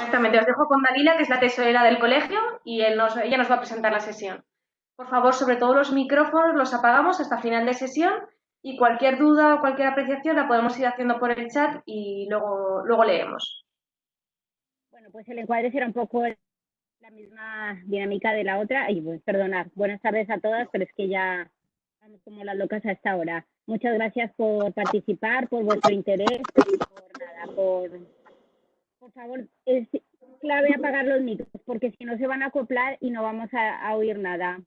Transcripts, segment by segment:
Exactamente, os dejo con Dalila, que es la tesorera del colegio, y ella nos va a presentar la sesión. Por favor, sobre todo los micrófonos los apagamos hasta final de sesión y cualquier duda o cualquier apreciación la podemos ir haciendo por el chat y luego leemos. Bueno, pues el encuadre será un poco la misma dinámica de la otra. Y pues, perdonad, buenas tardes a todas, pero es que ya estamos como las locas a esta hora. Muchas gracias por participar, por vuestro interés, por favor, es clave apagar los micros, porque si no se van a acoplar y no vamos a oír nada.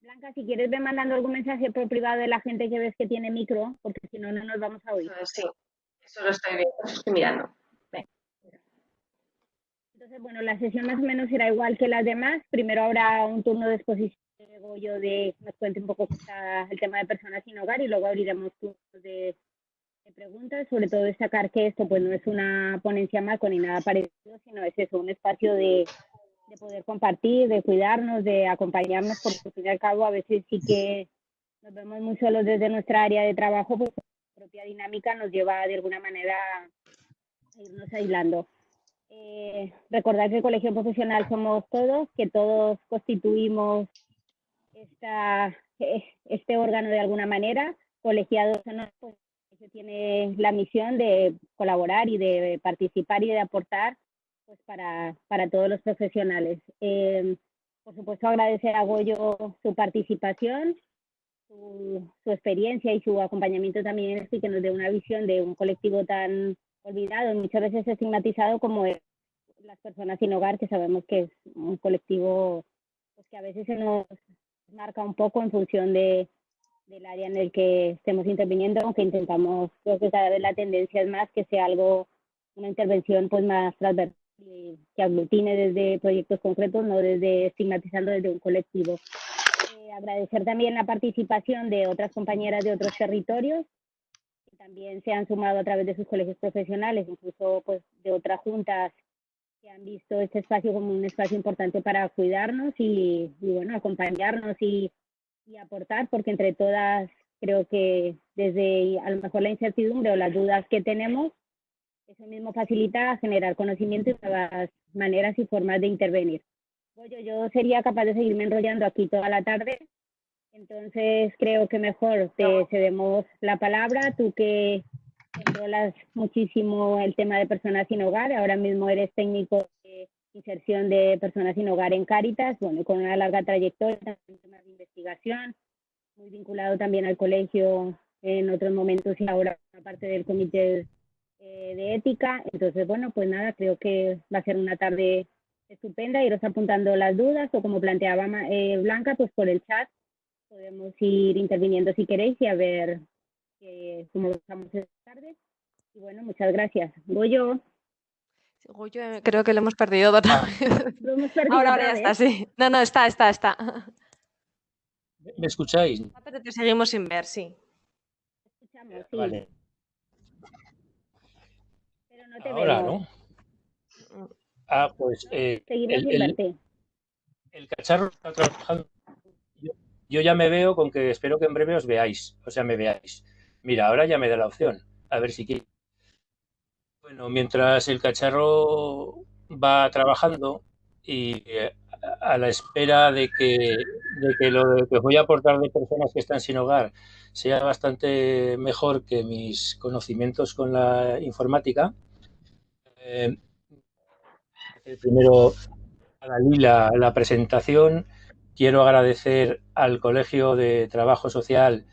Blanca, si quieres, ve mandando algún mensaje por privado de la gente que ves que tiene micro, porque si no, no nos vamos a oír. Sí, eso lo estoy viendo, eso estoy mirando. Entonces, bueno, la sesión más o menos será igual que las demás. Primero habrá un turno de exposición de Goyo de nos cuente un poco el tema de personas sin hogar y luego abriremos turnos de preguntas. Sobre todo destacar que esto pues no es una ponencia macro ni nada parecido, sino es eso, un espacio de poder compartir, de cuidarnos, de acompañarnos, porque al fin y al cabo a veces sí que nos vemos muy solos desde nuestra área de trabajo, pues la propia dinámica nos lleva de alguna manera a irnos aislando. Recordar que el colegio profesional somos todos, que todos constituimos este órgano de alguna manera, colegiados o no, pues tiene la misión de colaborar y de participar y de aportar pues para todos los profesionales. Por supuesto, agradecer a Goyo su participación, su experiencia y su acompañamiento también en esto, y que nos dé una visión de un colectivo tan olvidado, muchas veces estigmatizado como es las personas sin hogar, que sabemos que es un colectivo pues, que a veces se nos marca un poco en función del área en el que estemos interviniendo, aunque intentamos, creo que cada vez la tendencia es más que sea una intervención pues más transversal, que aglutine desde proyectos concretos, no desde estigmatizando desde un colectivo. Agradecer también la participación de otras compañeras de otros territorios, que también se han sumado a través de sus colegios profesionales, incluso pues de otras juntas que han visto este espacio como un espacio importante para cuidarnos y bueno, acompañarnos y aportar, porque entre todas creo que desde a lo mejor la incertidumbre o las dudas que tenemos, eso mismo facilita generar conocimiento y nuevas maneras y formas de intervenir. Yo sería capaz de seguirme enrollando aquí toda la tarde, entonces creo que mejor te cedemos la palabra, tú que controlas muchísimo el tema de personas sin hogar, ahora mismo eres técnico de inserción de personas sin hogar en Cáritas, bueno, con una larga trayectoria en temas de investigación, muy vinculado también al colegio en otros momentos y ahora parte del comité de ética. Entonces, bueno, pues nada, creo que va a ser una tarde estupenda, iros apuntando las dudas o como planteaba Blanca, pues por el chat podemos ir interviniendo si queréis y a ver cómo estamos esta tarde. Y bueno, muchas gracias. Goyo. Goyo, creo que lo hemos perdido otra vez. Lo hemos perdido ahora otra ya vez. Está, sí. No, está. ¿Me escucháis? Pero te seguimos sin ver, sí. Escuchamos, sí. Vale. Pero no te ahora, vemos. ¿no? Pues seguimos sin verte. El cacharro está trabajando. Yo ya me veo con que espero que en breve os veáis, o sea, me veáis. Mira, ahora ya me da la opción, a ver si quiere. Bueno, mientras el cacharro va trabajando y a la espera de que lo que voy a aportar de personas que están sin hogar sea bastante mejor que mis conocimientos con la informática, primero a Dalila la presentación. Quiero agradecer al Colegio de Trabajo Social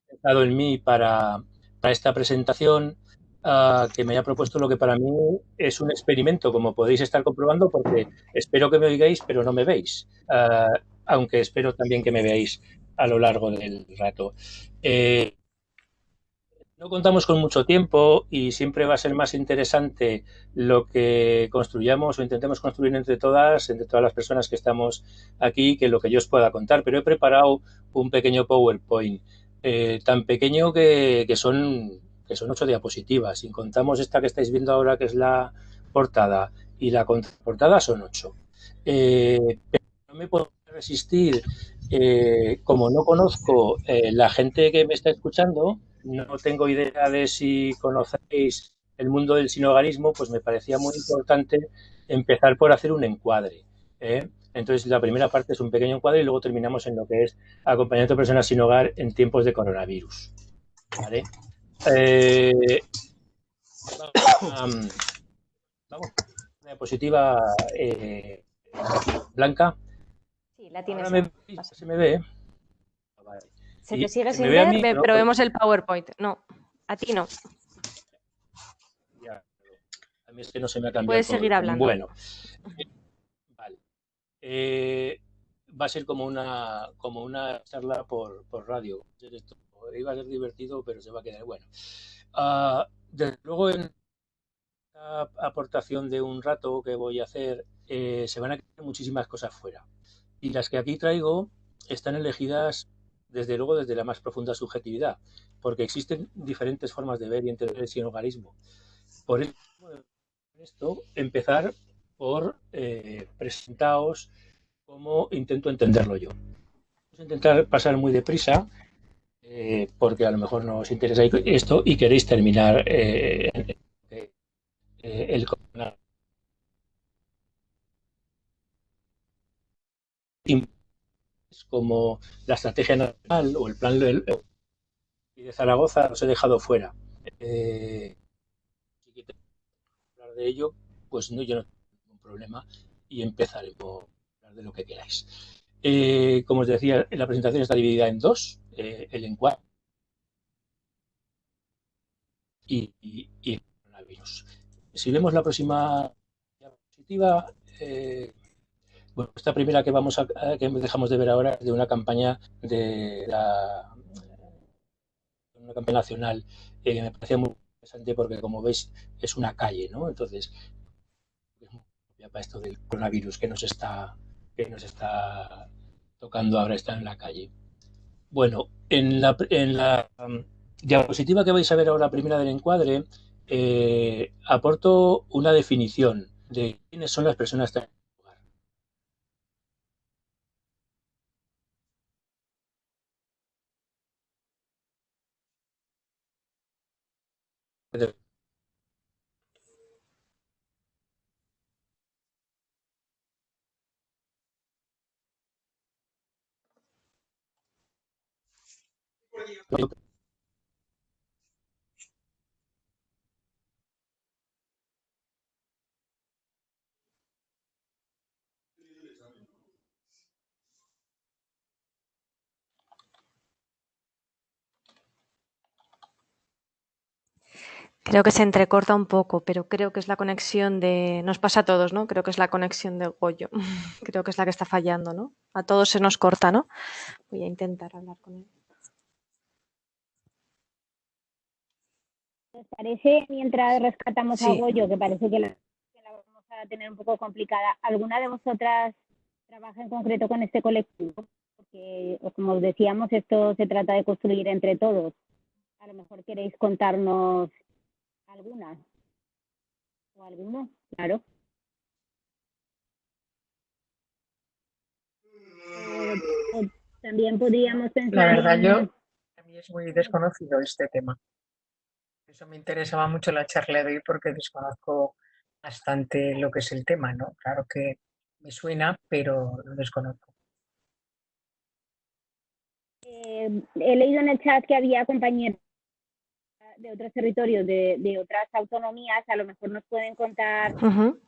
que ha estado en mí para esta presentación, que me haya propuesto lo que para mí es un experimento, como podéis estar comprobando, porque espero que me oigáis, pero no me veis, aunque espero también que me veáis a lo largo del rato. No contamos con mucho tiempo y siempre va a ser más interesante lo que construyamos o intentemos construir entre todas las personas que estamos aquí, que lo que yo os pueda contar. Pero he preparado un pequeño PowerPoint, tan pequeño que son 8 diapositivas. Si contamos esta que estáis viendo ahora, que es la portada, y la contraportada, son 8. Pero no me puedo resistir, como no conozco la gente que me está escuchando, no tengo idea de si conocéis el mundo del sinhogarismo, pues me parecía muy importante empezar por hacer un encuadre. ¿Eh? Entonces, la primera parte es un pequeño encuadre y luego terminamos en lo que es acompañamiento de personas sin hogar en tiempos de coronavirus. ¿Vale? Eh, vamos, una diapositiva blanca. Sí, la tienes. Ahora se me ve. Vale. Se te sigue se sin me ve a ver, mí, pero vemos el PowerPoint. No, a ti no. Ya, a mí es que no se me ha cambiado Puedes el seguir PowerPoint. hablando. Bueno, vale. Va a ser como una charla por radio. Iba a ser divertido, pero se va a quedar bueno. Desde luego, en la aportación de un rato que voy a hacer, se van a quedar muchísimas cosas fuera. Y las que aquí traigo están elegidas, desde luego, desde la más profunda subjetividad, porque existen diferentes formas de ver y entender el sinhogarismo. Por esto, empezar por presentaros cómo intento entenderlo yo. Vamos a intentar pasar muy deprisa, porque a lo mejor no os interesa esto y queréis terminar el coronavirus como la estrategia nacional o el plan de Zaragoza os he dejado fuera. Si queréis hablar de ello, pues no, yo no tengo ningún problema y empezaremos a hablar de lo que queráis. Como os decía, la presentación está dividida en dos, el encuadre y el coronavirus. Si vemos la próxima diapositiva, bueno, esta primera que que dejamos de ver ahora es de una campaña una campaña nacional que me parecía muy interesante porque, como veis, es una calle, ¿no? Entonces, es muy propia para esto del coronavirus que nos está tocando ahora estar en la calle. Bueno, en la diapositiva que vais a ver ahora, primera del encuadre, aporto una definición de quiénes son las personas trans. Creo que se entrecorta un poco, pero creo que es la conexión de... Nos pasa a todos, ¿no? Creo que es la conexión de Goyo. Creo que es la que está fallando, ¿no? A todos se nos corta, ¿no? Voy a intentar hablar con él. ¿Les parece, mientras rescatamos a Sí. Goyo, que parece que la vamos a tener un poco complicada, alguna de vosotras trabaja en concreto con este colectivo? Porque, como os decíamos, esto se trata de construir entre todos. A lo mejor queréis contarnos alguna o alguno, claro. O también podríamos pensar. La verdad, a mí es muy desconocido este tema. Eso me interesaba mucho la charla de hoy porque desconozco bastante lo que es el tema, ¿no? Claro que me suena, pero lo desconozco. He leído en el chat que había compañeros de otros territorios, de otras autonomías. A lo mejor nos pueden contar un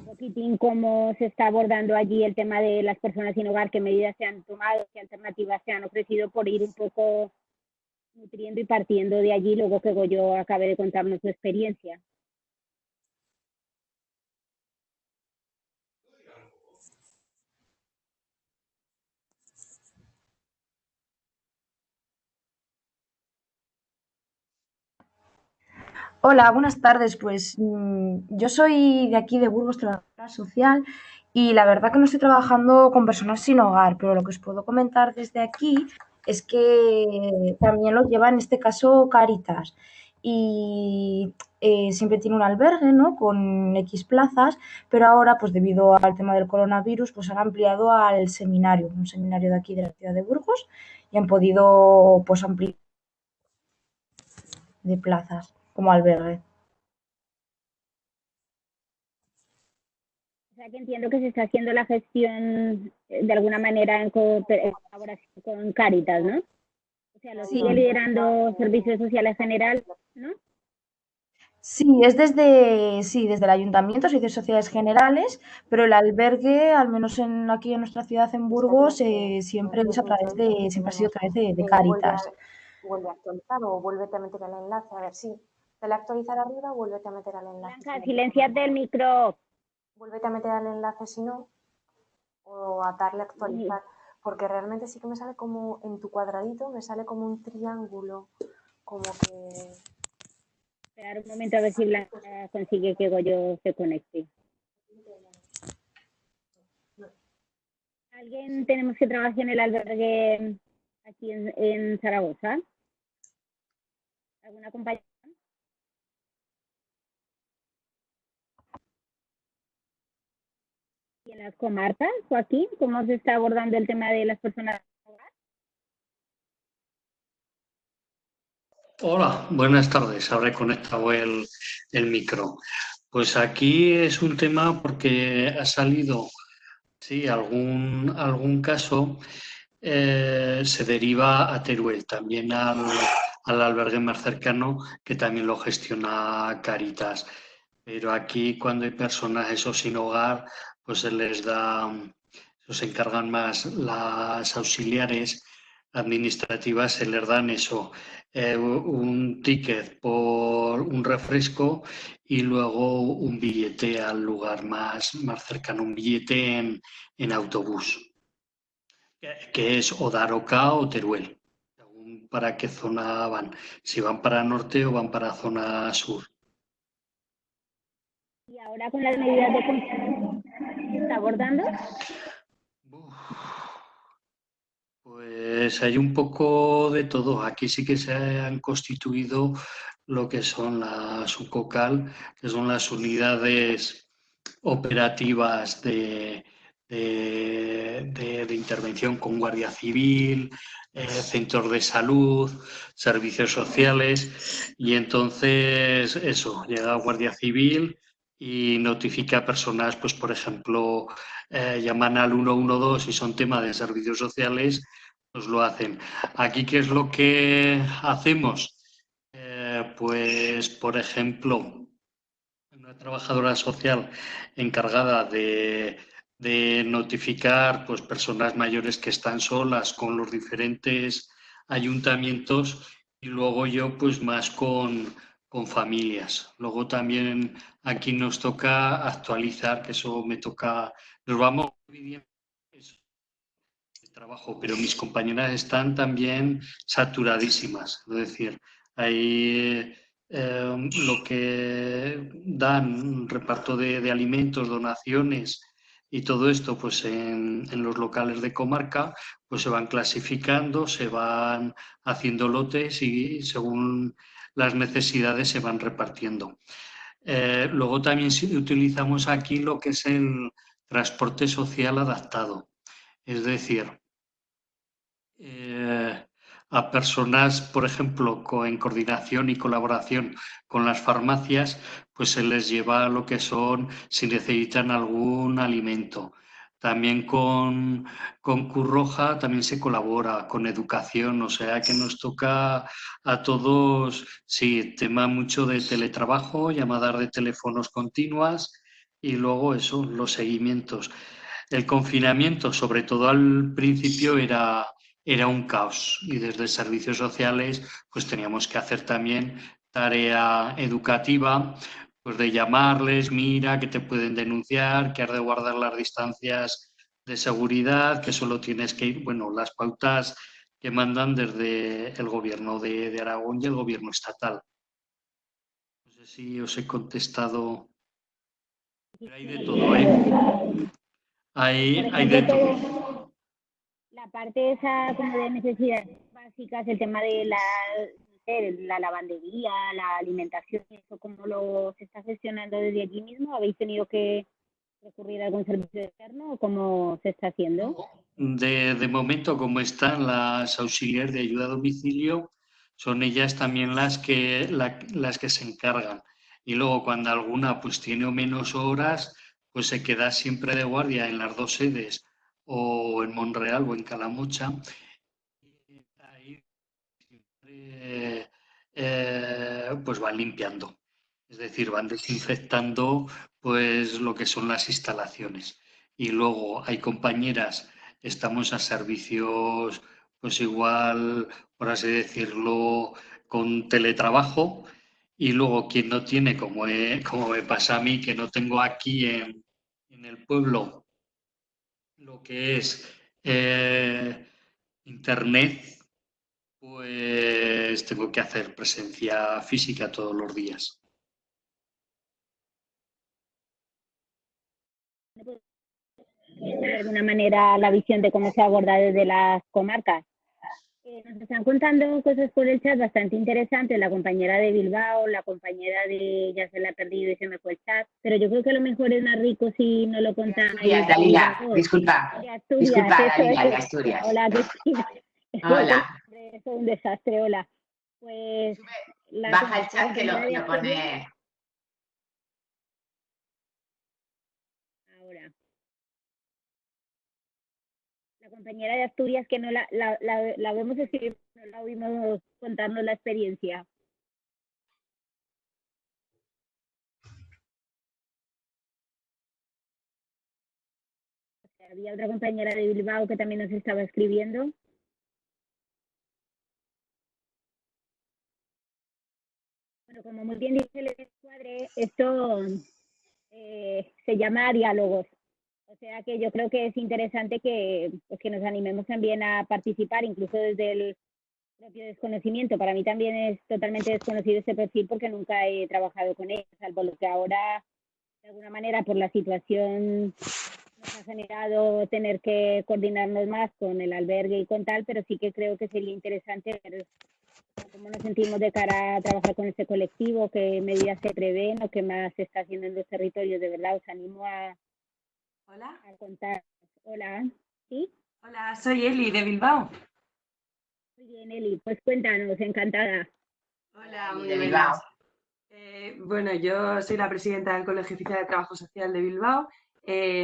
poquitín cómo se está abordando allí el tema de las personas sin hogar, qué medidas se han tomado, qué alternativas se han ofrecido, por ir un poco nutriendo y partiendo de allí, luego que Goyo acabe de contarnos su experiencia. Hola, buenas tardes. Pues yo soy de aquí de Burgos, trabajadora social, y la verdad que no estoy trabajando con personas sin hogar, pero lo que os puedo comentar desde aquí es que también lo lleva en este caso Cáritas y siempre tiene un albergue, ¿no? Con X plazas, pero ahora, pues debido al tema del coronavirus, pues han ampliado al seminario, un seminario de aquí de la ciudad de Burgos, y han podido pues ampliar de plazas como albergue. O sea que entiendo que se está haciendo la gestión de alguna manera en colaboración con Cáritas, ¿no? O sea, lo Sí. sigue liderando Servicios Sociales General, ¿no? Sí, es desde el ayuntamiento, servicios sociales generales, pero el albergue, al menos aquí en nuestra ciudad, en Burgos, siempre ha sido a través de Cáritas. Vuelve a actualizar o vuélvete a meter el enlace. A ver, sí. Dale a actualizar arriba, vuélvete a meter al enlace. Blanca, silenciate el micro. Vuélvete a meter al enlace si no, o a darle a actualizar. Porque realmente sí que me sale como en tu cuadradito, me sale como un triángulo, como que... Esperar un momento a ver si Blanca consigue que Goyo se conecte. ¿Alguien tenemos que trabajar en el albergue aquí en Zaragoza? ¿Alguna compañera? ¿Y en las comarcas, Joaquín? ¿Cómo se está abordando el tema de las personas? Hola, buenas tardes. Habré conectado el micro. Pues aquí es un tema porque ha salido, sí, algún caso se deriva a Teruel, también al albergue más cercano que también lo gestiona Cáritas. Pero aquí cuando hay personas eso sin hogar, pues se encargan más las auxiliares administrativas, se les dan eso, un ticket por un refresco y luego un billete al lugar más cercano, un billete en autobús, que es o Daroca o Teruel, según para qué zona van, si van para norte o van para zona sur. ¿Y ahora con las medidas de confinamiento se está abordando? Pues hay un poco de todo. Aquí sí que se han constituido lo que son las UCOCAL, que son las unidades operativas de intervención con Guardia Civil, centros de salud, servicios sociales. Y entonces eso, llega Guardia Civil y notifica a personas, pues por ejemplo, llaman al 112 y son temas de servicios sociales, pues lo hacen. Aquí, ¿qué es lo que hacemos? Pues, por ejemplo, una trabajadora social encargada de notificar pues, personas mayores que están solas con los diferentes ayuntamientos y luego yo pues más con familias. Luego también aquí nos toca actualizar, que eso me toca, nos vamos pidiendo eso, el trabajo, pero mis compañeras están también saturadísimas, es decir, hay lo que dan reparto de alimentos, donaciones y todo esto, pues en los locales de comarca, pues se van clasificando, se van haciendo lotes y según las necesidades se van repartiendo. Luego también utilizamos aquí lo que es el transporte social adaptado, es decir, a personas, por ejemplo, en coordinación y colaboración con las farmacias, pues se les lleva lo que son, si necesitan algún alimento. También con Cruz Roja también se colabora con educación, o sea que nos toca a todos, sí, tema mucho de teletrabajo, llamadas de teléfonos continuas y luego eso, los seguimientos. El confinamiento, sobre todo al principio, era un caos y desde servicios sociales pues teníamos que hacer también tarea educativa, pues de llamarles, mira, que te pueden denunciar, que has de guardar las distancias de seguridad, que solo tienes que ir, bueno, las pautas que mandan desde el gobierno de Aragón y el gobierno estatal. No sé si os he contestado, pero hay de todo, ¿eh? Hay de todo. La parte esa como de necesidades básicas, el tema de la lavandería, la alimentación, eso cómo se está gestionando desde allí mismo. ¿Habéis tenido que recurrir a algún servicio externo o cómo se está haciendo? De momento, como están las auxiliares de ayuda a domicilio, son ellas también las que se encargan. Y luego cuando alguna pues tiene menos horas, pues se queda siempre de guardia en las dos sedes, o en Monreal o en Calamocha. Y ahí siempre, pues van limpiando. Es decir, van desinfectando pues lo que son las instalaciones. Y luego hay compañeras, estamos a servicios, pues igual, por así decirlo, con teletrabajo. Y luego quien no tiene, como me pasa a mí, que no tengo aquí en el pueblo lo que es internet, pues tengo que hacer presencia física todos los días. De alguna manera la visión de cómo se aborda desde las comarcas. Nos están contando cosas por el chat bastante interesantes, la compañera de Bilbao, la compañera de, ya se la ha perdido y se me fue el chat, pero yo creo que lo mejor es más rico si no lo contáis. Dalila, disculpa. Disculpa, Dalila, de Asturias. Hola, Cristina. Hola. Eso es un desastre, hola. Pues baja el chat que lo pone. Ahora. La compañera de Asturias que no la vemos escribir, no la oímos contarnos la experiencia. Había otra compañera de Bilbao que también nos estaba escribiendo. Bueno, como muy bien dice el encuadre, esto se llama diálogos. O sea que yo creo que es interesante que nos animemos también a participar, incluso desde el propio desconocimiento. Para mí también es totalmente desconocido este perfil porque nunca he trabajado con él, salvo lo que ahora, de alguna manera, por la situación nos ha generado tener que coordinarnos más con el albergue y con tal, pero sí que creo que sería interesante ver cómo nos sentimos de cara a trabajar con este colectivo, qué medidas se prevén o qué más se está haciendo en los territorios. De verdad, os animo a contar. Hola, ¿sí? Hola, soy Eli de Bilbao. Muy bien, Eli, pues cuéntanos, encantada. Hola, muy de buenas. Bilbao. Bueno, yo soy la presidenta del Colegio Oficial de Trabajo Social de Bilbao.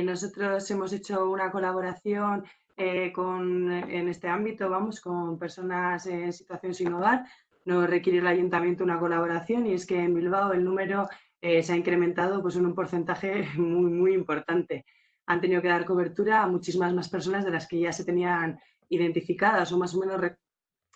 Nosotros hemos hecho una colaboración en este ámbito, con personas en situación sin hogar. Nos requiere el ayuntamiento una colaboración y es que en Bilbao el número se ha incrementado pues, en un porcentaje muy, muy importante. Han tenido que dar cobertura a muchísimas más personas de las que ya se tenían identificadas o más o menos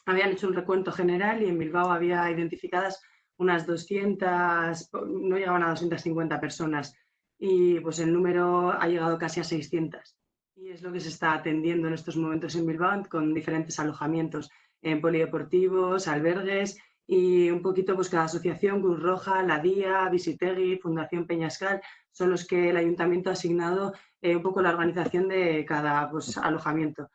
habían hecho un recuento general y en Bilbao había identificadas unas 200, no llegaban a 250 personas y pues el número ha llegado casi a 600 y es lo que se está atendiendo en estos momentos en Bilbao con diferentes alojamientos en polideportivos, albergues y un poquito pues cada asociación, Cruz Roja, La Día, Visitegui, Fundación Peñascal, son los que el ayuntamiento ha asignado un poco la organización de cada pues, alojamiento.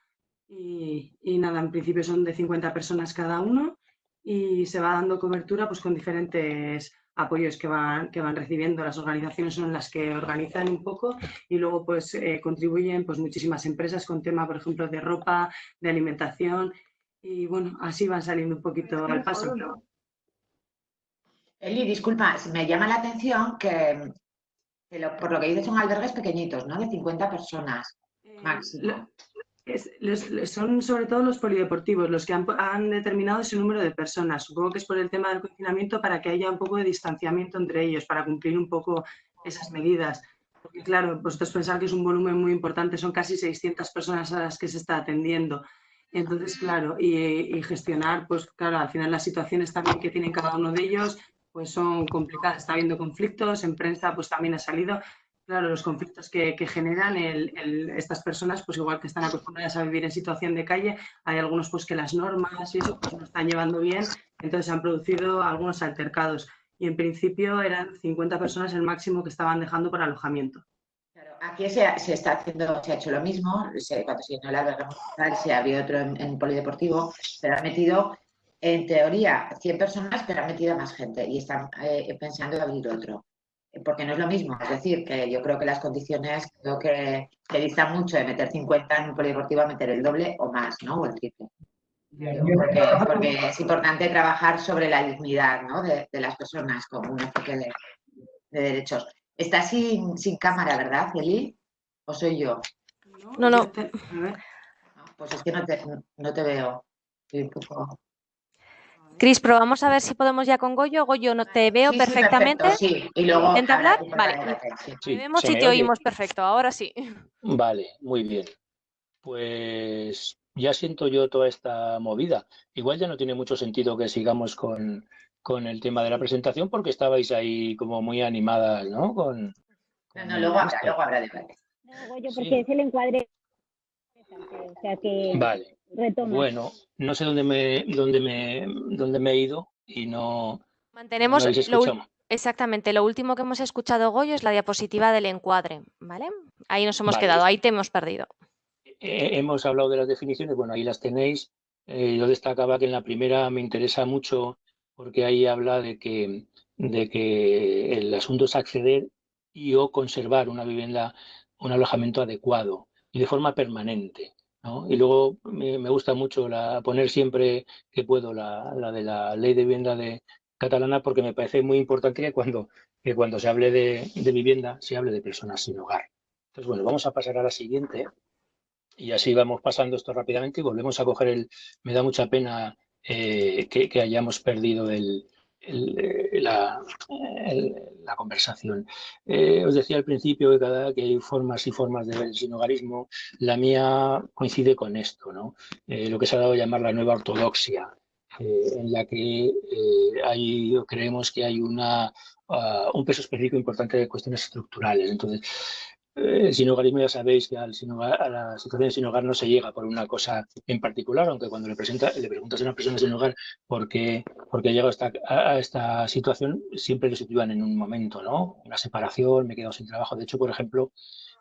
Y nada, en principio son de 50 personas cada uno y se va dando cobertura pues, con diferentes apoyos que van recibiendo. Las organizaciones son las que organizan un poco y luego pues contribuyen pues, muchísimas empresas con tema, por ejemplo, de ropa, de alimentación y bueno, así van saliendo un poquito al paso. Eli, disculpa, me llama la atención que por lo que dices son albergues pequeñitos, ¿no? De 50 personas máximo. Son sobre todo los polideportivos los que han determinado ese número de personas. Supongo que es por el tema del confinamiento para que haya un poco de distanciamiento entre ellos, para cumplir un poco esas medidas. Porque claro, vosotros pensáis que es un volumen muy importante, son casi 600 personas a las que se está atendiendo. Entonces, claro, y gestionar, pues claro, al final las situaciones también que tienen cada uno de ellos, pues son complicadas. Está habiendo conflictos, en prensa pues también ha salido. Claro, los conflictos que generan estas personas, pues igual que están acostumbradas a vivir en situación de calle, hay algunos pues que las normas y eso pues no están llevando bien, entonces se han producido algunos altercados y en principio eran 50 personas el máximo que estaban dejando por alojamiento. Claro, aquí se está haciendo, se ha hecho lo mismo, cuando se llenó el albergue municipal se abrió otro en polideportivo, pero han metido, en teoría, 100 personas, pero han metido más gente y están pensando en abrir otro. Porque no es lo mismo, es decir, que yo creo que las condiciones creo que distan mucho de meter 50 en un polideportivo a meter el doble o más, ¿no? O el triple. porque es importante trabajar sobre la dignidad, ¿no? de las personas con un enfoque de derechos. Estás sin cámara, ¿verdad, Celi? ¿O soy yo? No, no. A ver. Pues es que no te veo. Estoy un poco... Cris, probamos a ver si podemos ya con Goyo. Goyo, no te veo Sí, perfectamente. Perfecto, sí. Y luego ¿Intenta hablar? tú Vale. prepárate, sí. Te Sí, vemos ¿se y me te oye? oímos perfecto. Ahora sí. Vale, muy bien. Pues ya siento yo toda esta movida. Igual ya no tiene mucho sentido que sigamos con el tema de la presentación porque estabais ahí como muy animadas, ¿no? No, luego esto. habrá debate. No, Goyo, Sí. porque es el encuadre interesante, o sea que Vale. retoma. Bueno, no sé dónde me he ido y no me Mantenemos habéis escuchado. exactamente. Lo último que hemos escuchado, Goyo, es la diapositiva del encuadre, ¿vale? Ahí nos hemos Vale. quedado, ahí te hemos perdido. Hemos hablado de las definiciones, bueno, ahí las tenéis. Yo destacaba que en la primera me interesa mucho porque ahí habla de que el asunto es acceder y o conservar una vivienda, un alojamiento adecuado y de forma permanente, ¿no? Y luego me gusta mucho poner siempre que puedo la de la ley de vivienda catalana porque me parece muy importante que cuando se hable de vivienda se hable de personas sin hogar. Entonces, bueno, vamos a pasar a la siguiente. Y así vamos pasando esto rápidamente y volvemos a coger Me da mucha pena que hayamos perdido la conversación. Os decía al principio que hay formas y formas de ver el sinhogarismo. La mía coincide con esto, ¿no? Lo que se ha dado a llamar la nueva ortodoxia, en la que creemos que hay un peso específico importante de cuestiones estructurales. Entonces, el sinhogarismo ya sabéis que a la situación de sin hogar no se llega por una cosa en particular, aunque cuando le preguntas a una persona sin hogar por qué ha llegado a esta situación, siempre lo sitúan en un momento, ¿no? Una separación, me he quedado sin trabajo. De hecho, por ejemplo,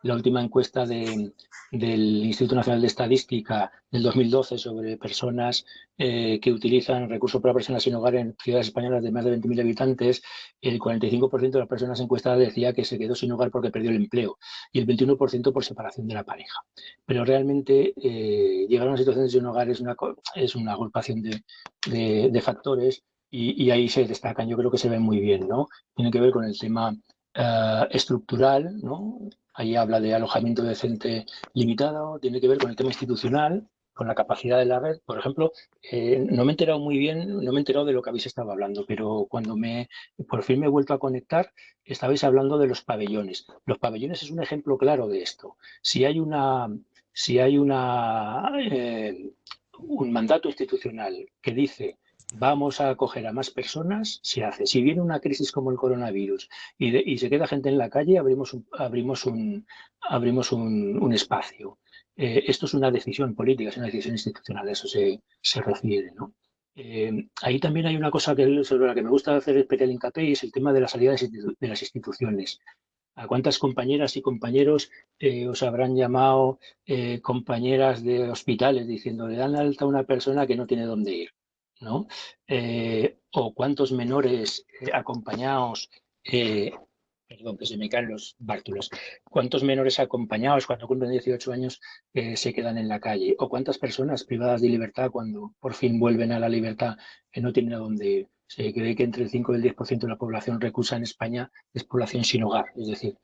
la última encuesta del Instituto Nacional de Estadística del 2012 sobre personas que utilizan recursos para personas sin hogar en ciudades españolas de más de 20.000 habitantes, el 45% de las personas encuestadas decía que se quedó sin hogar porque perdió el empleo y el 21% por separación de la pareja. Pero realmente llegar a una situación de sin hogar es una agrupación de factores y ahí se destacan, yo creo que se ven muy bien, ¿no? Tiene que ver con el tema estructural, ¿no? Ahí habla de alojamiento decente limitado, tiene que ver con el tema institucional, con la capacidad de la red. Por ejemplo, no me he enterado muy bien, no me he enterado de lo que habéis estado hablando, pero cuando por fin me he vuelto a conectar, estabais hablando de los pabellones. Los pabellones es un ejemplo claro de esto. Si hay un mandato institucional que dice vamos a acoger a más personas, se hace. Si viene una crisis como el coronavirus y se queda gente en la calle, abrimos un espacio. Esto es una decisión política, es una decisión institucional, a eso se refiere, ¿no? Ahí también hay una cosa sobre la que me gusta hacer especial hincapié y es el tema de la salida de las instituciones. ¿A cuántas compañeras y compañeros os habrán llamado compañeras de hospitales diciendo le dan alta a una persona que no tiene dónde ir? ¿No? O cuántos menores acompañados, perdón, que se me caen los bártulos, cuántos menores acompañados cuando cumplen 18 años se quedan en la calle, o cuántas personas privadas de libertad cuando por fin vuelven a la libertad no tienen a dónde ir. Se cree que entre el 5 y el 10% de la población reclusa en España es población sin hogar, es decir,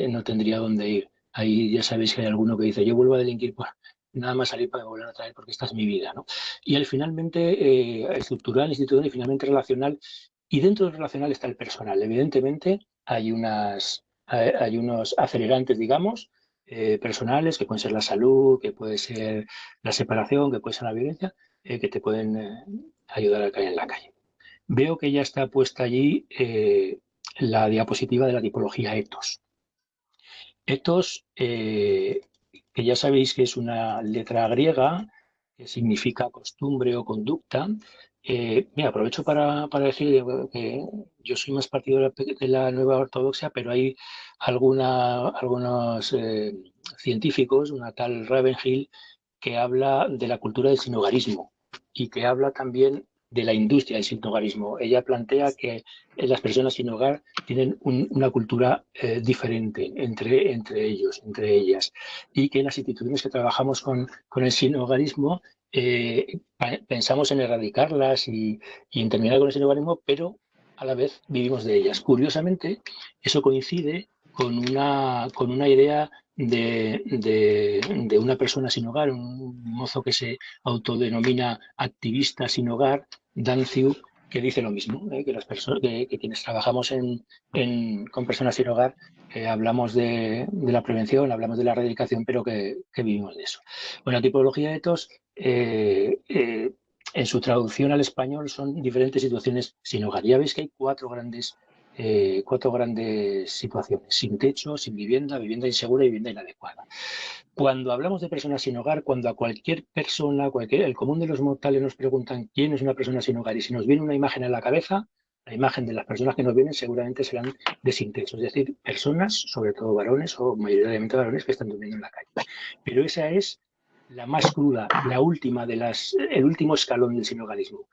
no tendría dónde ir. Ahí ya sabéis que hay alguno que dice, yo vuelvo a delinquir por nada más salir para volver a traer porque esta es mi vida, ¿no? Y finalmente, estructural, institucional y finalmente relacional. Y dentro del relacional está el personal. Evidentemente, hay unos acelerantes, digamos, personales, que pueden ser la salud, que puede ser la separación, que puede ser la violencia, que te pueden ayudar a caer en la calle. Veo que ya está puesta allí la diapositiva de la tipología ethos. Ethos, que ya sabéis que es una letra griega que significa costumbre o conducta. Mira, aprovecho para decir que yo soy más partidario de la nueva ortodoxia, pero hay algunos científicos, una tal Ravenhill, que habla de la cultura del sinhogarismo y que habla también de la industria del sinhogarismo. Ella plantea que las personas sin hogar tienen una cultura diferente entre ellos, entre ellas, y que las instituciones que trabajamos con el sinhogarismo pensamos en erradicarlas y terminar con el sinhogarismo, pero a la vez vivimos de ellas. Curiosamente, eso coincide con una idea de una persona sin hogar, un mozo que se autodenomina activista sin hogar, Dan Ziu, que dice lo mismo, que las personas, que quienes trabajamos con personas sin hogar hablamos de la prevención, hablamos de la erradicación, pero que vivimos de eso. Bueno, la tipología de tos, en su traducción al español, son diferentes situaciones sin hogar. Ya veis que hay cuatro grandes situaciones: sin techo, sin vivienda, vivienda insegura y vivienda inadecuada. Cuando hablamos de personas sin hogar, cuando a cualquier persona, el común de los mortales, nos preguntan quién es una persona sin hogar y si nos viene una imagen a la cabeza, la imagen de las personas que nos vienen seguramente serán de sin techo, es decir, personas, sobre todo varones o mayoritariamente varones, que están durmiendo en la calle. Pero esa es la más cruda, la última el último escalón del sinhogarismo.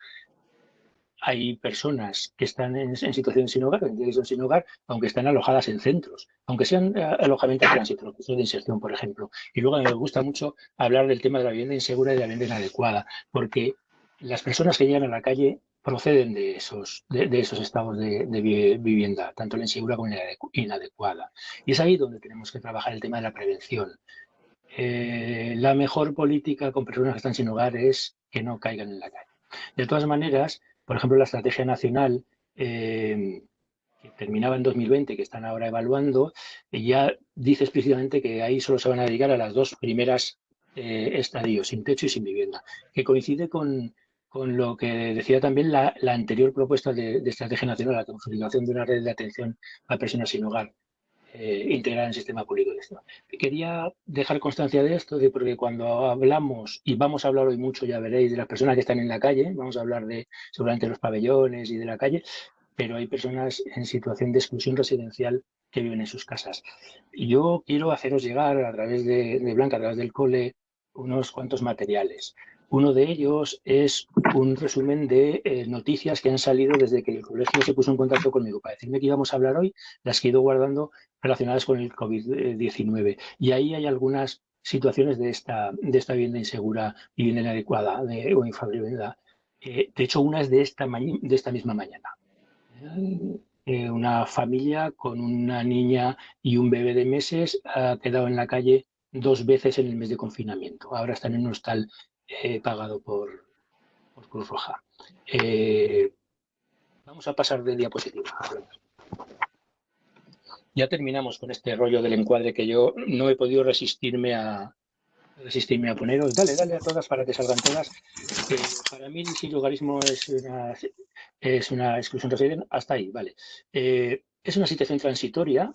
Hay personas que están en situación sin hogar, que son sin hogar, aunque están alojadas en centros, aunque sean alojamientos de tránsito, los centros de inserción, por ejemplo. Y luego me gusta mucho hablar del tema de la vivienda insegura y de la vivienda inadecuada, porque las personas que llegan a la calle proceden de esos estados de vivienda, tanto la insegura como la inadecuada. Y es ahí donde tenemos que trabajar el tema de la prevención. La mejor política con personas que están sin hogar es que no caigan en la calle. De todas maneras, por ejemplo, la estrategia nacional que terminaba en 2020, que están ahora evaluando, ya dice explícitamente que ahí solo se van a dedicar a las dos primeras estadios, sin techo y sin vivienda, que coincide con lo que decía también la anterior propuesta de estrategia nacional, la consolidación de una red de atención a personas sin hogar integrada en el sistema público de esto. Quería dejar constancia de esto, porque cuando hablamos, y vamos a hablar hoy mucho, ya veréis, de las personas que están en la calle, vamos a hablar seguramente de los pabellones y de la calle, pero hay personas en situación de exclusión residencial que viven en sus casas. Y yo quiero haceros llegar a través de Blanca, a través del cole, unos cuantos materiales. Uno de ellos es un resumen de noticias que han salido desde que el colegio se puso en contacto conmigo para decirme que íbamos a hablar hoy, las que he ido guardando relacionadas con el COVID-19. Y ahí hay algunas situaciones de esta vivienda insegura, vivienda inadecuada o infravivienda. De hecho, una es de esta misma mañana. Una familia con una niña y un bebé de meses ha quedado en la calle 2 veces en el mes de confinamiento. Ahora están en un hostal pagado por Cruz Roja. Vamos a pasar de diapositiva. Ya terminamos con este rollo del encuadre que yo no he podido resistirme a poneros. Dale a todas para que salgan todas. Para mí el sinhogarismo es una exclusión residencial. Hasta ahí, vale. Es una situación transitoria,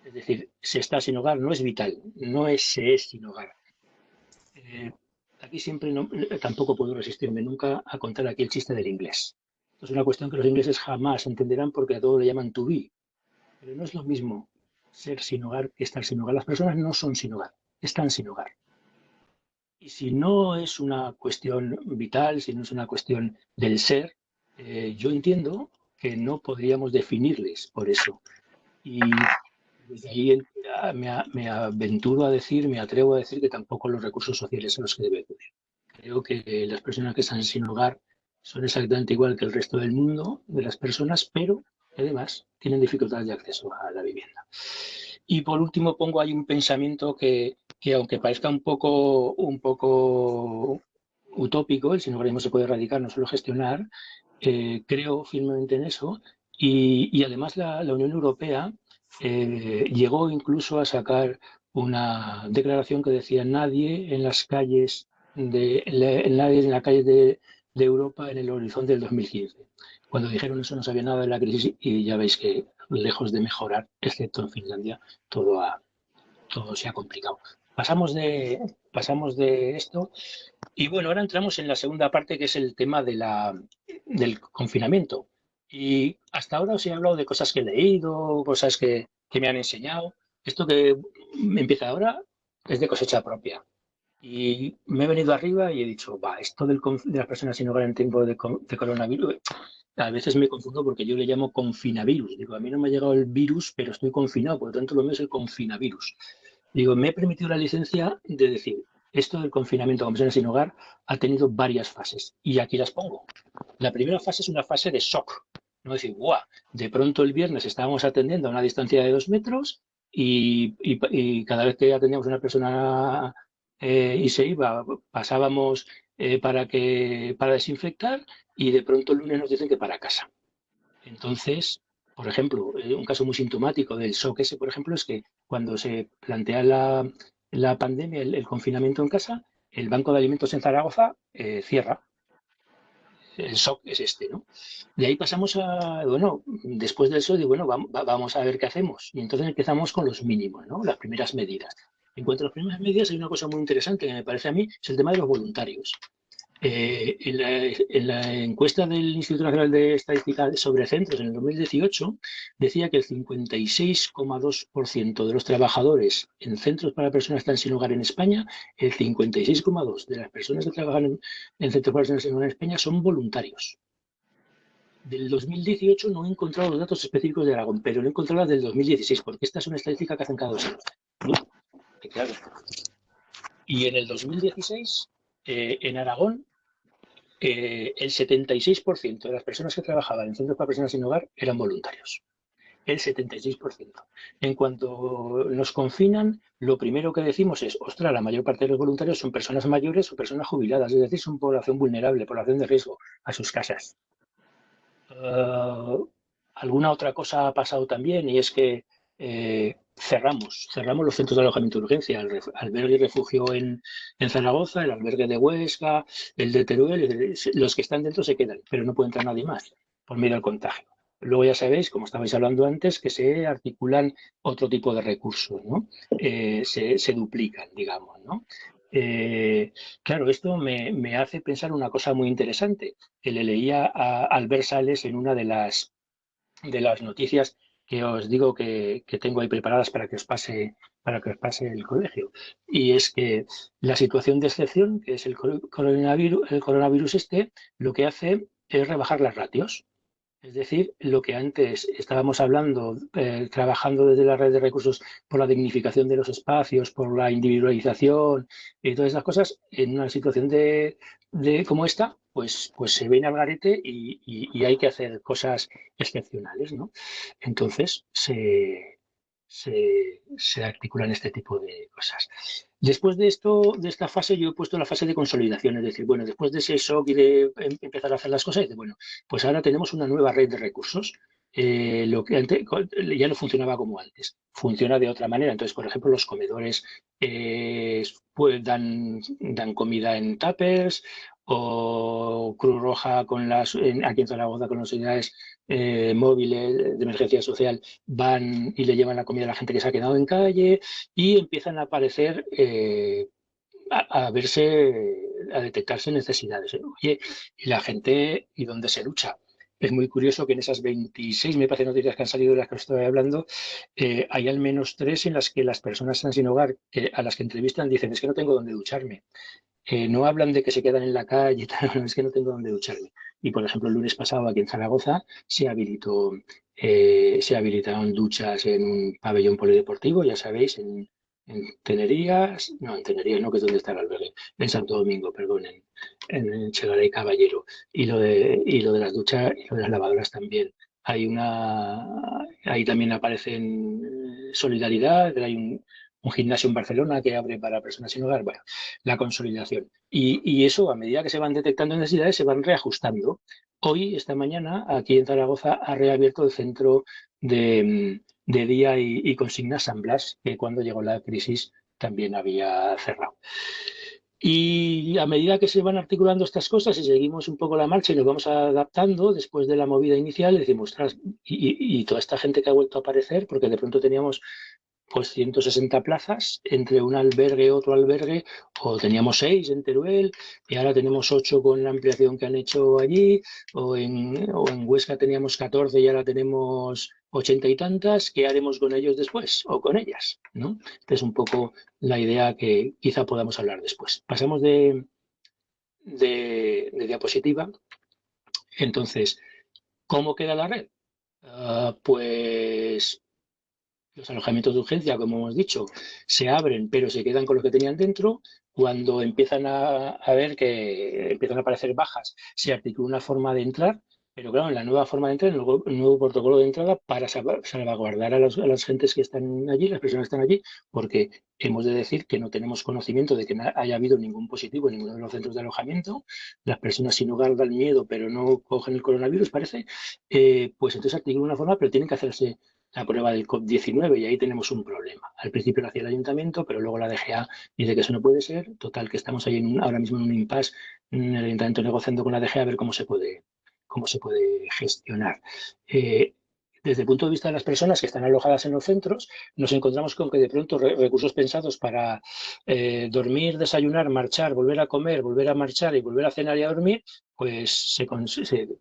es decir, se está sin hogar, no es vital, no se es sin hogar. Aquí siempre tampoco puedo resistirme nunca a contar aquí el chiste del inglés. Es una cuestión que los ingleses jamás entenderán porque a todo le llaman to be. Pero no es lo mismo ser sin hogar que estar sin hogar. Las personas no son sin hogar, están sin hogar. Y si no es una cuestión vital, si no es una cuestión del ser, yo entiendo que no podríamos definirles por eso. Y desde ahí me aventuro a decir, me atrevo a decir que tampoco los recursos sociales son los que debe acudir. Creo que las personas que están sin hogar son exactamente igual que el resto del mundo, de las personas, pero además tienen dificultades de acceso a la vivienda. Y por último pongo ahí un pensamiento que aunque parezca un poco utópico, el sinhogarismo se puede erradicar, no solo gestionar, creo firmemente en eso. Y además la Unión Europea llegó incluso a sacar una declaración que decía nadie en las calles de Europa en el horizonte del 2015. Cuando dijeron eso no sabía nada de la crisis y ya veis que lejos de mejorar, excepto en Finlandia, todo se ha complicado. Pasamos de esto y bueno, ahora entramos en la segunda parte, que es el tema del confinamiento. Y hasta ahora os he hablado de cosas que he leído, cosas que me han enseñado. Esto que empieza ahora es de cosecha propia. Y me he venido arriba y he dicho, va, esto de las personas sin hogar en tiempo de coronavirus, a veces me confundo porque yo le llamo confinavirus. Digo, a mí no me ha llegado el virus, pero estoy confinado, por lo tanto lo mío es el confinavirus. Digo, me he permitido la licencia de decir, esto del confinamiento con personas sin hogar ha tenido varias fases y aquí las pongo. La primera fase es una fase de shock, no decir, ¡guau! De pronto el viernes estábamos atendiendo a una distancia de 2 metros y cada vez que atendíamos a una persona y se iba, pasábamos para desinfectar y de pronto el lunes nos dicen que para casa. Entonces, por ejemplo, un caso muy sintomático del shock ese, por ejemplo, es que cuando se plantea la pandemia, el confinamiento en casa, el Banco de Alimentos en Zaragoza cierra. El shock es este, ¿no? De ahí pasamos bueno, después del shock, digo, bueno, vamos a ver qué hacemos. Y entonces empezamos con los mínimos, ¿no? Las primeras medidas. En cuanto a las primeras medidas, hay una cosa muy interesante que me parece a mí, es el tema de los voluntarios. En la encuesta del Instituto Nacional de Estadística sobre centros en el 2018 decía que el 56,2% de los trabajadores en centros para personas que están sin hogar en España, el 56,2% de las personas que trabajan en centros para personas sin hogar en España son voluntarios. Del 2018 no he encontrado los datos específicos de Aragón, pero no he encontrado las del 2016, porque esta es una estadística que hacen cada 2 años. Claro. Y en el 2016, en Aragón, el 76% de las personas que trabajaban en centros para personas sin hogar eran voluntarios. El 76%. En cuanto nos confinan, lo primero que decimos es, ostras, la mayor parte de los voluntarios son personas mayores o personas jubiladas, es decir, son población vulnerable, población de riesgo, a sus casas. Alguna otra cosa ha pasado también y es que cerramos los centros de alojamiento de urgencia, el albergue y refugio en Zaragoza, el albergue de Huesca, el de Teruel, los que están dentro se quedan, pero no puede entrar nadie más por miedo al contagio. Luego ya sabéis, como estabais hablando antes, que se articulan otro tipo de recursos, ¿no? Se duplican, digamos, ¿no? Claro, esto me hace pensar una cosa muy interesante, que le leía a Albert Sales en una de las noticias que os digo que tengo ahí preparadas para que os pase el colegio. Y es que la situación de excepción, que es el coronavirus este, lo que hace es rebajar las ratios. Es decir, lo que antes estábamos hablando, trabajando desde la red de recursos por la dignificación de los espacios, por la individualización y todas esas cosas, en una situación de como esta, pues se ven al garete y hay que hacer cosas excepcionales, ¿no? Entonces se articulan este tipo de cosas. Después de esta fase, yo he puesto la fase de consolidación, es decir, bueno, después de ese shock y de empezar a hacer las cosas, bueno, pues ahora tenemos una nueva red de recursos. Lo que antes ya no funcionaba como antes, funciona de otra manera. Entonces, por ejemplo, los comedores pues dan comida en tuppers, o Cruz Roja aquí en Zaragoza con las unidades móviles de emergencia social van y le llevan la comida a la gente que se ha quedado en calle y empiezan a aparecer a detectarse necesidades. Oye, y la gente, ¿y dónde se lucha? Es muy curioso que en esas 26, me parece, noticias que han salido de las que os estoy hablando, hay al menos 3 en las que las personas están sin hogar, a las que entrevistan, dicen, es que no tengo dónde ducharme. No hablan de que se quedan en la calle, tal, es que no tengo dónde ducharme. Y, por ejemplo, el lunes pasado aquí en Zaragoza se habilitaron duchas en un pabellón polideportivo, ya sabéis, en Tenería, no, que es donde está el albergue, en Santo Domingo, perdón, en Chegaray Caballero. Y lo de las duchas y lo de las lavadoras también. Ahí también aparecen solidaridad, hay un gimnasio en Barcelona que abre para personas sin hogar. Bueno, la consolidación. Y eso, a medida que se van detectando necesidades, se van reajustando. Hoy, esta mañana, aquí en Zaragoza, ha reabierto el centro de día y consigna San Blas, que cuando llegó la crisis también había cerrado. Y a medida que se van articulando estas cosas y seguimos un poco la marcha y nos vamos adaptando después de la movida inicial, decimos, ostras, y toda esta gente que ha vuelto a aparecer, porque de pronto teníamos pues 160 plazas entre un albergue y otro albergue, o teníamos 6 en Teruel y ahora tenemos 8 con la ampliación que han hecho allí, o en Huesca teníamos 14 y ahora tenemos 80 y tantas. ¿Qué haremos con ellos después o con ellas, ¿no? Esta es un poco la idea que quizá podamos hablar después. Pasamos de diapositiva. Entonces, ¿cómo queda la red? Pues los alojamientos de urgencia, como hemos dicho, se abren, pero se quedan con los que tenían dentro. Cuando empiezan a ver que empiezan a aparecer bajas, se articula una forma de entrar, pero claro, en la nueva forma de entrar, en el nuevo protocolo de entrada, para salvaguardar a las gentes que están allí, las personas que están allí, porque hemos de decir que no tenemos conocimiento de que haya habido ningún positivo en ninguno de los centros de alojamiento. Las personas sin hogar dan miedo, pero no cogen el coronavirus, parece. Pues entonces articula una forma, pero tienen que hacerse la prueba del COVID-19 y ahí tenemos un problema. Al principio lo hacía el ayuntamiento, pero luego la DGA dice que eso no puede ser. Total, que estamos ahí ahora mismo en un impasse en el ayuntamiento negociando con la DGA a ver cómo se puede gestionar. Desde el punto de vista de las personas que están alojadas en los centros, nos encontramos con que de pronto recursos pensados para dormir, desayunar, marchar, volver a comer, volver a marchar y volver a cenar y a dormir, pues se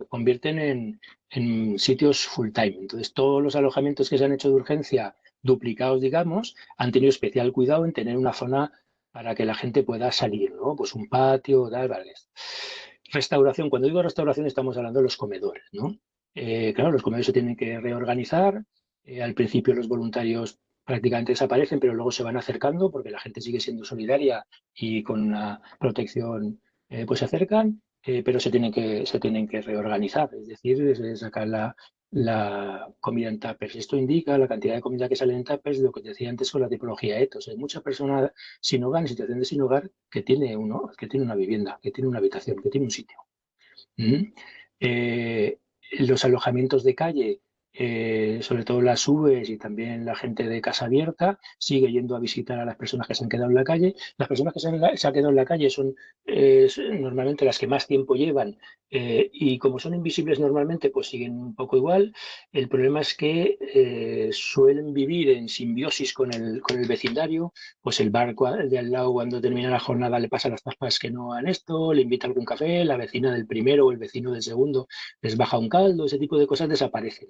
convierten en sitios full time. Entonces, todos los alojamientos que se han hecho de urgencia duplicados, digamos, han tenido especial cuidado en tener una zona para que la gente pueda salir, ¿no? Pues un patio, tal, vale. Restauración. Cuando digo restauración estamos hablando de los comedores, ¿no? Claro, los comedores se tienen que reorganizar. Al principio los voluntarios prácticamente desaparecen, pero luego se van acercando porque la gente sigue siendo solidaria y con una protección pues se acercan, pero se tienen que reorganizar, es decir, sacar la comida en tuppers. Esto indica la cantidad de comida que sale en tuppers, lo que te decía antes con la tipología etos. Hay mucha persona sin hogar, en situación de sin hogar, que tiene una vivienda, que tiene una habitación, que tiene un sitio. Los alojamientos de calle, sobre todo las UVEs y también la gente de Casa Abierta, sigue yendo a visitar a las personas que se han quedado en la calle. Las personas que se han quedado en la calle son normalmente las que más tiempo llevan y como son invisibles normalmente, pues siguen un poco igual. El problema es que suelen vivir en simbiosis con el vecindario. Pues el bar de al lado, cuando termina la jornada, le pasa las tapas que no han esto, le invita a algún café, la vecina del primero o el vecino del segundo les baja un caldo, ese tipo de cosas desaparecen.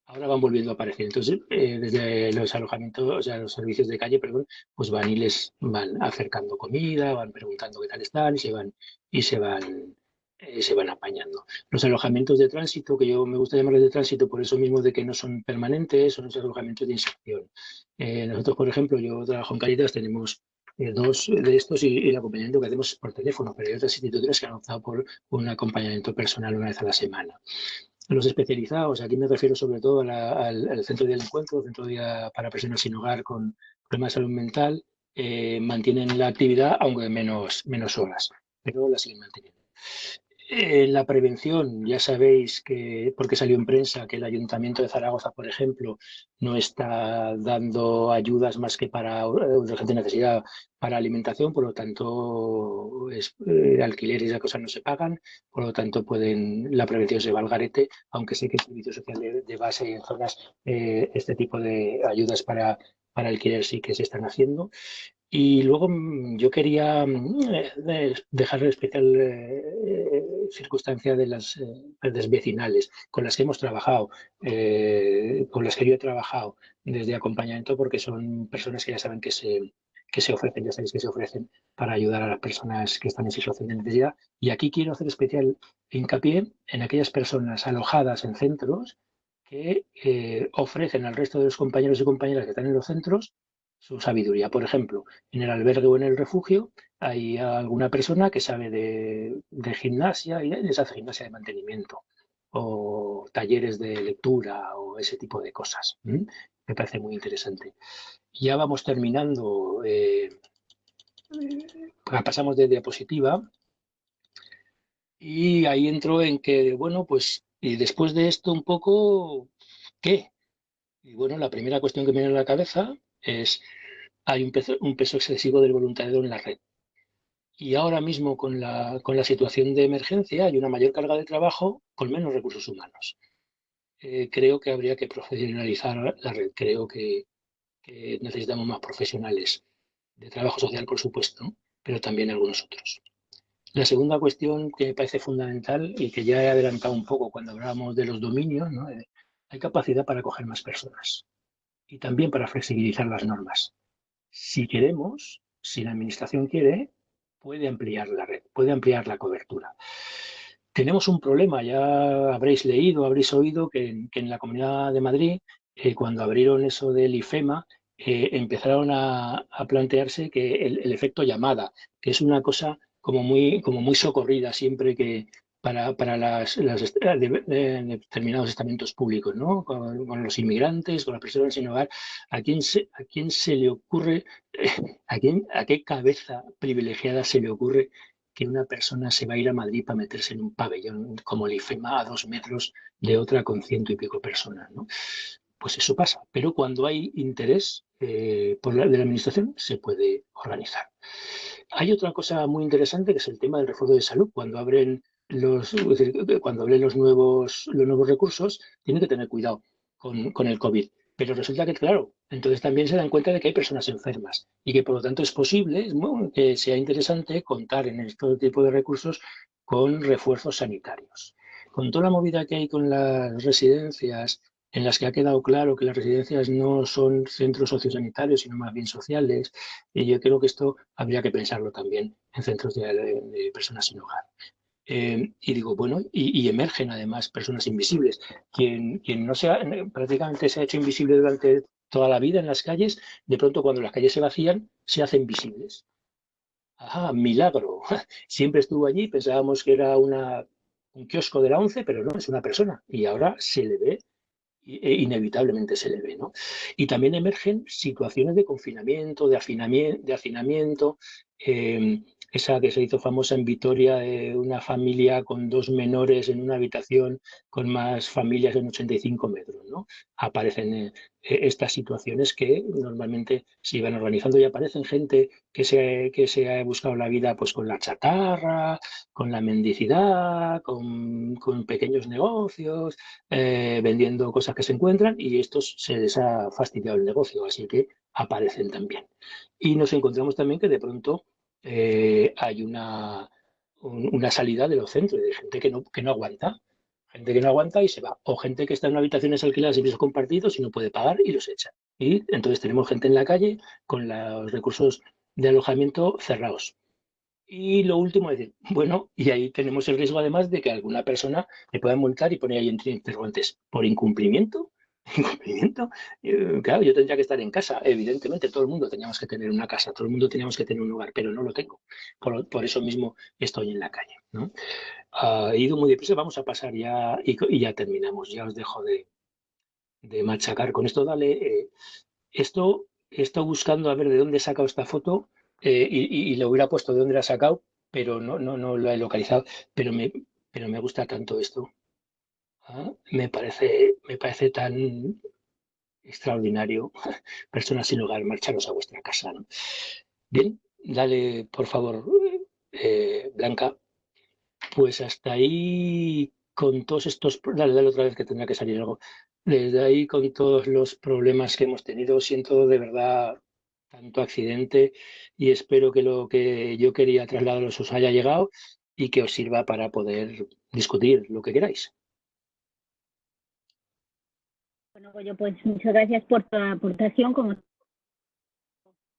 Ahora van volviendo a aparecer. Entonces, desde los alojamientos, o sea, los servicios de calle, perdón, pues van y les van acercando comida, van preguntando qué tal están y se van apañando. Los alojamientos de tránsito, que yo me gusta llamarles de tránsito por eso mismo de que no son permanentes, son los alojamientos de inserción. Nosotros, por ejemplo, yo trabajo en Cáritas, tenemos 2 de estos y el acompañamiento que hacemos por teléfono, pero hay otras instituciones que han optado por un acompañamiento personal una vez a la semana. Los especializados, aquí me refiero sobre todo al centro de encuentro, centro para personas sin hogar con problemas de salud mental, mantienen la actividad, aunque menos horas, pero la siguen manteniendo. La prevención, ya sabéis que, porque salió en prensa, que el Ayuntamiento de Zaragoza, por ejemplo, no está dando ayudas más que para urgente necesidad para alimentación, por lo tanto, alquileres y esas cosas no se pagan, por lo tanto, la prevención se va al garete, aunque sé que el servicio social de base y en zonas, este tipo de ayudas para alquiler sí que se están haciendo. Y luego yo quería dejar especial circunstancia de las redes vecinales con las que hemos trabajado, con las que yo he trabajado desde acompañamiento, porque son personas que ya saben que se ofrecen, ya sabéis que se ofrecen para ayudar a las personas que están en situación de necesidad. Y aquí quiero hacer especial hincapié en aquellas personas alojadas en centros que ofrecen al resto de los compañeros y compañeras que están en los centros su sabiduría. Por ejemplo, en el albergue o en el refugio hay alguna persona que sabe de gimnasia y les hace gimnasia de mantenimiento o talleres de lectura o ese tipo de cosas. Me parece muy interesante. Ya vamos terminando. Pasamos de diapositiva y ahí entro en que, bueno, pues y después de esto un poco, ¿qué? Y bueno, la primera cuestión que me viene a la cabeza es hay un peso excesivo del voluntariado en la red. Y ahora mismo con la situación de emergencia hay una mayor carga de trabajo con menos recursos humanos. Creo que habría que profesionalizar la red. Creo que que necesitamos más profesionales de trabajo social, por supuesto, pero también algunos otros. La segunda cuestión que me parece fundamental y que ya he adelantado un poco cuando hablábamos de los dominios, ¿no? Hay capacidad para acoger más personas y también para flexibilizar las normas. Si queremos, si la Administración quiere, puede ampliar la red, puede ampliar la cobertura. Tenemos un problema, ya habréis leído, habréis oído que en la Comunidad de Madrid, cuando abrieron eso del IFEMA, empezaron a plantearse que el efecto llamada, que es una cosa como muy socorrida siempre que para determinados estamentos públicos, ¿no? Con los inmigrantes, con las personas sin hogar. ¿A quién se le ocurre, a qué cabeza privilegiada se le ocurre que una persona se va a ir a Madrid para meterse en un pabellón como el IFEMA a 2 metros de otra con 100 y pico personas, ¿no? Pues eso pasa, pero cuando hay interés de la Administración se puede organizar. Hay otra cosa muy interesante que es el tema del refuerzo de salud. Cuando abren los nuevos recursos, tienen que tener cuidado con el COVID. Pero resulta que, claro, entonces también se dan cuenta de que hay personas enfermas y que por lo tanto es posible que sea interesante contar en este tipo de recursos con refuerzos sanitarios. Con toda la movida que hay con las residencias, en las que ha quedado claro que las residencias no son centros sociosanitarios, sino más bien sociales, y yo creo que esto habría que pensarlo también en centros de personas sin hogar. Y digo, bueno, y emergen además personas invisibles. Quien no prácticamente se ha hecho invisible durante toda la vida en las calles, de pronto cuando las calles se vacían, se hacen visibles. ¡Ajá, milagro! Siempre estuvo allí, pensábamos que era un kiosco de la ONCE, pero no, es una persona. Y ahora se le ve, inevitablemente se le ve, ¿no? Y también emergen situaciones de confinamiento, de hacinamiento, esa que se hizo famosa en Vitoria, de una familia con 2 menores en una habitación con más familias en 85 metros, ¿no? Aparecen estas situaciones que normalmente se iban organizando y aparecen gente que se ha buscado la vida pues con la chatarra, con la mendicidad, con pequeños negocios, vendiendo cosas que se encuentran, y estos se les ha fastidiado el negocio, así que aparecen también. Y nos encontramos también que de pronto hay una salida de los centros, de gente que no aguanta. Gente que no aguanta y se va. O gente que está en habitaciones alquiladas y pisos compartidos y no puede pagar y los echan. Y entonces tenemos gente en la calle con los recursos de alojamiento cerrados. Y lo último es decir, bueno, y ahí tenemos el riesgo además de que alguna persona le pueda multar y poner ahí entre interrogantes por incumplimiento. ¿Incumplimiento? Claro, yo tendría que estar en casa, evidentemente, todo el mundo teníamos que tener una casa, todo el mundo teníamos que tener un lugar, pero no lo tengo. Por eso mismo estoy en la calle, ¿no? He ido muy deprisa, vamos a pasar ya y ya terminamos, ya os dejo de machacar con esto. Dale, esto he estado buscando a ver de dónde he sacado esta foto y le hubiera puesto de dónde la he sacado, pero no la he localizado. Pero me gusta tanto esto. Me parece tan extraordinario. Personas sin hogar, marcharos a vuestra casa, ¿no? Bien, dale, por favor, Blanca. Pues hasta ahí con todos estos... Dale otra vez que tendrá que salir algo. Desde ahí con todos los problemas que hemos tenido, siento de verdad tanto accidente y espero que lo que yo quería trasladaros os haya llegado y que os sirva para poder discutir lo que queráis. Bueno, Goyo, pues muchas gracias por tu aportación, como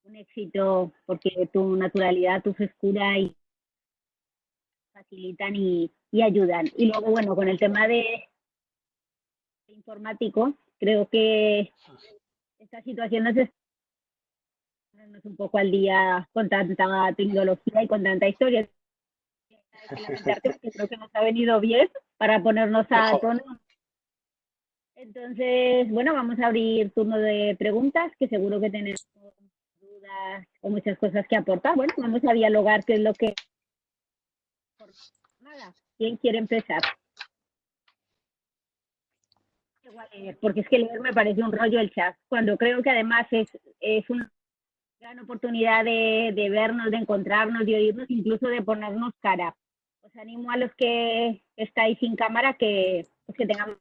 un éxito, porque tu naturalidad, tu frescura y facilitan y ayudan. Y luego, bueno, con el tema de informático, creo que esta situación nos está ponernos un poco al día con tanta tecnología y con tanta historia. Creo que nos ha venido bien para ponernos a tono. Entonces, bueno, vamos a abrir turno de preguntas, que seguro que tenemos dudas o muchas cosas que aportar. Bueno, vamos a dialogar qué es lo que... Nada, ¿quién quiere empezar? Porque es que leer me parece un rollo el chat, cuando creo que además es una gran oportunidad de vernos, de encontrarnos, de oírnos, incluso de ponernos cara. Os animo a los que estáis sin cámara que tengamos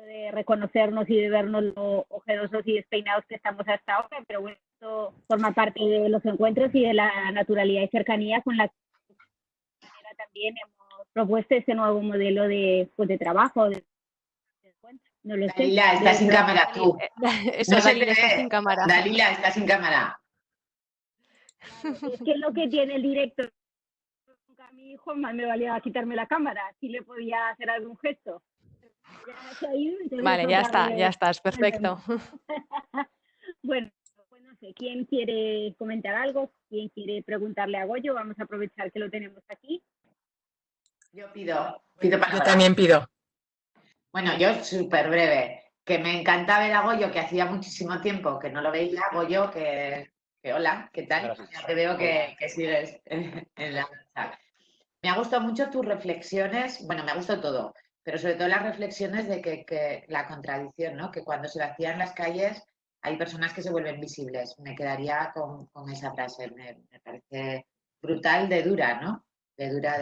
de reconocernos y de vernos lo ojerosos y despeinados que estamos hasta ahora, pero bueno, esto forma parte de los encuentros y de la naturalidad y cercanía con la que también hemos propuesto este nuevo modelo de, pues, de trabajo, de encuentro. No lo sé. Dalila, estás sin cámara tú. Eso, No se Dalila te está ve. sin cámara. Dalila, estás sin cámara. Es que lo que tiene el directo, a mi hijo más me valía quitarme la cámara, si le podía hacer algún gesto. Ya se ha ido, entonces Vale, ya otra está, vez. ya estás, perfecto. Bueno, pues no sé, ¿quién quiere comentar algo? ¿Quién quiere preguntarle a Goyo? Vamos a aprovechar que lo tenemos aquí. Yo pido Yo palabra. también pido. Bueno, yo súper breve, que me encanta ver a Goyo, que hacía muchísimo tiempo que no lo veía. Goyo, que hola, ¿qué tal? Gracias. Ya te veo que sigues en la lucha. Me ha gustado mucho tus reflexiones, bueno, me ha gustado todo, pero sobre todo las reflexiones de que la contradicción, ¿no? Que cuando se vacían las calles hay personas que se vuelven visibles. Me quedaría con esa frase, me parece brutal de dura, ¿no? De dura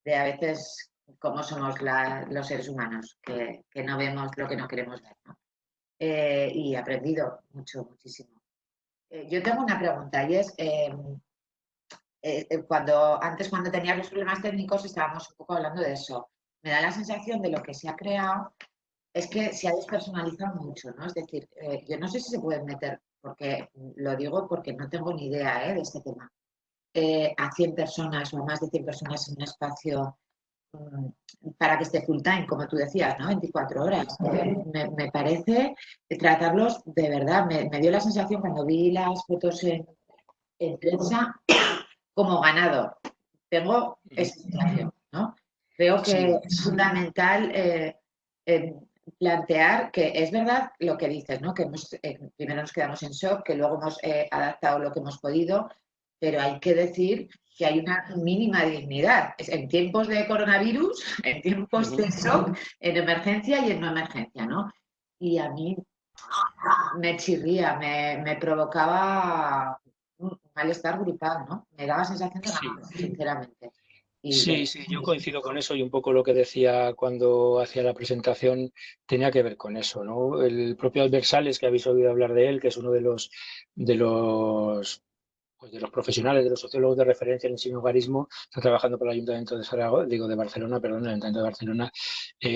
de a veces cómo somos los seres humanos, que no vemos lo que no queremos ver, ¿no? Y he aprendido mucho, muchísimo. Yo tengo una pregunta y es, cuando tenías los problemas técnicos estábamos un poco hablando de eso. Me da la sensación de lo que se ha creado es que se ha despersonalizado mucho, ¿no? Es decir, yo no sé si se pueden meter, porque lo digo porque no tengo ni idea de este tema, a 100 personas o a más de 100 personas en un espacio para que esté full time, como tú decías, ¿no? 24 horas. Me parece tratarlos de verdad. Me dio la sensación cuando vi las fotos en prensa como ganado. Tengo esa sensación, ¿no? Creo que es fundamental plantear que es verdad lo que dices, ¿no? Que primero nos quedamos en shock, que luego hemos adaptado lo que hemos podido, pero hay que decir que hay una mínima dignidad. En tiempos de coronavirus, en tiempos de shock, en emergencia y en no emergencia, ¿no? Y a mí me chirría, me provocaba un malestar brutal, ¿no? Me daba sensación de ganas, sinceramente. Sí, yo coincido con eso y un poco lo que decía cuando hacía la presentación tenía que ver con eso, ¿no? El propio Albert Sales, que habéis oído hablar de él, que es uno de los profesionales, de los sociólogos de referencia en el sinhogarismo, está trabajando para el Ayuntamiento de de Barcelona, perdón, el Ayuntamiento de Barcelona,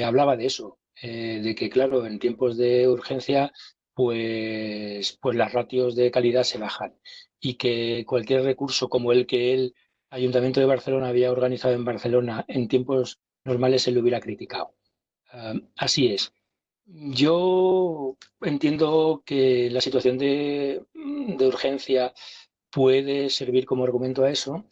hablaba de eso, de que claro, en tiempos de urgencia, pues las ratios de calidad se bajan y que cualquier recurso como el que el Ayuntamiento de Barcelona había organizado en Barcelona en tiempos normales se lo hubiera criticado. Así es. Yo entiendo que la situación de urgencia puede servir como argumento a eso,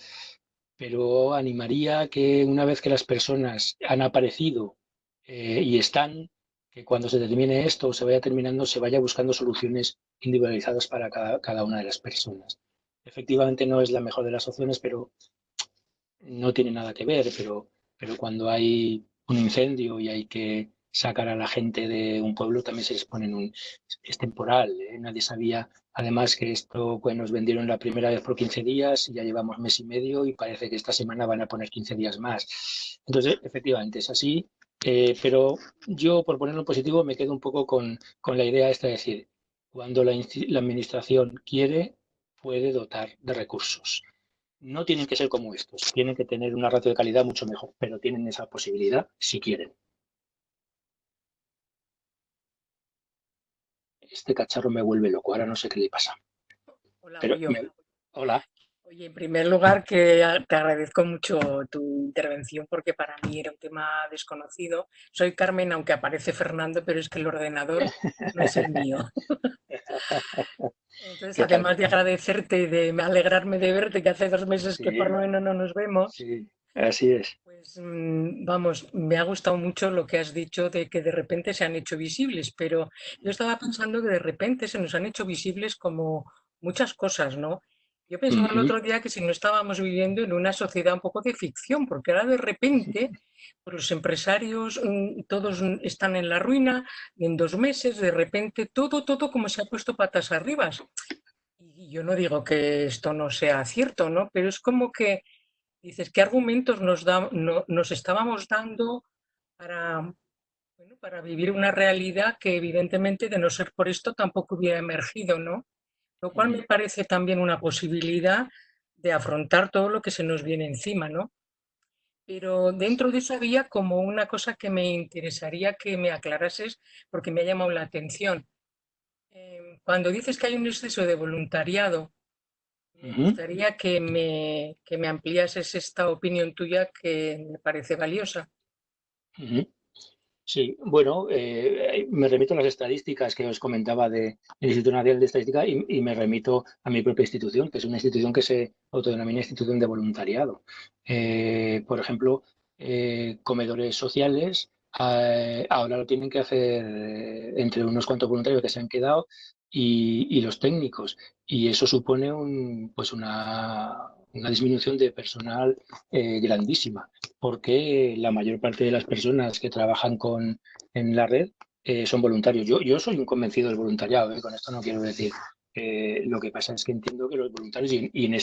pero animaría que una vez que las personas han aparecido y están, que cuando se termine esto o se vaya terminando, se vaya buscando soluciones individualizadas para cada una de las personas. Efectivamente no es la mejor de las opciones, pero no tiene nada que ver, pero cuando hay un incendio y hay que sacar a la gente de un pueblo, también se les pone es temporal, ¿eh? Nadie sabía, además, que esto pues, nos vendieron la primera vez por 15 días, y ya llevamos mes y medio y parece que esta semana van a poner 15 días más. Entonces, efectivamente, es así, pero yo, por ponerlo en positivo, me quedo un poco con la idea esta de decir, cuando la administración quiere, puede dotar de recursos. No tienen que ser como estos, tienen que tener una ratio de calidad mucho mejor, pero tienen esa posibilidad si quieren. Este cacharro me vuelve loco, ahora no sé qué le pasa. Hola, Pero Goyo. Hola. Oye, en primer lugar, que te agradezco mucho tu intervención porque para mí era un tema desconocido. Soy Carmen, aunque aparece Fernando, pero es que el ordenador no es el mío. Entonces, ¿Qué tal? además de agradecerte y de alegrarme de verte, que hace 2 meses que por lo menos no nos vemos, Sí, así es. pues vamos, me ha gustado mucho lo que has dicho de que de repente se han hecho visibles, pero yo estaba pensando que de repente se nos han hecho visibles como muchas cosas, ¿no? Yo pensaba el otro día que si no estábamos viviendo en una sociedad un poco de ficción, porque ahora de repente pues los empresarios todos están en la ruina, y en 2 meses de repente todo como se ha puesto patas arriba. Y yo no digo que esto no sea cierto, ¿no? Pero es como que dices, ¿qué argumentos nos estábamos dando para, bueno, para vivir una realidad que evidentemente de no ser por esto tampoco hubiera emergido, ¿no? Lo cual me parece también una posibilidad de afrontar todo lo que se nos viene encima, ¿no? Pero dentro de eso había como una cosa que me interesaría que me aclarases porque me ha llamado la atención. Cuando dices que hay un exceso de voluntariado, me gustaría que me ampliases esta opinión tuya que me parece valiosa. Sí, bueno, me remito a las estadísticas que os comentaba del Instituto Nacional de Estadística y me remito a mi propia institución, que es una institución que se autodenomina institución de voluntariado. Por ejemplo, comedores sociales ahora lo tienen que hacer entre unos cuantos voluntarios que se han quedado y los técnicos. Y eso supone pues una disminución de personal grandísima, porque la mayor parte de las personas que trabajan en la red son voluntarios. Yo soy un convencido del voluntariado, con esto no quiero decir. Lo que pasa es que entiendo que los voluntarios, y en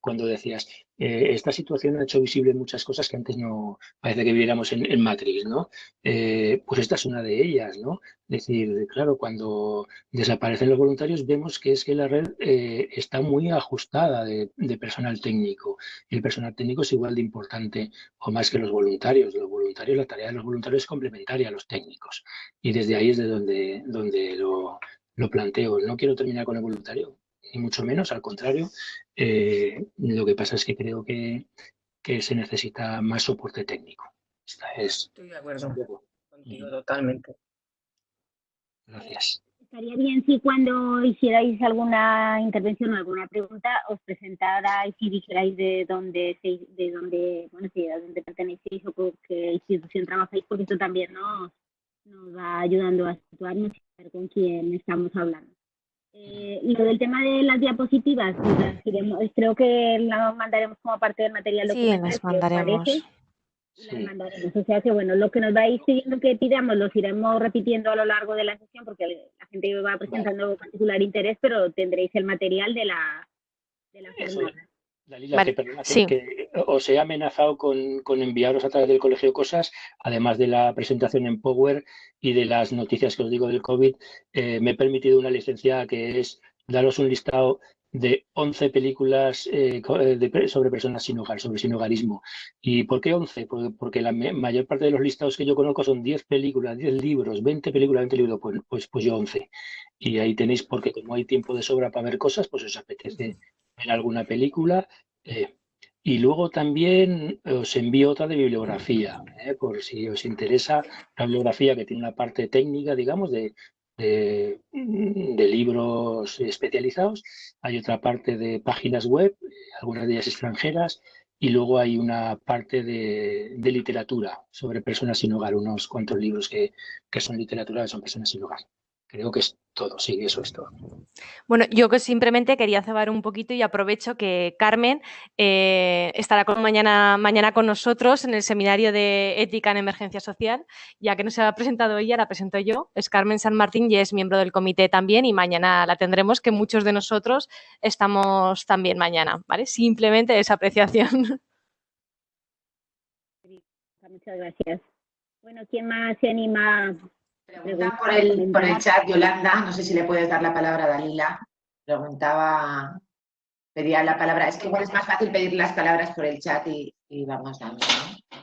cuando decías, esta situación ha hecho visible muchas cosas que antes no parece que viviéramos en Matrix, ¿no? Pues esta es una de ellas, ¿no? Es decir, claro, cuando desaparecen los voluntarios vemos que es que la red está muy ajustada de personal técnico. Y el personal técnico es igual de importante o más que los voluntarios. Los voluntarios, la tarea de los voluntarios es complementaria a los técnicos. Y desde ahí es de donde lo planteo. No quiero terminar con el voluntario, ni mucho menos, al contrario. Lo que pasa es que creo que se necesita más soporte técnico. Estoy de acuerdo contigo totalmente. Gracias. Estaría bien si cuando hicierais alguna intervención o alguna pregunta os presentarais y dijerais de dónde pertenecéis o con qué institución trabajáis, porque esto también nos va ayudando a situarnos y saber con quién estamos hablando. Lo del tema de las diapositivas, creo que las mandaremos como parte del material documental. Sí, las mandaremos. Las mandaremos. O sea que, bueno, lo que nos vais pidiendo que pidamos los iremos repitiendo a lo largo de la sesión porque la gente va presentando particular interés, pero tendréis el material de la jornada. Dalila, que os he amenazado con enviaros a través del colegio cosas, además de la presentación en Power y de las noticias que os digo del COVID, me he permitido una licencia que es daros un listado de 11 películas sobre personas sin hogar, sobre sinhogarismo. ¿Y por qué 11? Porque la mayor parte de los listados que yo conozco son 10 películas, 10 libros, 20 películas, 20 libros, pues yo 11. Y ahí tenéis, porque como hay tiempo de sobra para ver cosas, pues os apetece ver alguna película. Y luego también os envío otra de bibliografía, por si os interesa la bibliografía que tiene una parte técnica, digamos, de libros especializados. Hay otra parte de páginas web, algunas de ellas extranjeras, y luego hay una parte de literatura sobre personas sin hogar, unos cuantos libros que son literatura que son personas sin hogar. Creo que es todo, sí, eso es todo. Bueno, yo que simplemente quería cebar un poquito y aprovecho que Carmen estará mañana con nosotros en el seminario de ética en emergencia social, ya que no se ha presentado ella, la presento yo. Es Carmen San Martín y es miembro del comité también y mañana la tendremos, que muchos de nosotros estamos también mañana, ¿vale? Simplemente esa apreciación. Muchas gracias. Bueno, ¿quién más se anima? Preguntan por el chat, Yolanda, no sé si le puedes dar la palabra a Dalila. Pedía la palabra. Es que igual es más fácil pedir las palabras por el chat y vamos dando, ¿no?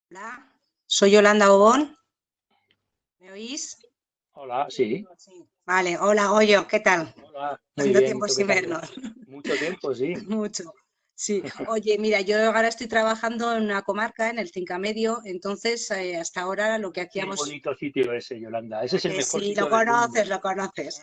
Hola, soy Yolanda Obón. ¿Me oís? Hola, sí. Vale, hola Goyo, ¿qué tal? Hola, muy bien. Tiempo sin vernos. Mucho tiempo, sí. Mucho. Sí, oye, mira, yo ahora estoy trabajando en una comarca, en el Cinca Medio, entonces hasta ahora lo que hacíamos... Qué bonito sitio ese, Yolanda, ese es el mejor sí, sitio lo conoces.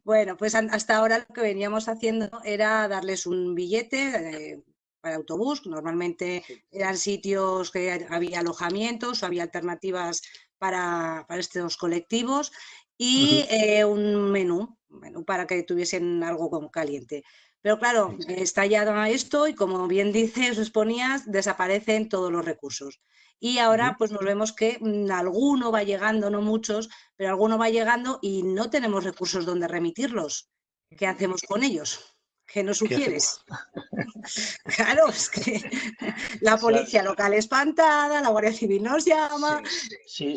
Bueno, pues hasta ahora lo que veníamos haciendo era darles un billete para autobús, normalmente eran sitios que había alojamientos o había alternativas para estos colectivos y un menú para que tuviesen algo como caliente. Pero claro, está ya esto y como bien dices, os ponías, desaparecen todos los recursos. Y ahora pues nos vemos que alguno va llegando, no muchos, pero alguno va llegando y no tenemos recursos donde remitirlos. ¿Qué hacemos con ellos? ¿Qué nos ¿Qué sugieres? Claro, es que la policía local espantada, la Guardia Civil nos llama. Sí.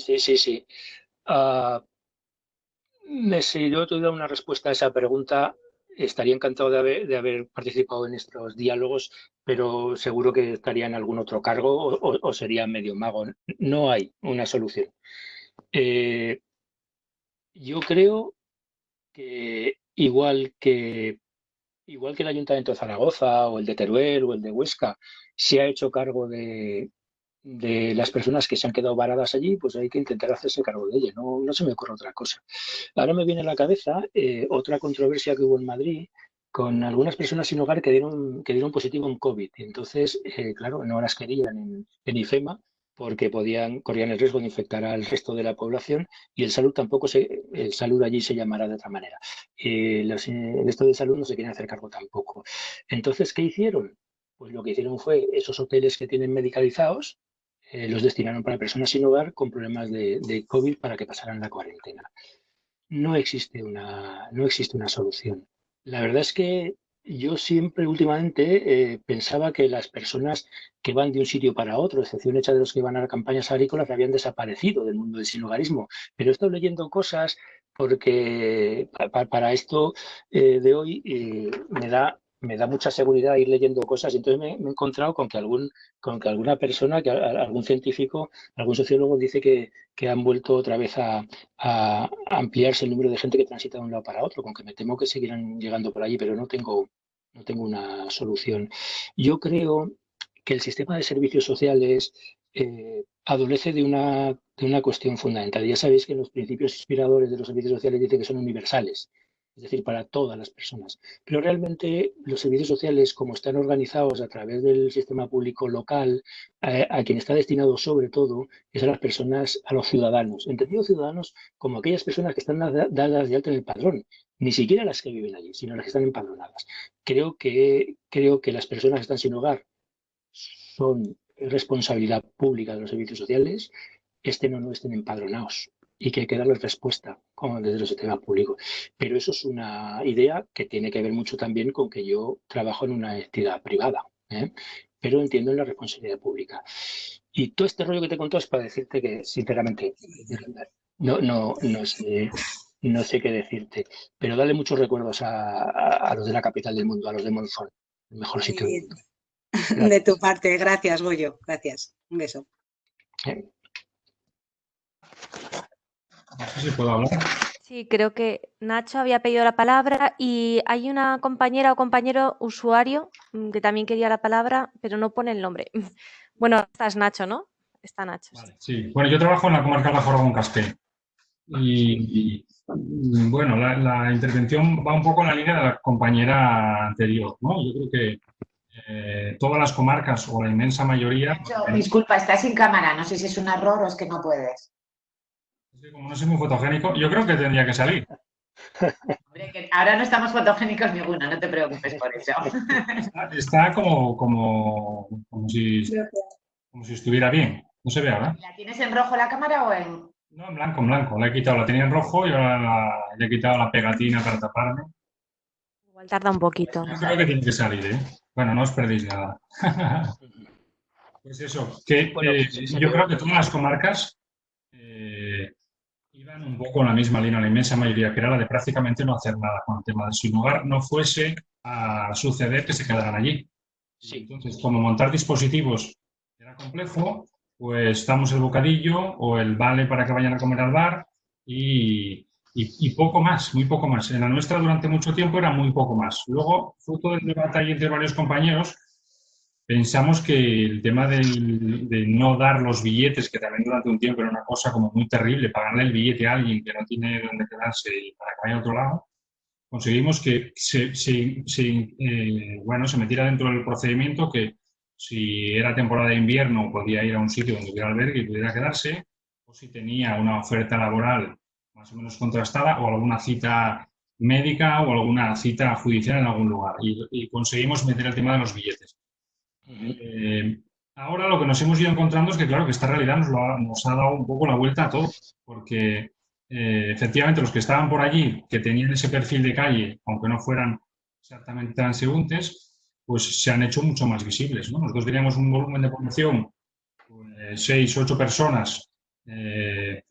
Si yo tuviera una respuesta a esa pregunta, estaría encantado de haber participado en estos diálogos, pero seguro que estaría en algún otro cargo o sería medio mago. No hay una solución. Yo creo que igual que el Ayuntamiento de Zaragoza o el de Teruel o el de Huesca se ha hecho cargo de las personas que se han quedado varadas allí, pues hay que intentar hacerse cargo de ellas. No se me ocurre otra cosa. Ahora me viene a la cabeza otra controversia que hubo en Madrid con algunas personas sin hogar que dieron positivo en COVID. Y entonces, claro, no las querían en IFEMA porque corrían el riesgo de infectar al resto de la población y el salud el salud allí se llamará de otra manera. El resto de salud no se quieren hacer cargo tampoco. Entonces, ¿qué hicieron? Pues lo que hicieron fue esos hoteles que tienen medicalizados, los destinaron para personas sin hogar con problemas de COVID para que pasaran la cuarentena. No existe una solución. La verdad es que yo siempre últimamente pensaba que las personas que van de un sitio para otro, excepción hecha de los que van a las campañas agrícolas, habían desaparecido del mundo del sinhogarismo. Pero he estado leyendo cosas porque para esto de hoy me da mucha seguridad ir leyendo cosas. Y entonces me he encontrado con que alguna persona, algún científico, algún sociólogo dice que han vuelto otra vez a ampliarse el número de gente que transita de un lado para otro, con que me temo que seguirán llegando por allí, pero no tengo una solución. Yo creo que el sistema de servicios sociales adolece de una cuestión fundamental. Ya sabéis que los principios inspiradores de los servicios sociales dicen que son universales, es decir, para todas las personas. Pero realmente los servicios sociales, como están organizados a través del sistema público local, a quien está destinado sobre todo es a las personas, a los ciudadanos. Entendido ciudadanos como aquellas personas que están dadas de alta en el padrón, ni siquiera las que viven allí, sino las que están empadronadas. Creo que las personas que están sin hogar son responsabilidad pública de los servicios sociales, estén o no estén empadronados, y que hay que darles respuesta como desde el sistema público. Pero eso es una idea que tiene que ver mucho también con que yo trabajo en una entidad privada, pero entiendo en la responsabilidad pública. Y todo este rollo que te contó es para decirte que, sinceramente, no sé qué decirte, pero dale muchos recuerdos a los de la capital del mundo, a los de Monzón, el mejor sitio del mundo. Gracias. De tu parte, gracias, Goyo. Gracias. Un beso. No sé si puedo hablar. Sí, creo que Nacho había pedido la palabra y hay una compañera o compañero usuario que también quería la palabra, pero no pone el nombre. Bueno, estás Nacho, ¿no? Está Nacho. Vale, sí. Bueno, yo trabajo en la comarca de Aragón-Caspe y bueno, la intervención va un poco en la línea de la compañera anterior, ¿no? Yo creo que todas las comarcas o la inmensa mayoría... Nacho, disculpa, estás sin cámara, no sé si es un error o es que no puedes. Como no soy muy fotogénico, yo creo que tendría que salir. Hombre, que ahora no estamos fotogénicos ninguno, no te preocupes por eso. Está como si estuviera bien. No se ve ahora. ¿La tienes en rojo la cámara o en...? No, en blanco, en blanco. La he quitado, la tenía en rojo y ahora le he quitado la pegatina para taparme. Igual tarda un poquito. Yo creo que tiene que salir, ¿eh? Bueno, no os perdéis nada. Pues eso, que yo creo que todas las comarcas iban un poco en la misma línea, la inmensa mayoría, que era la de prácticamente no hacer nada con el tema de sin hogar, no fuese a suceder que se quedaran allí. Sí. Entonces, como montar dispositivos era complejo, pues damos el bocadillo o el vale para que vayan a comer al bar y poco más, muy poco más. En la nuestra durante mucho tiempo era muy poco más. Luego, fruto del debate ahí entre varios compañeros, pensamos que el tema de no dar los billetes, que también durante un tiempo era una cosa como muy terrible, pagarle el billete a alguien que no tiene dónde quedarse y para que vaya a otro lado, conseguimos que se metiera dentro del procedimiento que si era temporada de invierno podía ir a un sitio donde hubiera albergue y pudiera quedarse, o si tenía una oferta laboral más o menos contrastada o alguna cita médica o alguna cita judicial en algún lugar. Y conseguimos meter el tema de los billetes. Ahora lo que nos hemos ido encontrando es que, claro, que esta realidad nos ha dado un poco la vuelta a todo, porque efectivamente los que estaban por allí, que tenían ese perfil de calle, aunque no fueran exactamente transeúntes, pues se han hecho mucho más visibles, ¿no? Nosotros teníamos un volumen de población, 6, 8 personas que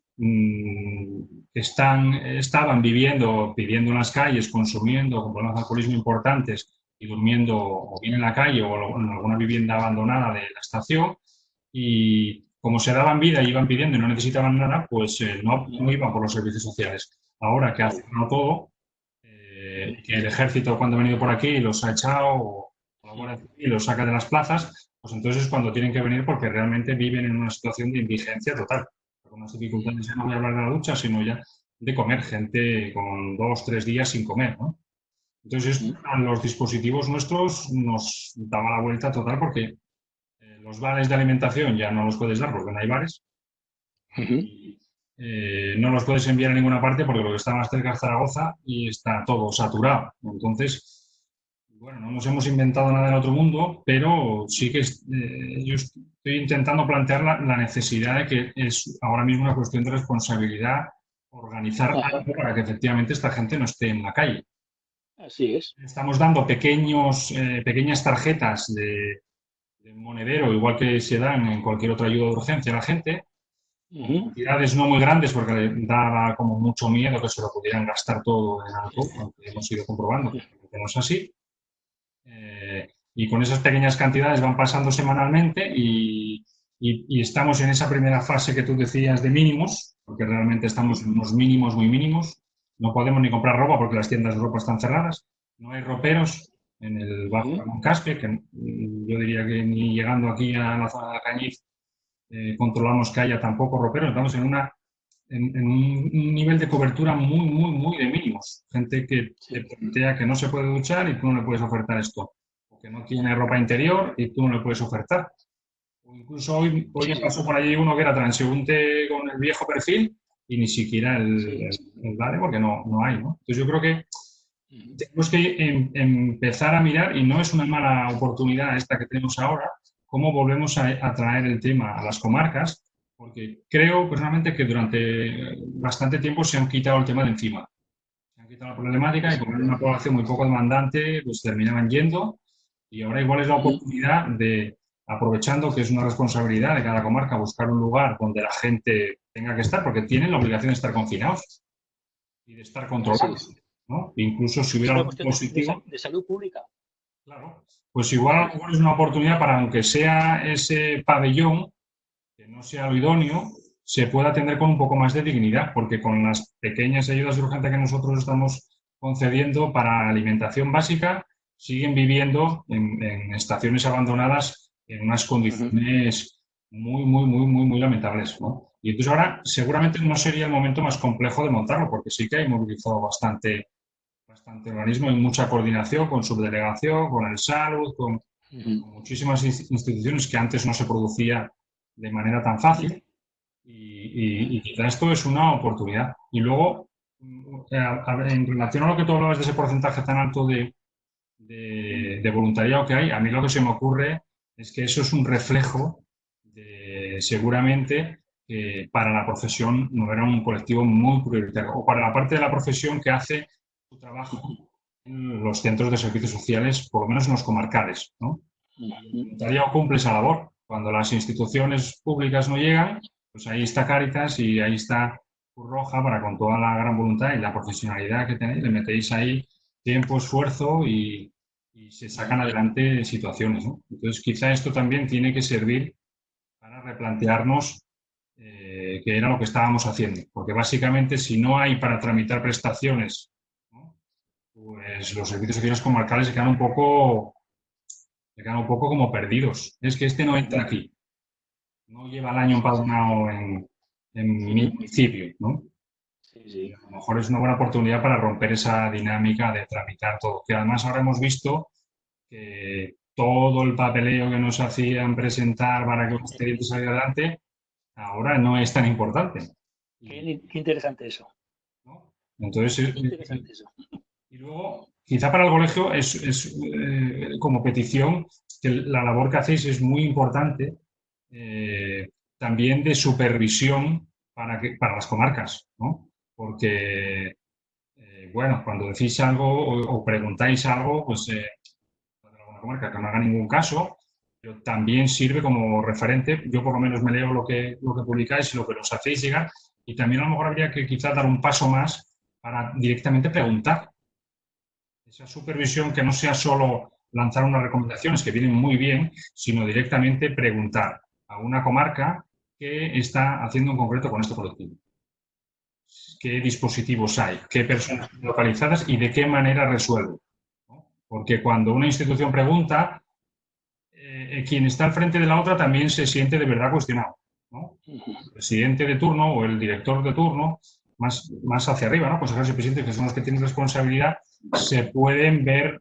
estaban viviendo en las calles, consumiendo con problemas de alcoholismo importantes y durmiendo o bien en la calle o en alguna vivienda abandonada de la estación, y como se daban vida y iban pidiendo y no necesitaban nada, pues no iban por los servicios sociales. Ahora que ha cerrado todo, que el ejército cuando ha venido por aquí los ha echado o la Guardia Civil los saca de las plazas, pues entonces es cuando tienen que venir porque realmente viven en una situación de indigencia total. Con unas dificultades, ya no voy a hablar de la ducha, sino ya de comer, gente con 2, 3 días sin comer, ¿no? Entonces, a los dispositivos nuestros nos daba la vuelta total porque los vales de alimentación ya no los puedes dar porque no hay bares. No los puedes enviar a ninguna parte porque lo que está más cerca es Zaragoza y está todo saturado. Entonces, bueno, no nos hemos inventado nada en otro mundo, pero sí que yo estoy intentando plantear la necesidad de que es ahora mismo una cuestión de responsabilidad organizar algo para que efectivamente esta gente no esté en la calle. Así es. Estamos dando pequeñas tarjetas de monedero, igual que se dan en cualquier otra ayuda de urgencia a la gente, cantidades no muy grandes porque le daba como mucho miedo que se lo pudieran gastar todo en alcohol, aunque hemos ido comprobando que no es así. Y con esas pequeñas cantidades van pasando semanalmente y estamos en esa primera fase que tú decías de mínimos, porque realmente estamos en unos mínimos muy mínimos. No podemos ni comprar ropa porque las tiendas de ropa están cerradas. No hay roperos en el Bajo Ramón Caspe, que yo diría que ni llegando aquí a la zona de Cañiz controlamos que haya tampoco roperos. Estamos en un nivel de cobertura muy de mínimos. Gente que te plantea que no se puede duchar y tú no le puedes ofertar esto. O que no tiene ropa interior y tú no le puedes ofertar. O incluso hoy me pasó por allí uno que era transeúnte con el viejo perfil y ni siquiera el vale porque no hay, ¿no? Entonces yo creo que tenemos que empezar a mirar, y no es una mala oportunidad esta que tenemos ahora, cómo volvemos a traer el tema a las comarcas, porque creo personalmente que durante bastante tiempo se han quitado el tema de encima. Se han quitado la problemática y como era una población muy poco demandante, pues terminaban yendo, y ahora igual es la oportunidad de, aprovechando que es una responsabilidad de cada comarca, buscar un lugar donde la gente tenga que estar, porque tienen la obligación de estar confinados y de estar controlados, ¿no? Incluso si hubiera algo positivo de salud pública. Claro. Pues igual a lo mejor es una oportunidad para, aunque sea ese pabellón, que no sea lo idóneo, se pueda atender con un poco más de dignidad, porque con las pequeñas ayudas de urgencia que nosotros estamos concediendo para alimentación básica, siguen viviendo en estaciones abandonadas en unas condiciones muy lamentables, ¿no? Y entonces ahora seguramente no sería el momento más complejo de montarlo, porque sí que hay movilizado bastante organismo y mucha coordinación con subdelegación, con el salud, con muchísimas instituciones que antes no se producía de manera tan fácil, y quizá esto es una oportunidad. Y luego, en relación a lo que tú hablabas de ese porcentaje tan alto de voluntariado que hay, a mí lo que se me ocurre es que eso es un reflejo de, seguramente, que para la profesión no era un colectivo muy prioritario, o para la parte de la profesión que hace su trabajo en los centros de servicios sociales, por lo menos en los comarcales, ¿no? El voluntariado cumple esa labor. Cuando las instituciones públicas no llegan, pues ahí está Cáritas y ahí está Cruz Roja, para con toda la gran voluntad y la profesionalidad que tenéis, le metéis ahí tiempo, esfuerzo y se sacan adelante situaciones, ¿no? Entonces, quizá esto también tiene que servir para replantearnos qué era lo que estábamos haciendo. Porque básicamente, si no hay para tramitar prestaciones, ¿no?, pues los servicios sociales comarcales se quedan un poco como perdidos. Es que este no entra aquí. No lleva el año empadronado en mi municipio, ¿no? Sí. A lo mejor es una buena oportunidad para romper esa dinámica de tramitar todo. Que además ahora hemos visto que todo el papeleo que nos hacían presentar para que el expediente saliera adelante, ahora no es tan importante. Qué interesante eso. ¿No? Entonces, qué interesante eso. Y luego, quizá para el colegio es como petición, que la labor que hacéis es muy importante, también de supervisión para las comarcas, ¿no? Porque bueno, cuando decís algo o preguntáis algo, pues de alguna comarca que no haga ningún caso, pero también sirve como referente. Yo por lo menos me leo lo que publicáis y lo que nos hacéis llegar, y también a lo mejor habría que quizás dar un paso más para directamente preguntar. Esa supervisión que no sea solo lanzar unas recomendaciones que vienen muy bien, sino directamente preguntar a una comarca qué está haciendo en concreto con este colectivo. ¿Qué dispositivos hay? ¿Qué personas localizadas? ¿Y de qué manera resuelven? ¿No? Porque cuando una institución pregunta, quien está al frente de la otra también se siente de verdad cuestionado, ¿no? El presidente de turno o el director de turno, más hacia arriba, ¿no? Consejeros y presidentes, que son los que tienen responsabilidad, se pueden ver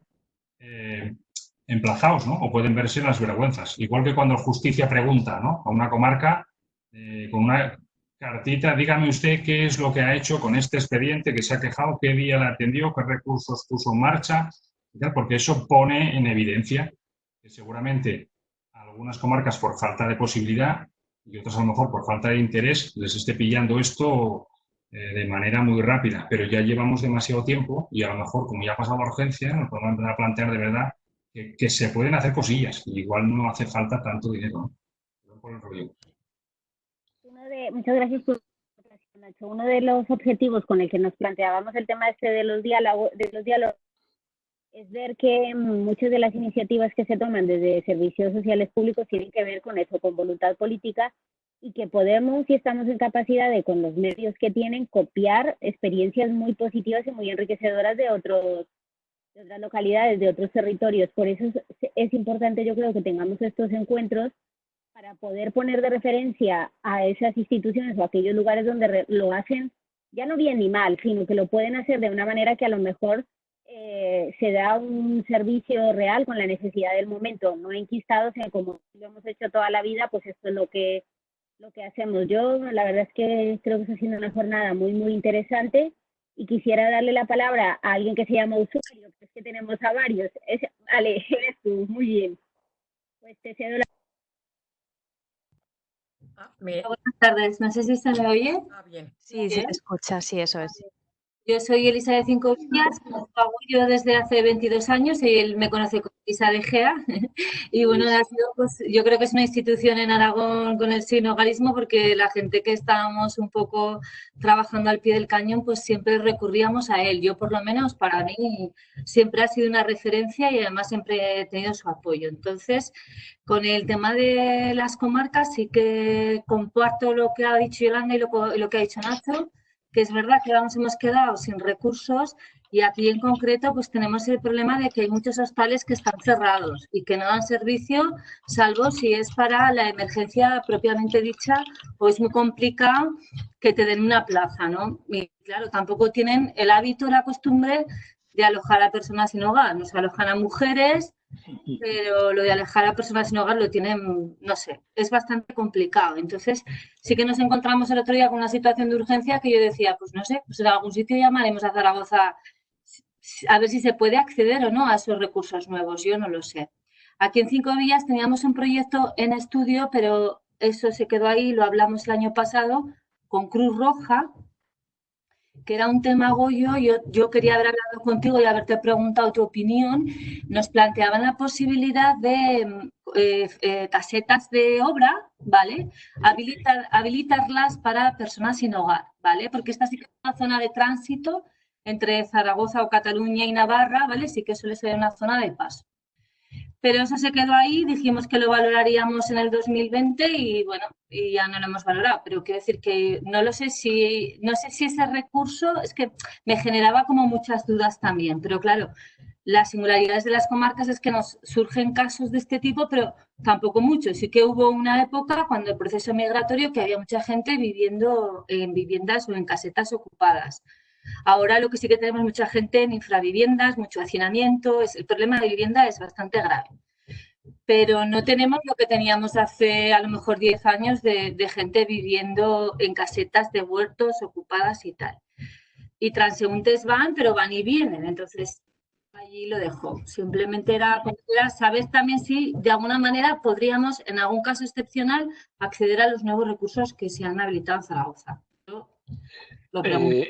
emplazados, ¿no? O pueden verse en las vergüenzas. Igual que cuando Justicia pregunta, ¿no? A una comarca con una cartita, dígame usted qué es lo que ha hecho con este expediente, que se ha quejado, qué día le atendió, qué recursos puso en marcha, porque eso pone en evidencia que seguramente a algunas comarcas por falta de posibilidad y otras a lo mejor por falta de interés les esté pillando esto de manera muy rápida, pero ya llevamos demasiado tiempo y a lo mejor, como ya ha pasado la urgencia, nos podemos empezar a plantear de verdad que se pueden hacer cosillas y igual no hace falta tanto dinero, ¿no? Por el rollo. Muchas gracias por la presentación, Nacho. Uno de los objetivos con el que nos planteábamos el tema de los diálogos es ver que muchas de las iniciativas que se toman desde servicios sociales públicos tienen que ver con eso, con voluntad política, y que podemos y estamos en capacidad de, con los medios que tienen, copiar experiencias muy positivas y muy enriquecedoras de otras localidades, de otros territorios. Por eso es importante, yo creo, que tengamos estos encuentros para poder poner de referencia a esas instituciones o a aquellos lugares donde lo hacen, ya no bien ni mal, sino que lo pueden hacer de una manera que a lo mejor se da un servicio real con la necesidad del momento, no enquistados en como lo hemos hecho toda la vida, pues esto es lo que hacemos. Yo, la verdad es que creo que está siendo una jornada muy, muy interesante y quisiera darle la palabra a alguien que se llama Usuario, que es que tenemos a varios. Ale, eres tú, muy bien. Pues te cedo la... Buenas tardes, no sé si se me oye. Bien. Sí, se te escucha, sí, eso es. Yo soy Elisa de Cinco Villas, conozco a Goyo desde hace 22 años y él me conoce como Elisa de Gea. Y bueno, ha sido, pues, yo creo que es una institución en Aragón con el sinhogarismo, porque la gente que estábamos un poco trabajando al pie del cañón, pues siempre recurríamos a él. Yo, por lo menos, para mí, siempre ha sido una referencia y además siempre he tenido su apoyo. Entonces, con el tema de las comarcas, sí que comparto lo que ha dicho Yolanda y lo que ha dicho Nacho, que es verdad que nos hemos quedado sin recursos y aquí en concreto pues tenemos el problema de que hay muchos hostales que están cerrados y que no dan servicio, salvo si es para la emergencia propiamente dicha o es muy complicado que te den una plaza, ¿no? Y claro, tampoco tienen el hábito, la costumbre de alojar a personas sin hogar, nos alojan a mujeres, pero lo de alejar a personas sin hogar lo tienen, no sé, es bastante complicado. Entonces, sí que nos encontramos el otro día con una situación de urgencia que yo decía, pues no sé, pues en algún sitio llamaremos a Zaragoza a ver si se puede acceder o no a esos recursos nuevos, yo no lo sé. Aquí en Cinco Villas teníamos un proyecto en estudio, pero eso se quedó ahí, lo hablamos el año pasado con Cruz Roja, que era un tema, Goyo, yo quería haber hablado contigo y haberte preguntado tu opinión. Nos planteaban la posibilidad de casetas de obra, ¿vale? Habilitarlas para personas sin hogar, ¿vale? Porque esta sí que es una zona de tránsito entre Zaragoza o Cataluña y Navarra, ¿vale? Sí que suele ser una zona de paso. Pero eso se quedó ahí, dijimos que lo valoraríamos en el 2020 y bueno, y ya no lo hemos valorado. Pero quiero decir que no sé si ese recurso, es que me generaba como muchas dudas también. Pero claro, las singularidades de las comarcas es que nos surgen casos de este tipo, pero tampoco mucho. Sí que hubo una época cuando el proceso migratorio que había mucha gente viviendo en viviendas o en casetas ocupadas. Ahora lo que sí que tenemos mucha gente en infraviviendas, mucho hacinamiento, el problema de vivienda es bastante grave. Pero no tenemos lo que teníamos hace a lo mejor 10 años de gente viviendo en casetas de huertos ocupadas y tal. Y transeúntes van, pero van y vienen, entonces allí lo dejo. Simplemente era saber también si de alguna manera podríamos, en algún caso excepcional, acceder a los nuevos recursos que se han habilitado en Zaragoza. Yo lo pregunto.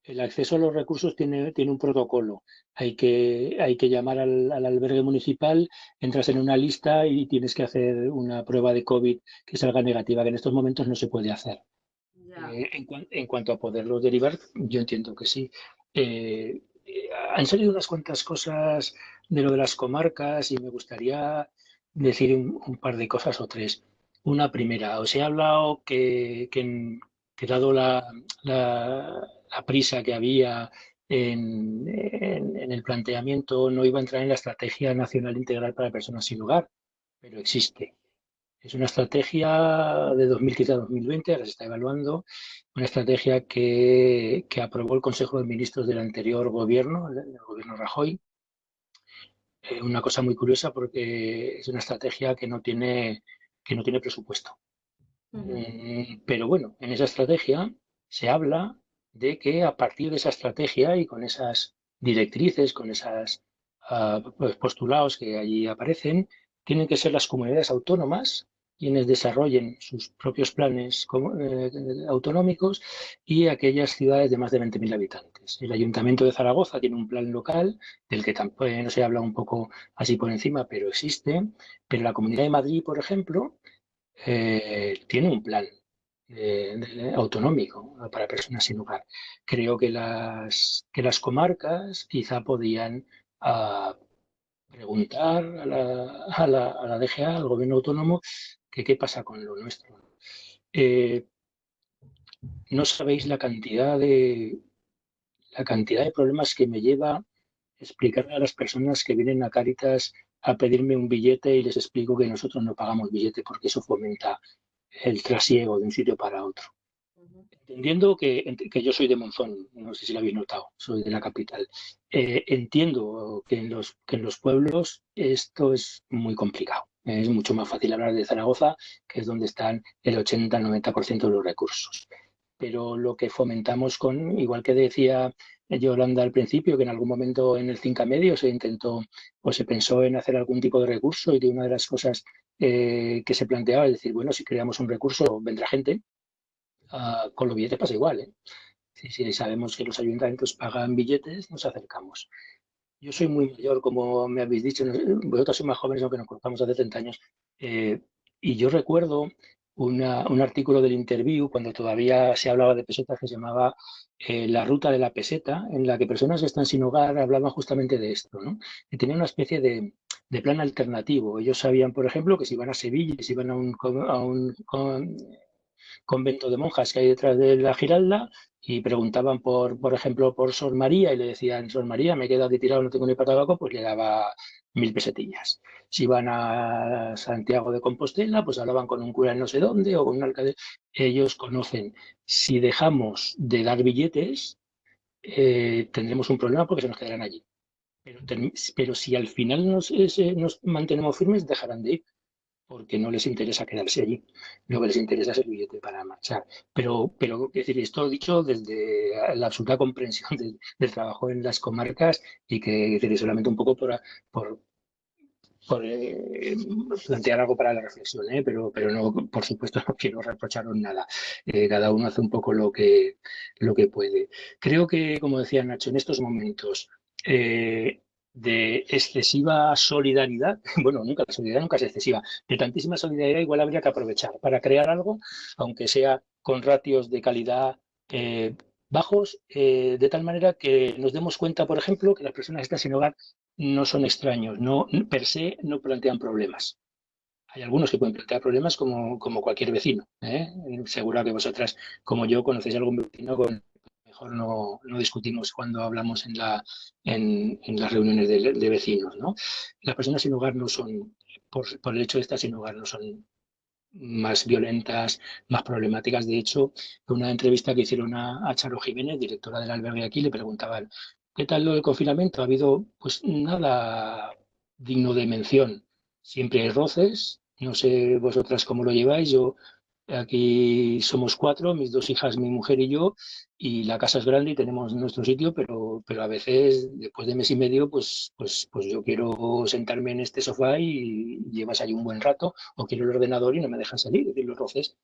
El acceso a los recursos tiene un protocolo. Hay que llamar al albergue municipal, entras en una lista y tienes que hacer una prueba de COVID que salga negativa, que en estos momentos no se puede hacer. En cuanto a poderlos derivar, yo entiendo que sí. Han salido unas cuantas cosas de lo de las comarcas y me gustaría decir un par de cosas o tres. Una primera, os he hablado que dado la prisa que había en el planteamiento, no iba a entrar en la Estrategia Nacional Integral para Personas sin Hogar, pero existe. Es una estrategia de 2015 a 2020, ahora se está evaluando, una estrategia que aprobó el Consejo de Ministros del anterior gobierno, el gobierno Rajoy. Una cosa muy curiosa porque es una estrategia que no tiene presupuesto. Pero bueno, en esa estrategia se habla de que a partir de esa estrategia y con esas directrices, con esos postulados que allí aparecen, tienen que ser las comunidades autónomas quienes desarrollen sus propios planes autonómicos y aquellas ciudades de más de 20.000 habitantes. El Ayuntamiento de Zaragoza tiene un plan local, del que tampoco se habla un poco así por encima, pero existe. Pero la Comunidad de Madrid, por ejemplo, tiene un plan autonómico para personas sin hogar. Creo que las comarcas quizá podían preguntar a la DGA, al gobierno autónomo, que qué pasa con lo nuestro. No sabéis la cantidad de problemas que me lleva explicarle a las personas que vienen a Cáritas a pedirme un billete y les explico que nosotros no pagamos billete porque eso fomenta el trasiego de un sitio para otro. Entendiendo que yo soy de Monzón, no sé si lo habéis notado, soy de la capital. Entiendo que en los pueblos esto es muy complicado. Es mucho más fácil hablar de Zaragoza, que es donde están el 80-90% de los recursos. Pero lo que fomentamos igual que decía Yolanda al principio, que en algún momento en el Cinca Medio se intentó o se pensó en hacer algún tipo de recurso, y que una de las cosas que se planteaba es decir, bueno, si creamos un recurso vendrá gente. Con los billetes pasa igual, ¿eh? Si sabemos que los ayuntamientos pagan billetes, nos acercamos. Yo soy muy mayor, como me habéis dicho, vosotros sois más jóvenes, aunque nos cortamos hace 30 años, y yo recuerdo un artículo del Interview, cuando todavía se hablaba de pesetas, que se llamaba La ruta de la peseta, en la que personas que están sin hogar hablaban justamente de esto, ¿no? Y tenía una especie de plan alternativo. Ellos sabían, por ejemplo, que si iban a Sevilla, si iban a un convento de monjas que hay detrás de la Giralda y preguntaban por ejemplo, por Sor María y le decían, Sor María, me he quedado aquí tirado, no tengo ni para tabaco, pues le daba 1.000 pesetillas. Si iban a Santiago de Compostela, pues hablaban con un cura en no sé dónde o con un alcalde. Ellos conocen. Si dejamos de dar billetes, tendremos un problema porque se nos quedarán allí. Pero si al final nos mantenemos firmes, dejarán de ir, porque no les interesa quedarse allí, lo que les interesa es el billete para marchar. Pero es decir, esto dicho desde la absoluta comprensión del trabajo en las comarcas y que es decir, solamente un poco por plantear algo para la reflexión, pero no, por supuesto, no quiero reprocharos nada. Cada uno hace un poco lo que puede. Creo que, como decía Nacho, en estos momentos de excesiva solidaridad, bueno, la solidaridad nunca es excesiva, de tantísima solidaridad igual habría que aprovechar para crear algo, aunque sea con ratios de calidad bajos, de tal manera que nos demos cuenta, por ejemplo, que las personas que están sin hogar no son extraños, no per se no plantean problemas. Hay algunos que pueden plantear problemas como cualquier vecino, ¿eh? Seguro que vosotras, como yo, conocéis a algún vecino con mejor no discutimos cuando hablamos en las reuniones de vecinos, ¿no? Las personas sin hogar no son, por el hecho de estar sin hogar, no son más violentas, más problemáticas. De hecho, en una entrevista que hicieron a Charo Jiménez, directora del albergue aquí, le preguntaban ¿qué tal lo del confinamiento? Ha habido, pues nada digno de mención. Siempre hay roces, no sé vosotras cómo lo lleváis. Yo aquí somos 4, mis 2 hijas, mi mujer y yo, y la casa es grande y tenemos nuestro sitio, pero a veces, después de mes y medio, pues yo quiero sentarme en este sofá y llevas ahí un buen rato, o quiero el ordenador y no me dejan salir. Es decir, los roces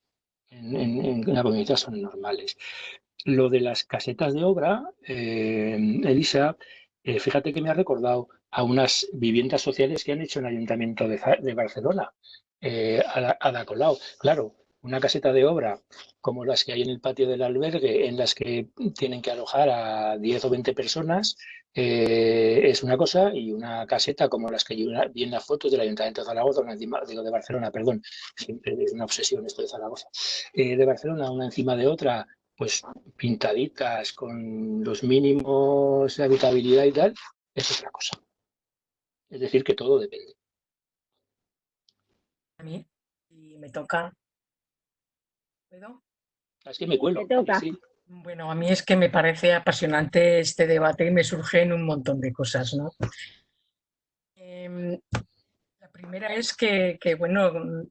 en la comunidad son normales. lo de las casetas de obra, Elisa, fíjate que me ha recordado a unas viviendas sociales que han hecho en el Ayuntamiento de Barcelona, Ada Colau. Claro, una caseta de obra como las que hay en el patio del albergue, en las que tienen que alojar a 10 o 20 personas, es una cosa, y una caseta como las que vi en las fotos del Ayuntamiento de Zaragoza, digo de Barcelona, perdón, siempre es una obsesión esto de Zaragoza, de Barcelona, una encima de otra, pues pintaditas con los mínimos de habitabilidad y tal, es otra cosa. Es decir, que todo depende. A mí, y me toca. ¿Puedo? Es que me cuelo. Te toca. Sí. Bueno, a mí es que me parece apasionante este debate y me surgen un montón de cosas, ¿no? La primera es que bueno...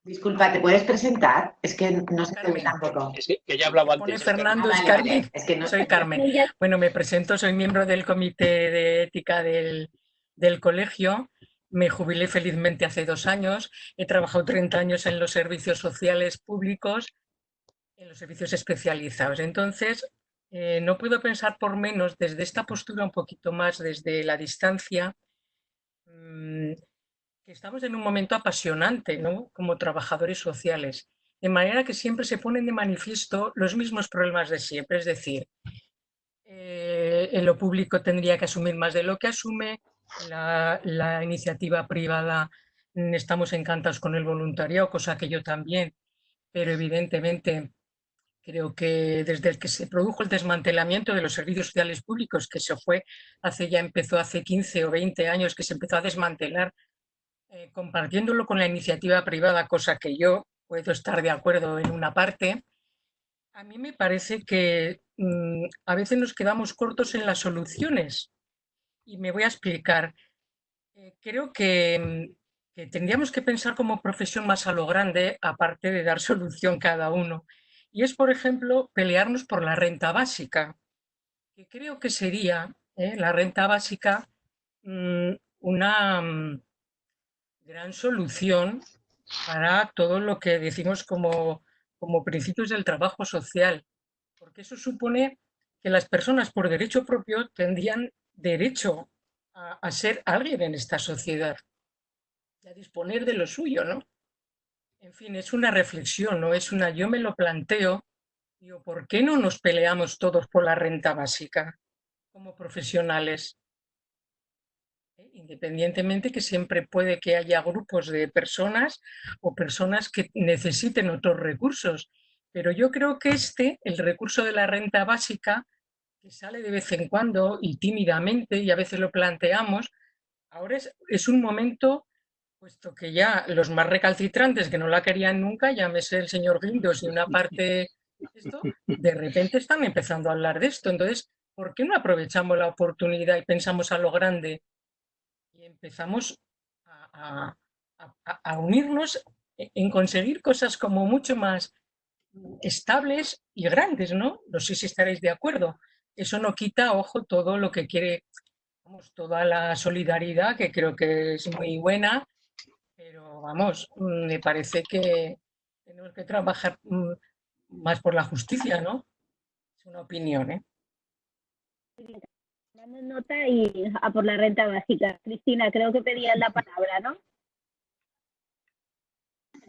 Disculpa, ¿te puedes presentar? Es que no se te ve tampoco. Es que ya hablaba antes. Pone Fernando, es vale, Carmen. vale. Es que no... Soy Carmen. Bueno, me presento, soy miembro del Comité de Ética del colegio. Me jubilé felizmente hace 2 años. He trabajado 30 años en los servicios sociales públicos, en los servicios especializados. Entonces, no puedo pensar por menos desde esta postura un poquito más desde la distancia, que estamos en un momento apasionante, ¿no? Como trabajadores sociales, de manera que siempre se ponen de manifiesto los mismos problemas de siempre, es decir, en lo público tendría que asumir más de lo que asume, la iniciativa privada, estamos encantados con el voluntariado, cosa que yo también, pero evidentemente creo que desde el que se produjo el desmantelamiento de los servicios sociales públicos, que empezó hace 15 o 20 años, que se empezó a desmantelar, compartiéndolo con la iniciativa privada, cosa que yo puedo estar de acuerdo en una parte, a mí me parece que a veces nos quedamos cortos en las soluciones. Y me voy a explicar. Creo que tendríamos que pensar como profesión más a lo grande, aparte de dar solución cada uno. Y es, por ejemplo, pelearnos por la renta básica, que creo que sería la renta básica una gran solución para todo lo que decimos como principios del trabajo social, porque eso supone que las personas por derecho propio tendrían derecho a ser alguien en esta sociedad y a disponer de lo suyo, ¿no? En fin, es una reflexión, ¿no? Yo me lo planteo, digo, ¿por qué no nos peleamos todos por la renta básica como profesionales? Independientemente que siempre puede que haya grupos de personas o personas que necesiten otros recursos, pero yo creo que el recurso de la renta básica, que sale de vez en cuando y tímidamente, y a veces lo planteamos, ahora es un momento, puesto que ya los más recalcitrantes que no la querían nunca, llámese el señor Guindos y una parte de repente están empezando a hablar de esto. Entonces, ¿por qué no aprovechamos la oportunidad y pensamos a lo grande y empezamos a unirnos en conseguir cosas como mucho más estables y grandes, ¿no? No sé si estaréis de acuerdo. Eso no quita, ojo, todo lo que quiere, toda la solidaridad, que creo que es muy buena, pero vamos, me parece que tenemos que trabajar más por la justicia, ¿no? Es una opinión, ¿eh? Damos nota y a por la renta básica. Cristina, creo que pedías la palabra, ¿no?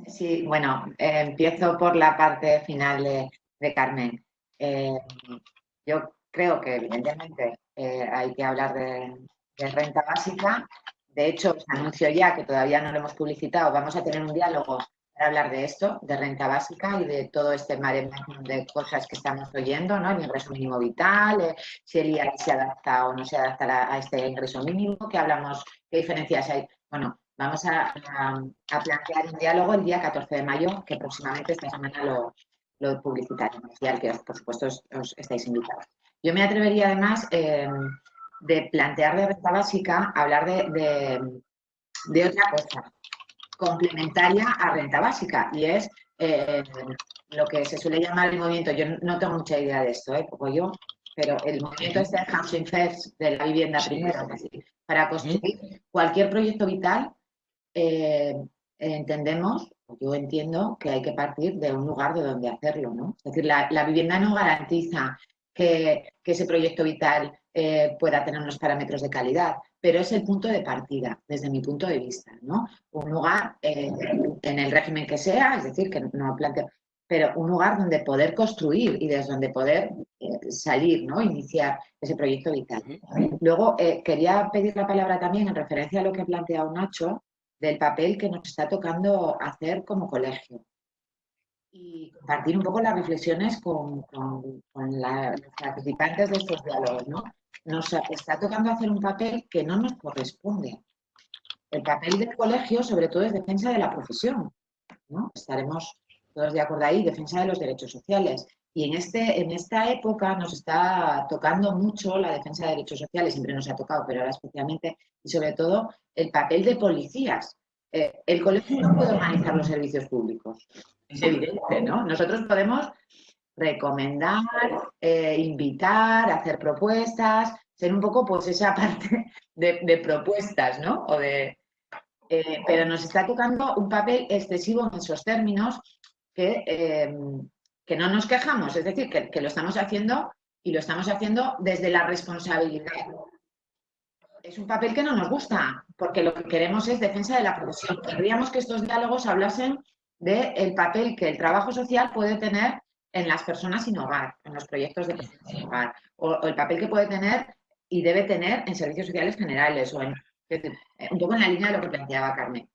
Sí, bueno, empiezo por la parte final de Carmen. Yo creo que evidentemente hay que hablar de renta básica. De hecho, os anuncio ya que todavía no lo hemos publicitado. Vamos a tener un diálogo para hablar de esto, de renta básica y de todo este mare de cosas que estamos oyendo, ¿no? El ingreso mínimo vital, si el IAI se adapta o no se adapta a este ingreso mínimo, qué diferencias hay. Bueno, vamos a plantear un diálogo el día 14 de mayo, que próximamente esta semana lo publicitaremos, y al que, por supuesto, os estáis invitados. Yo me atrevería, además, de plantear de renta básica, hablar de otra cosa complementaria a renta básica, y es lo que se suele llamar el movimiento. Yo no tengo mucha idea de esto, poco yo, pero el movimiento es el Housing First, de la vivienda primero, es decir, para construir cualquier proyecto vital, entendemos yo entiendo que hay que partir de un lugar de donde hacerlo, ¿no? Es decir, la vivienda no garantiza que ese proyecto vital pueda tener unos parámetros de calidad, pero es el punto de partida, desde mi punto de vista, ¿no? Un lugar en el régimen que sea, es decir, que no planteo, pero un lugar donde poder construir y desde donde poder salir, ¿no? Iniciar ese proyecto vital. Luego, quería pedir la palabra también en referencia a lo que ha planteado Nacho, del papel que nos está tocando hacer como colegio. Y compartir un poco las reflexiones con los participantes de estos diálogos, ¿no? Nos está tocando hacer un papel que no nos corresponde. El papel del colegio, sobre todo, es defensa de la profesión, ¿no? Estaremos todos de acuerdo ahí, defensa de los derechos sociales. Y en esta época nos está tocando mucho la defensa de derechos sociales, siempre nos ha tocado, pero ahora especialmente, y sobre todo, el papel de policías. El colegio no puede organizar los servicios públicos, es evidente, ¿no? Nosotros podemos recomendar, invitar, hacer propuestas, ser un poco pues esa parte de propuestas, ¿no? Pero nos está tocando un papel excesivo en esos términos que no nos quejamos, es decir, que lo estamos haciendo y lo estamos haciendo desde la responsabilidad. Es un papel que no nos gusta, porque lo que queremos es defensa de la profesión. Querríamos que estos diálogos hablasen del papel que el trabajo social puede tener en las personas sin hogar, en los proyectos de personas sin hogar, o el papel que puede tener y debe tener en servicios sociales generales, o un poco en la línea de lo que planteaba Carmen.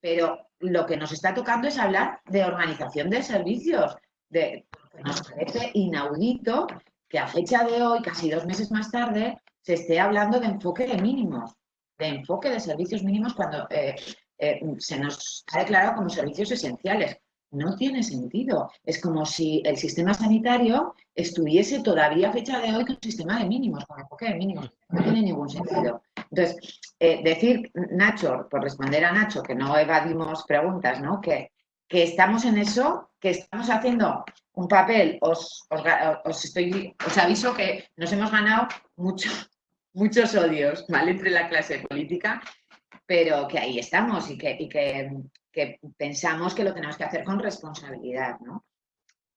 Pero lo que nos está tocando es hablar de organización de servicios. Nos parece inaudito que a fecha de hoy, casi 2 meses más tarde, se esté hablando de enfoque de mínimos, de enfoque de servicios mínimos cuando se nos ha declarado como servicios esenciales. No tiene sentido. Es como si el sistema sanitario estuviese todavía a fecha de hoy con un sistema de mínimos, con enfoque de mínimos. No tiene ningún sentido. Entonces, decir, Nacho, por responder a Nacho, que no evadimos preguntas, ¿no? Que estamos en eso, que estamos haciendo un papel, os aviso que nos hemos ganado muchos odios, ¿vale? Entre la clase política, pero que ahí estamos y que pensamos que lo tenemos que hacer con responsabilidad, ¿no?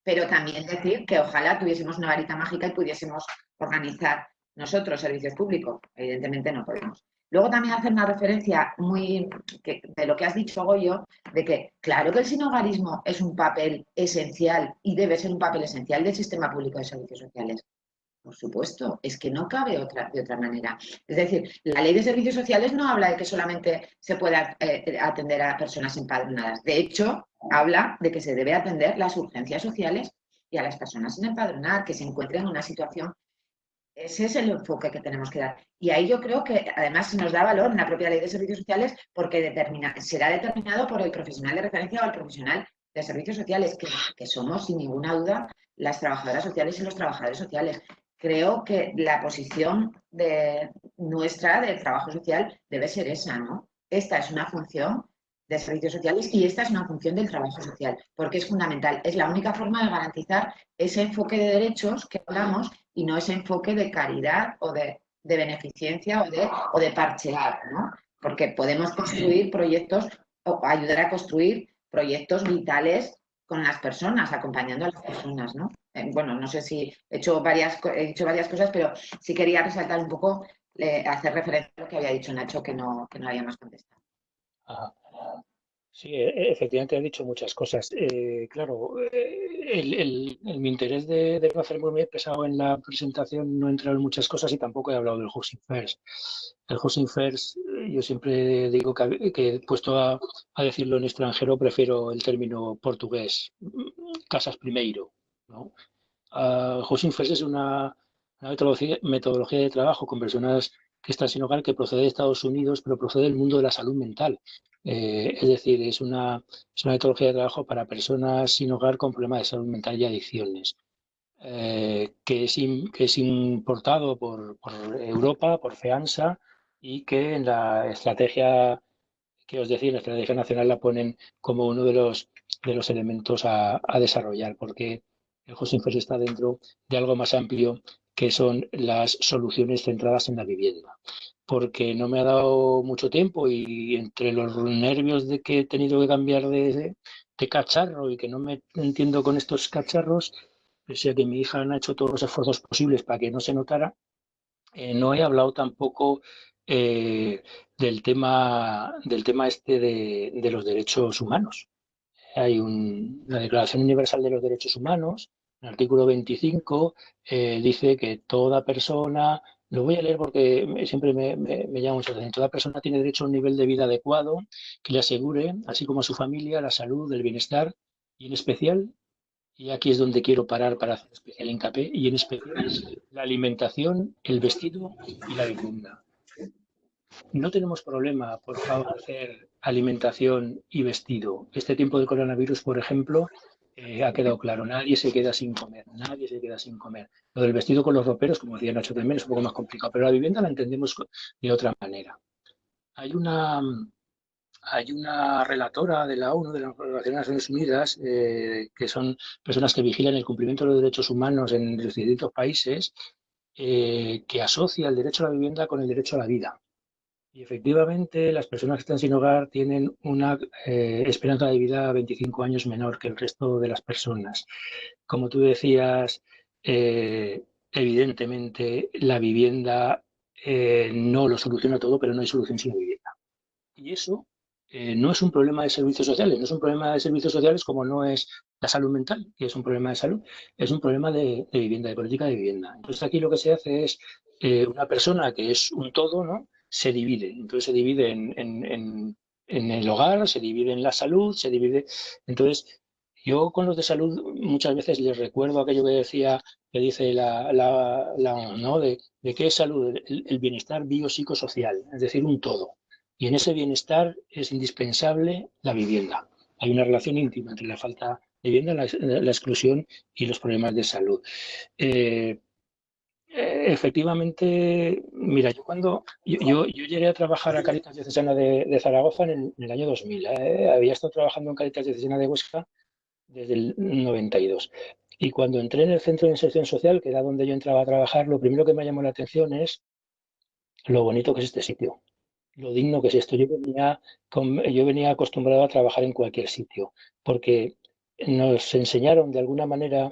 Pero también decir que ojalá tuviésemos una varita mágica y pudiésemos organizar nosotros servicios públicos. Evidentemente no podemos. Luego también hacer una referencia de lo que has dicho, Goyo, de que claro que el sinhogarismo es un papel esencial y debe ser un papel esencial del sistema público de servicios sociales. Por supuesto, es que no cabe de otra manera. Es decir, la ley de servicios sociales no habla de que solamente se pueda atender a personas empadronadas. De hecho, habla de que se debe atender las urgencias sociales y a las personas sin empadronar, que se encuentren en una situación. Ese es el enfoque que tenemos que dar. Y ahí yo creo que además se nos da valor en la propia ley de servicios sociales porque será determinado por el profesional de referencia o el profesional de servicios sociales, que somos sin ninguna duda las trabajadoras sociales y los trabajadores sociales. Creo que la posición nuestra del trabajo social debe ser esa, ¿no? Esta es una función de servicios sociales y esta es una función del trabajo social, porque es fundamental. Es la única forma de garantizar ese enfoque de derechos que hablamos y no ese enfoque de caridad o de beneficencia o de parchear, ¿no? Porque podemos construir proyectos o ayudar a construir proyectos vitales con las personas, acompañando a las personas, ¿no? Bueno, no sé si he dicho varias cosas, pero sí quería resaltar un poco, hacer referencia a lo que había dicho Nacho, que no habíamos contestado. Ajá. Sí, efectivamente has dicho muchas cosas. Claro, mi interés de no hacerme muy pesado en la presentación no he entrado en muchas cosas y tampoco he hablado del Housing First. El Housing First, yo siempre digo que puesto a decirlo en extranjero, prefiero el término portugués, casas primeiro, ¿no? Housing First es una metodología de trabajo con personas que están sin hogar que procede de Estados Unidos, pero procede del mundo de la salud mental. Es decir, es una metodología de trabajo para personas sin hogar con problemas de salud mental y adicciones, que es importado por Europa, por FEANSA, y que en la estrategia que os decía, en la estrategia nacional la ponen como uno de los elementos a desarrollar, porque el Housing First está dentro de algo más amplio que son las soluciones centradas en la vivienda. porque no me ha dado mucho tiempo y entre los nervios de que he tenido que cambiar de cacharro y que no me entiendo con estos cacharros, pese a que mi hija ha hecho todos los esfuerzos posibles para que no se notara, no he hablado tampoco del tema este de los derechos humanos. Hay la Declaración Universal de los Derechos Humanos, en el artículo 25, dice que toda persona, lo voy a leer porque siempre me llama mucho la atención, toda persona tiene derecho a un nivel de vida adecuado que le asegure, así como a su familia, la salud, el bienestar y en especial, y aquí es donde quiero parar para hacer especial hincapié, y en especial la alimentación, el vestido y la vivienda. No tenemos problema por favorecer alimentación y vestido. Este tiempo de coronavirus, por ejemplo, ha quedado claro, nadie se queda sin comer, nadie se queda sin comer. Lo del vestido con los roperos, como decía Nacho también, es un poco más complicado, pero la vivienda la entendemos de otra manera. Hay una relatora de la ONU, de las Naciones Unidas, que son personas que vigilan el cumplimiento de los derechos humanos en los distintos países, que asocia el derecho a la vivienda con el derecho a la vida. Y efectivamente, las personas que están sin hogar tienen una esperanza de vida 25 años menor que el resto de las personas. Como tú decías, evidentemente la vivienda no lo soluciona todo, pero no hay solución sin vivienda. Y eso no es un problema de servicios sociales, no es un problema de servicios sociales como no es la salud mental, que es un problema de salud, es un problema de vivienda, de política de vivienda. Entonces aquí lo que se hace es una persona que es un todo, ¿no? Se divide. Entonces se divide en el hogar, se divide en la salud, se divide. Entonces, yo con los de salud muchas veces les recuerdo aquello que dice la ONU, ¿no? De qué es salud, el bienestar biopsicosocial, es decir, un todo. Y en ese bienestar es indispensable la vivienda. Hay una relación íntima entre la falta de vivienda, la exclusión y los problemas de salud. Efectivamente, mira, yo llegué a trabajar a Cáritas Diocesana de Zaragoza en el año 2000. Había estado trabajando en Cáritas Diocesana de Huesca desde el 92. Y cuando entré en el Centro de Inserción Social, que era donde yo entraba a trabajar, lo primero que me llamó la atención es lo bonito que es este sitio, lo digno que es esto. Yo venía acostumbrado a trabajar en cualquier sitio, porque nos enseñaron de alguna manera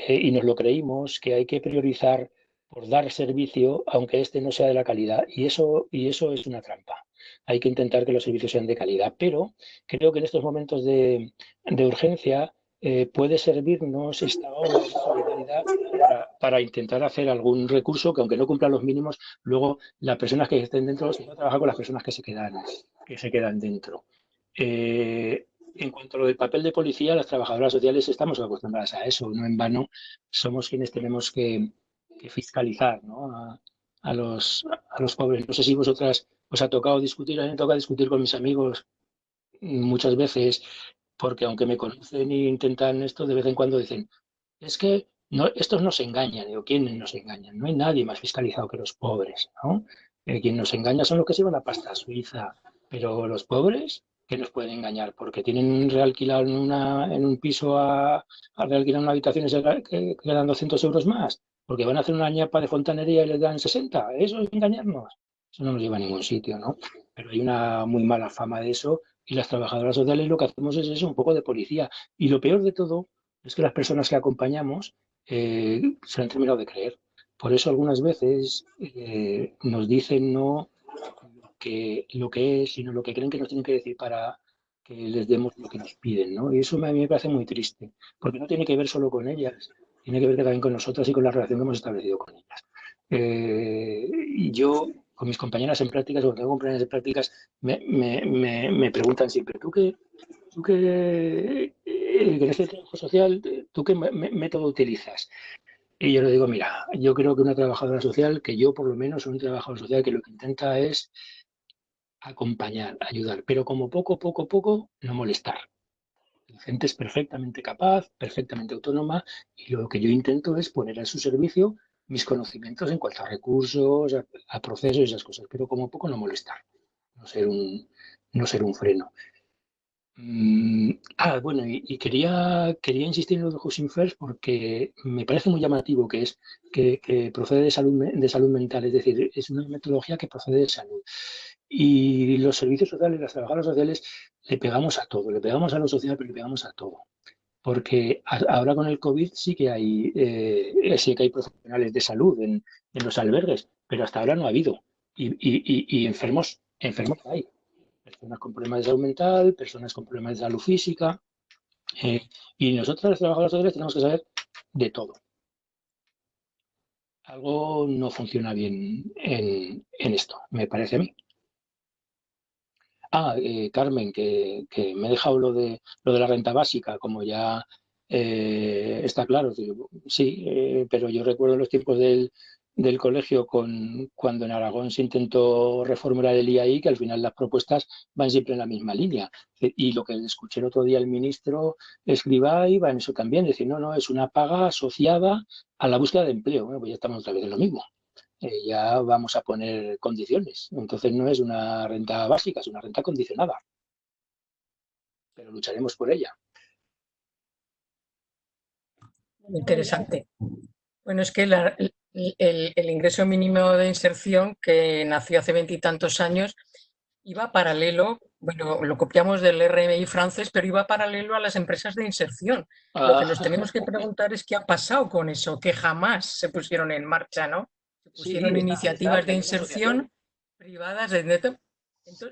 y nos lo creímos que hay que priorizar por dar servicio, aunque este no sea de la calidad. Y eso es una trampa. Hay que intentar que los servicios sean de calidad. Pero creo que en estos momentos de urgencia puede servirnos esta obra de solidaridad para intentar hacer algún recurso que, aunque no cumpla los mínimos, luego las personas que estén dentro se van a trabajar con las personas que se quedan dentro. En cuanto a lo del papel de policía, las trabajadoras sociales estamos acostumbradas a eso. No en vano somos quienes tenemos que fiscalizar, ¿no? a los pobres. No sé si vosotras os ha tocado discutir, a mí me toca discutir con mis amigos muchas veces, porque aunque me conocen e intentan esto, de vez en cuando dicen, es que estos nos engañan. Digo, ¿quiénes nos engañan? No hay nadie más fiscalizado que los pobres, ¿no? Quien nos engaña son los que se llevan la pasta suiza, pero los pobres, ¿qué nos pueden engañar? Porque tienen realquilado en un piso a realquilar una habitación que dan 200 euros más, porque van a hacer una ñapa de fontanería y les dan 60. ¿Eso es engañarnos? Eso no nos lleva a ningún sitio, ¿no? Pero hay una muy mala fama de eso y las trabajadoras sociales lo que hacemos es eso, un poco de policía. Y lo peor de todo es que las personas que acompañamos se lo han terminado de creer. Por eso algunas veces nos dicen no lo que es, sino lo que creen que nos tienen que decir para que les demos lo que nos piden, ¿no? Y eso a mí me parece muy triste, porque no tiene que ver solo con ellas, tiene que ver también con nosotras y con la relación que hemos establecido con ellas. Y yo, con mis compañeras en prácticas, cuando tengo compañeras en prácticas, me preguntan siempre, ¿tú qué en este trabajo social, ¿tú qué método utilizas? Y yo le digo, mira, yo creo que una trabajadora social, que yo por lo menos soy un trabajador social que lo que intenta es acompañar, ayudar, pero como poco, no molestar. La gente es perfectamente capaz, perfectamente autónoma, y lo que yo intento es poner a su servicio mis conocimientos en cuanto a recursos, a procesos y esas cosas, pero como poco no molestar, no ser un freno. Bueno, y quería insistir en lo de Housing First porque me parece muy llamativo que procede de salud mental, es decir, es una metodología que procede de salud. Y los servicios sociales, las trabajadoras sociales, le pegamos a todo, le pegamos a lo social, pero le pegamos a todo. Porque ahora con el COVID sí que hay profesionales de salud en los albergues, pero hasta ahora no ha habido. Y enfermos hay. Personas con problemas de salud mental, personas con problemas de salud física. Y nosotros, los trabajadores sociales, tenemos que saber de todo. Algo no funciona bien en esto, me parece a mí. Carmen, que me he dejado lo de la renta básica, como ya está claro. Sí, pero yo recuerdo los tiempos del colegio cuando en Aragón se intentó reformular el IAI, que al final las propuestas van siempre en la misma línea. Y lo que escuché el otro día el ministro Escrivá iba en eso también, decir, no, es una paga asociada a la búsqueda de empleo. Bueno, pues ya estamos otra vez en lo mismo. Ya vamos a poner condiciones. Entonces no es una renta básica, es una renta condicionada. Pero lucharemos por ella. Interesante. Bueno, es que el ingreso mínimo de inserción, que nació hace 20 y tantos años, iba paralelo, bueno, lo copiamos del RMI francés, pero iba paralelo a las empresas de inserción. Lo que nos tenemos que preguntar es qué ha pasado con eso, que jamás se pusieron en marcha, ¿no? Se pusieron iniciativas de inserción privadas. Entonces,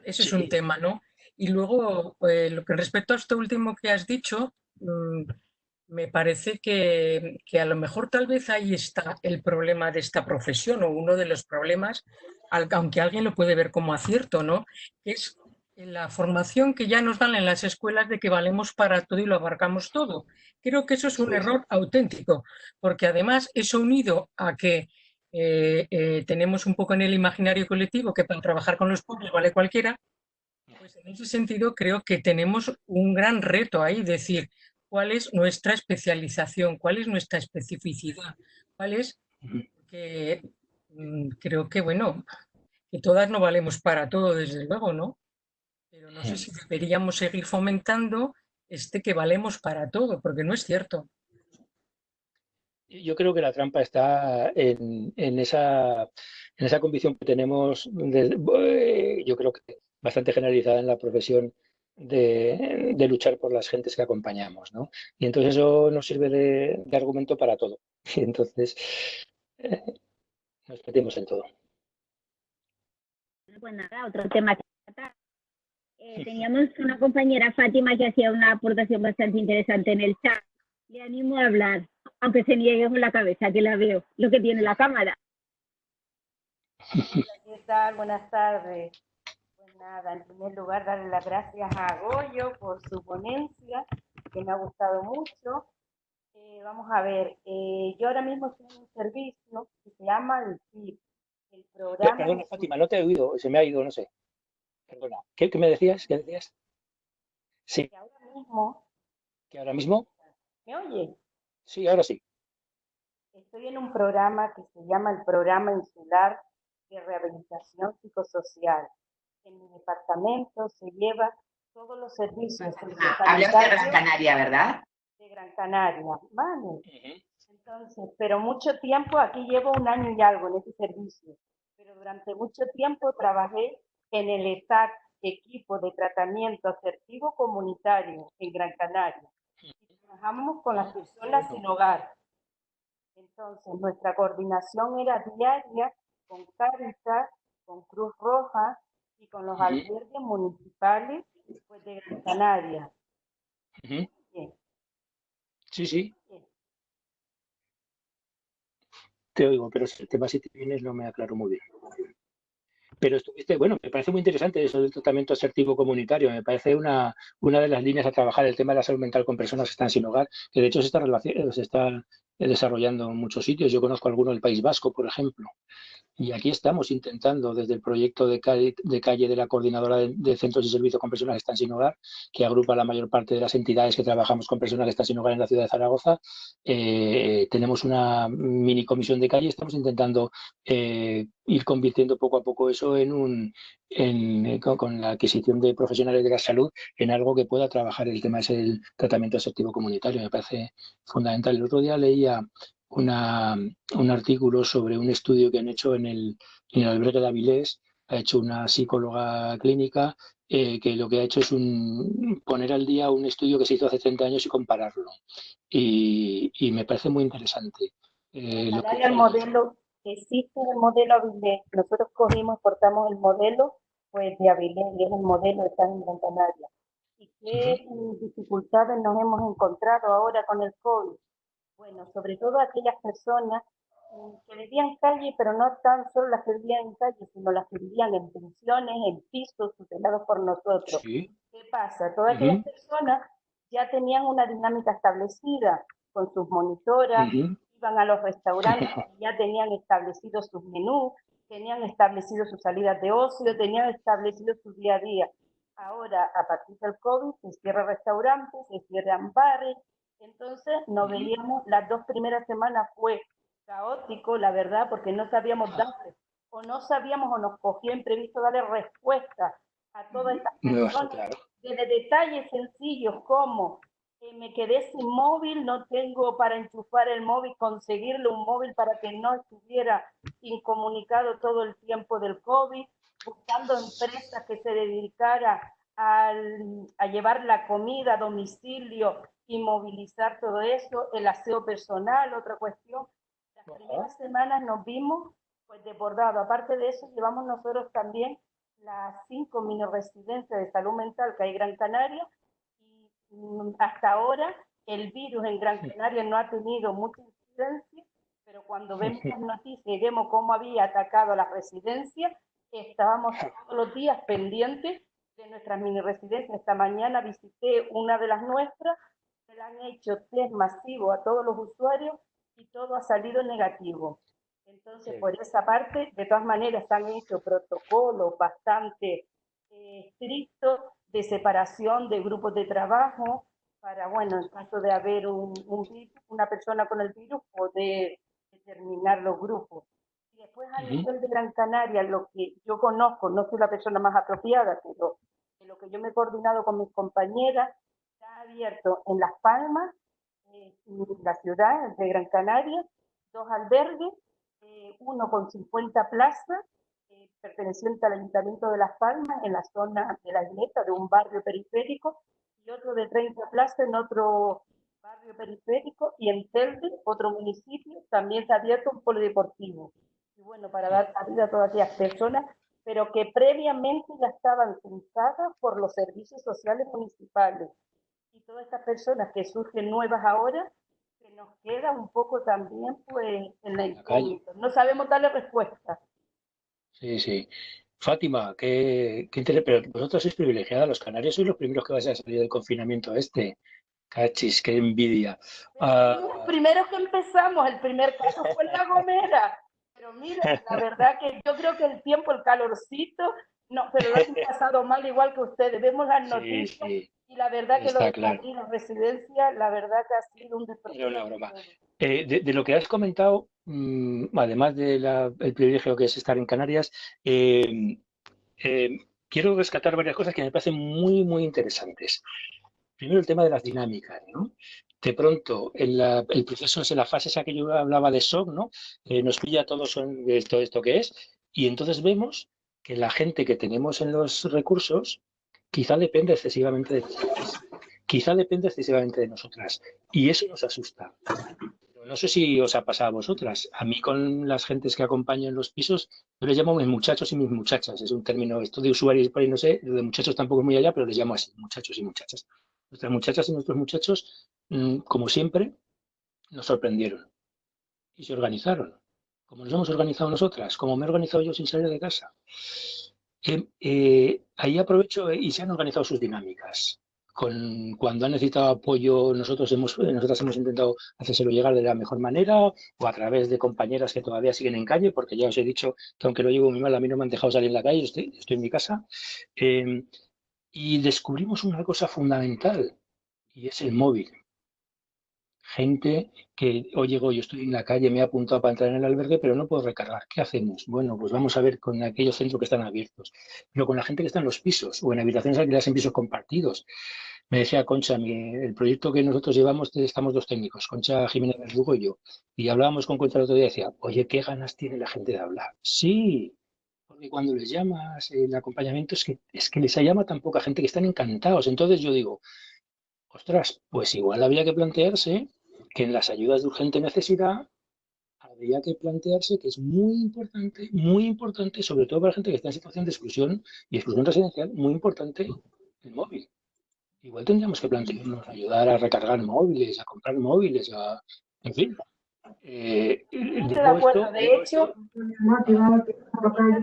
ese es un tema, ¿no? Y luego, lo que respecto a esto último que has dicho, me parece que a lo mejor tal vez ahí está el problema de esta profesión, o uno de los problemas, aunque alguien lo puede ver como acierto, ¿no? Que es la formación que ya nos dan en las escuelas de que valemos para todo y lo abarcamos todo. Creo que eso es un error auténtico, porque además eso unido a que tenemos un poco en el imaginario colectivo que para trabajar con los pobres vale cualquiera, pues en ese sentido creo que tenemos un gran reto ahí, decir, cuál es nuestra especialización, cuál es nuestra especificidad, cuál es que creo que, bueno, que todas no valemos para todo, desde luego, ¿no? Pero no sé si deberíamos seguir fomentando que valemos para todo, porque no es cierto. Yo creo que la trampa está en esa convicción que tenemos, yo creo que bastante generalizada en la profesión de luchar por las gentes que acompañamos, ¿no? Y entonces eso nos sirve de argumento para todo. Y entonces nos metimos en todo. Pues nada, otro tema que tratar. Teníamos una compañera, Fátima, que hacía una aportación bastante interesante en el chat. Le animo a hablar, aunque se niegue con la cabeza, que la veo, lo que tiene la cámara. Hola, ¿qué tal? Buenas tardes. Pues nada, en primer lugar, darle las gracias a Goyo por su ponencia, que me ha gustado mucho. Vamos a ver, yo ahora mismo estoy en un servicio que se llama el PIB, el programa... Perdona, Fátima, no te he oído, se me ha ido, no sé. Perdona, ¿qué me decías? ¿Qué decías? Sí. Que ahora mismo... ¿Que ahora mismo? ¿Me oye? Sí, ahora sí. Estoy en un programa que se llama el Programa Insular de Rehabilitación Psicosocial. En mi departamento se lleva todos los servicios. Hablamos de Gran Canaria, ¿verdad? De Gran Canaria, vale. Entonces, pero mucho tiempo, aquí llevo 1 año y algo en este servicio, pero durante mucho tiempo trabajé en el ETAC, Equipo de Tratamiento Asertivo Comunitario en Gran Canaria. Y trabajamos con las personas sin hogar. Entonces, nuestra coordinación era diaria con Cáritas, con Cruz Roja y con los albergues municipales pues, de Gran Canaria. Bien. Sí, sí. Bien. Te oigo, pero el tema si te vienes no me aclaro muy bien. Pero estuviste, bueno, me parece muy interesante eso del tratamiento asertivo comunitario. Me parece una de las líneas a trabajar, el tema de la salud mental con personas que están sin hogar, que de hecho se está desarrollando en muchos sitios. Yo conozco alguno del País Vasco, por ejemplo. Y aquí estamos intentando, desde el proyecto de calle de la Coordinadora de Centros y Servicios con Personas que están sin hogar, que agrupa la mayor parte de las entidades que trabajamos con personas que están sin hogar en la ciudad de Zaragoza, tenemos una mini comisión de calle y estamos intentando ir convirtiendo poco a poco eso con la adquisición de profesionales de la salud en algo que pueda trabajar el tema es el tratamiento asertivo comunitario. Me parece fundamental. El otro día leía un artículo sobre un estudio que han hecho en el albergue de Avilés. Ha hecho una psicóloga clínica que lo que ha hecho es poner al día un estudio que se hizo hace 30 años y compararlo. Y me parece muy interesante. El modelo, existe el modelo Avilés. Nosotros cogimos, exportamos el modelo pues, de Avilés, y es el modelo de San en Gran Canaria. ¿Y qué dificultades nos hemos encontrado ahora con el COVID? Bueno, sobre todo aquellas personas que vivían en calle, pero no tan solo las que vivían en calle, sino las que vivían en pensiones, en pisos tutelados por nosotros. Sí. ¿Qué pasa? Todas aquellas personas ya tenían una dinámica establecida con sus monitoras, iban a los restaurantes, ya tenían establecidos sus menús, tenían establecidos sus salidas de ocio, tenían establecido su día a día. Ahora, a partir del COVID, se cierran restaurantes, se cierran bares. Entonces nos veíamos, las 2 primeras semanas fue caótico, la verdad, porque no sabíamos darle, o no sabíamos o nos cogía imprevisto darle respuesta a todas estas personas, desde detalles sencillos como me quedé sin móvil, no tengo para enchufar el móvil, conseguirle un móvil para que no estuviera incomunicado todo el tiempo del COVID, buscando empresas que se dedicaran a llevar la comida a domicilio y movilizar todo eso, el aseo personal, otra cuestión. Las primeras semanas nos vimos pues desbordados. Aparte de eso, llevamos nosotros también las 5 mini residencias de salud mental que hay en Gran Canaria y hasta ahora el virus en Gran Canaria no ha tenido mucha incidencia, pero cuando vemos las noticias y vemos cómo había atacado a las residencias, estábamos todos los días pendientes de nuestras mini residencias. Esta mañana visité una de las nuestras, le han hecho test masivo a todos los usuarios y todo ha salido negativo. Entonces, por esa parte, de todas maneras, han hecho protocolos bastante estrictos de separación de grupos de trabajo para, bueno, en caso de haber una persona con el virus, poder determinar los grupos. Y después, a nivel de Gran Canaria, lo que yo conozco, no soy la persona más apropiada, pero de lo que yo me he coordinado con mis compañeras, está abierto en Las Palmas, la ciudad de Gran Canaria, 2 albergues, uno con 50 plazas, perteneciente al Ayuntamiento de Las Palmas, en la zona de la Isleta, de un barrio periférico, y otro de 30 plazas en otro barrio periférico, y en Telde, otro municipio, también se ha abierto un polideportivo. Y bueno, para dar salida a todas aquellas personas, pero que previamente ya estaban censadas por los servicios sociales municipales. Y todas estas personas que surgen nuevas ahora, que nos queda un poco también pues en la incógnita. No sabemos darle respuesta. Sí, sí. Fátima, qué interés, pero vosotros sois privilegiadas, los canarios sois los primeros que vais a salir del confinamiento este. Cachis, qué envidia. Los primeros que empezamos, el primer caso fue en La Gomera. Pero mira, la verdad que yo creo que el tiempo, el calorcito, no, pero lo han pasado mal igual que ustedes. Vemos las noticias y la verdad que lo de la residencia, la verdad que ha sido un despropósito. Era una broma. De lo que has comentado, además del privilegio que es estar en Canarias, quiero rescatar varias cosas que me parecen muy, muy interesantes. Primero, el tema de las dinámicas, ¿no? De pronto, el proceso es en la fase esa que yo hablaba de shock, ¿no? Nos pilla a todos esto que es, y entonces vemos que la gente que tenemos en los recursos quizá depende excesivamente de nosotras. Quizá depende excesivamente de nosotras. Y eso nos asusta. No sé si os ha pasado a vosotras. A mí con las gentes que acompaño en los pisos, yo les llamo mis muchachos y mis muchachas. Es un término, esto de usuarios por ahí no sé, lo de muchachos tampoco es muy allá, pero les llamo así, muchachos y muchachas. Nuestras muchachas y nuestros muchachos, como siempre, nos sorprendieron y se organizaron. Como nos hemos organizado nosotras, como me he organizado yo sin salir de casa. Ahí aprovecho y se han organizado sus dinámicas. cuando han necesitado apoyo, nosotras hemos intentado hacérselo llegar de la mejor manera o a través de compañeras que todavía siguen en calle, porque ya os he dicho que aunque lo llevo muy mal, a mí no me han dejado salir en la calle, estoy en mi casa. Y descubrimos una cosa fundamental y es el móvil. Gente que, oye, yo estoy en la calle, me he apuntado para entrar en el albergue, pero no puedo recargar. ¿Qué hacemos? Bueno, pues vamos a ver con aquellos centros que están abiertos, pero con la gente que está en los pisos o en habitaciones alquiladas en pisos compartidos. Me decía Concha, el proyecto que nosotros llevamos, estamos dos técnicos, Concha Jiménez Verdugo y yo, y hablábamos con Concha el otro día y decía, oye, qué ganas tiene la gente de hablar. Sí, porque cuando les llamas, el acompañamiento es que les llama tan poca gente que están encantados. Entonces yo digo, ostras, pues igual habría que plantearse que en las ayudas de urgente necesidad habría que plantearse que es muy importante, sobre todo para la gente que está en situación de exclusión y exclusión residencial, muy importante el móvil. Igual tendríamos que plantearnos ayudar a recargar móviles, a comprar móviles, en fin. Estoy de acuerdo. De hecho, esta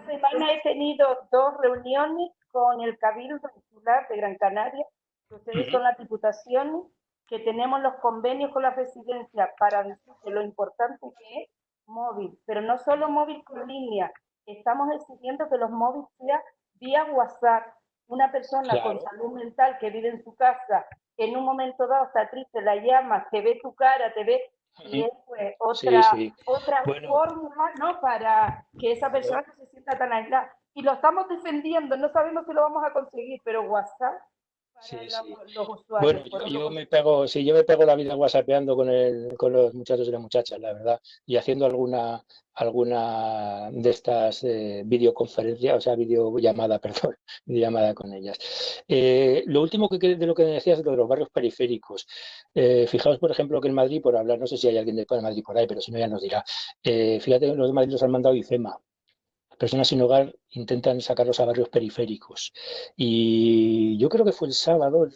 semana he tenido 2 reuniones con el Cabildo Insular de Gran Canaria, que ustedes son las diputaciones, que tenemos los convenios con la residencia para decir que lo importante que es móvil, pero no solo móvil con línea, estamos exigiendo que los móviles sean vía WhatsApp. Una persona con salud mental que vive en su casa, en un momento dado está triste, la llama, te ve tu cara, te ve, y es pues otra fórmula, ¿no? Para que esa persona no se sienta tan aislada. Y lo estamos defendiendo, no sabemos si lo vamos a conseguir, pero WhatsApp para los usuarios. Bueno, yo me pego la vida whatsappeando con los muchachos y las muchachas, la verdad, y haciendo alguna de estas videoconferencias, o sea, videollamada, perdón, videollamada con ellas. Lo último de lo que decías de los barrios periféricos. Fijaos, por ejemplo, que en Madrid, por hablar, no sé si hay alguien de Madrid por ahí, pero si no ya nos dirá. Fíjate, los de Madrid los han mandado IFEMA. Personas sin hogar intentan sacarlos a barrios periféricos. Y yo creo que fue el sábado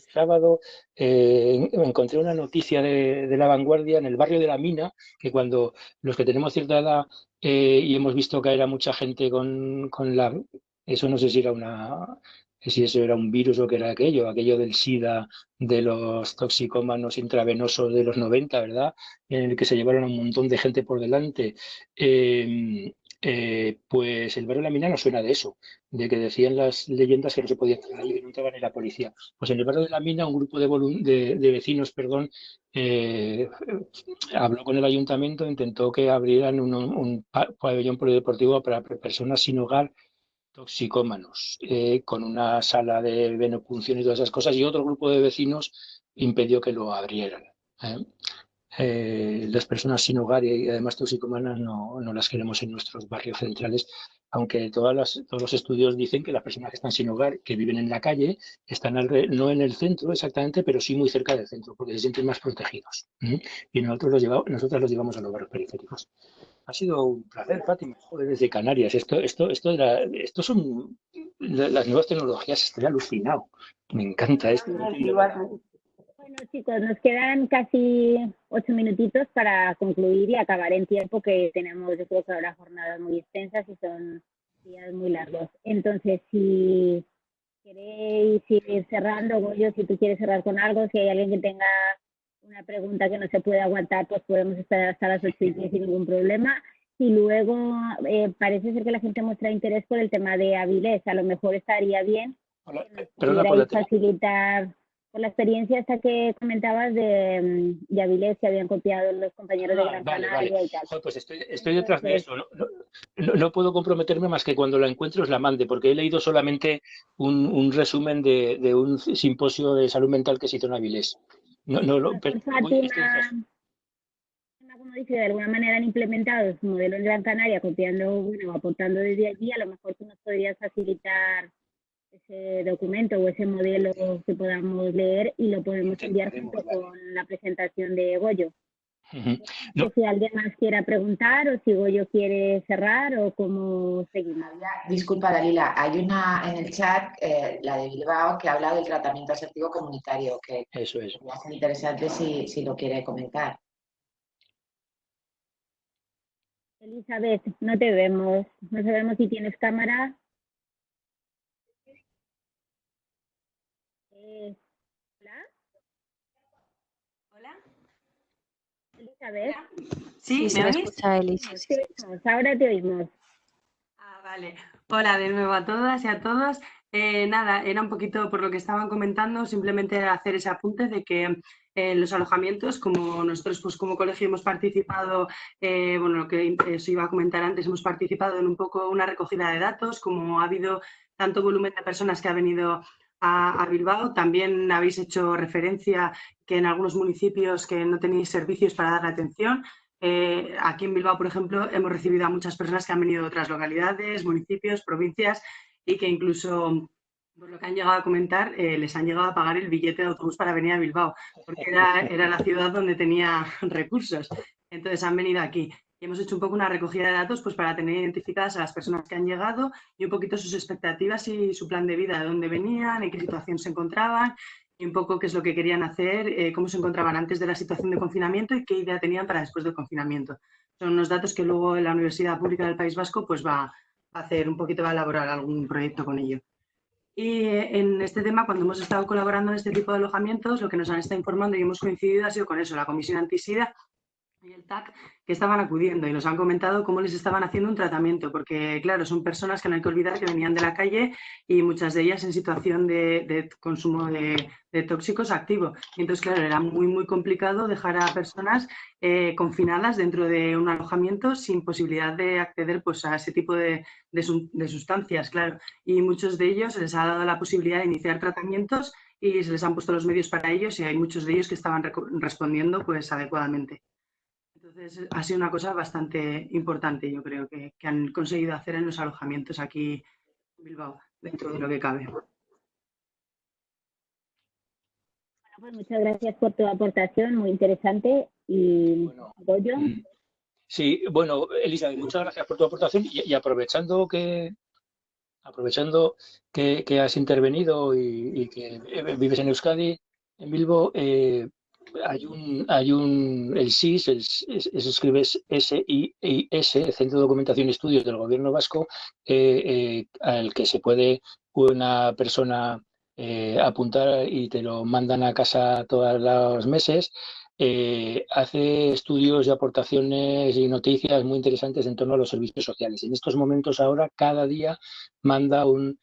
encontré una noticia de La Vanguardia en el barrio de La Mina, que cuando los que tenemos cierta edad y hemos visto caer a mucha gente con eso no sé si eso era un virus o qué era aquello del SIDA, de los toxicómanos intravenosos de los 90, ¿verdad? En el que se llevaron a un montón de gente por delante. Pues el barrio de La Mina no suena de eso, de que decían las leyendas que no se podía entrar ahí, que no entraba ni la policía. Pues en el barrio de La Mina un grupo de vecinos, habló con el ayuntamiento, intentó que abrieran un pabellón polideportivo para personas sin hogar toxicómanos, con una sala de venopunción y todas esas cosas, y otro grupo de vecinos impidió que lo abrieran. Las personas sin hogar y además toxicómanas no las queremos en nuestros barrios centrales, aunque todos los estudios dicen que las personas que están sin hogar, que viven en la calle, están no en el centro exactamente, pero sí muy cerca del centro, porque se sienten más protegidos. Y nosotros los llevamos a los barrios periféricos. Ha sido un placer, Fátima, joder, desde Canarias. Esto son las nuevas tecnologías, estoy alucinado. Me encanta esto. Bueno, chicos, nos quedan casi 8 minutitos para concluir y acabar en tiempo, que tenemos, yo creo que ahora jornadas muy extensas y son días muy largos. Entonces, si queréis ir cerrando, Goyo, si tú quieres cerrar con algo, si hay alguien que tenga una pregunta que no se puede aguantar, pues podemos estar hasta las 8:10 sin ningún problema. Y luego parece ser que la gente muestra interés por el tema de Avilés. A lo mejor estaría bien que nos pudierais facilitar por la experiencia esta que comentabas de Avilés, que habían copiado los compañeros de Gran Canaria y tal. Joder, pues estoy detrás de eso. No puedo comprometerme más que cuando la encuentre os la mande, porque he leído solamente un resumen de un simposio de salud mental que se hizo en Avilés. Como dice, de alguna manera han implementado su modelo en Gran Canaria, copiando, aportando desde allí. A lo mejor tú nos podrías facilitar ese documento o ese modelo que podamos leer y lo podemos enviar junto con la presentación de Goyo. No sé si alguien más quiera preguntar o si Goyo quiere cerrar o cómo seguimos. Disculpa, Dalila, hay una en el chat, la de Bilbao, que habla del tratamiento asertivo comunitario, que eso es. Va a ser interesante si lo quiere comentar. Elizabeth, no te vemos. No sabemos si tienes cámara. Elizabeth. ¿Sí? Sí, se ¿Me me oís? escucha, Elis. Te oímos, ahora te oímos. Vale. Hola de nuevo a todas y a todos. Nada, era un poquito por lo que estaban comentando, simplemente hacer ese apunte de que los alojamientos, como nosotros pues como colegio hemos participado, bueno, lo que os iba a comentar antes, hemos participado en un poco una recogida de datos, como ha habido tanto volumen de personas que ha venido a Bilbao, también habéis hecho referencia que en algunos municipios que no tenéis servicios para dar atención. Aquí en Bilbao, por ejemplo, hemos recibido a muchas personas que han venido de otras localidades, municipios, provincias y que incluso, por lo que han llegado a comentar, les han llegado a pagar el billete de autobús para venir a Bilbao, porque era la ciudad donde tenía recursos. Entonces han venido aquí. Y hemos hecho un poco una recogida de datos pues, para tener identificadas a las personas que han llegado y un poquito sus expectativas y su plan de vida, de dónde venían, en qué situación se encontraban y un poco qué es lo que querían hacer, cómo se encontraban antes de la situación de confinamiento y qué idea tenían para después del confinamiento. Son unos datos que luego la Universidad Pública del País Vasco pues, va a hacer un poquito, va a elaborar algún proyecto con ello. Y en este tema, cuando hemos estado colaborando en este tipo de alojamientos, lo que nos han estado informando y hemos coincidido ha sido con eso, la Comisión Antisida y el TAC, que estaban acudiendo y nos han comentado cómo les estaban haciendo un tratamiento, porque claro, son personas que no hay que olvidar que venían de la calle y muchas de ellas en situación de consumo de tóxicos activo. Y entonces, claro, era muy complicado dejar a personas confinadas dentro de un alojamiento sin posibilidad de acceder pues, a ese tipo de sustancias, claro. Y muchos de ellos se les ha dado la posibilidad de iniciar tratamientos y se les han puesto los medios para ellos y hay muchos de ellos que estaban respondiendo pues adecuadamente. Entonces, ha sido una cosa bastante importante, yo creo, que han conseguido hacer en los alojamientos aquí en Bilbao, dentro de lo que cabe. Bueno, pues muchas gracias por tu aportación, muy interesante. Y Goyo. Sí, bueno, Elisa, muchas gracias por tu aportación y aprovechando que has intervenido y que vives en Euskadi, en Bilbo, el SIS, se escribe SIIS, el Centro de Documentación y Estudios del Gobierno Vasco, al que se puede una persona apuntar y te lo mandan a casa todos los meses. Hace estudios y aportaciones y noticias muy interesantes en torno a los servicios sociales. En estos momentos ahora, cada día manda un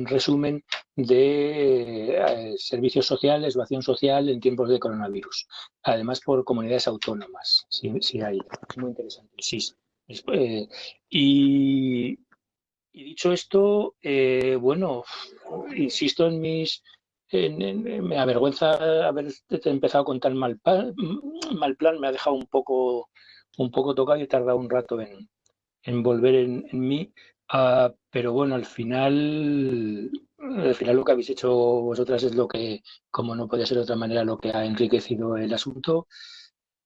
resumen de servicios sociales o acción social en tiempos de coronavirus. Además, por comunidades autónomas, si hay. Es muy interesante. Sí. Y dicho esto, bueno, insisto en mis... me avergüenza haber empezado con tan mal plan, me ha dejado un poco tocado y he tardado un rato en volver en mí, pero bueno, al final lo que habéis hecho vosotras es lo que, como no podía ser de otra manera, lo que ha enriquecido el asunto.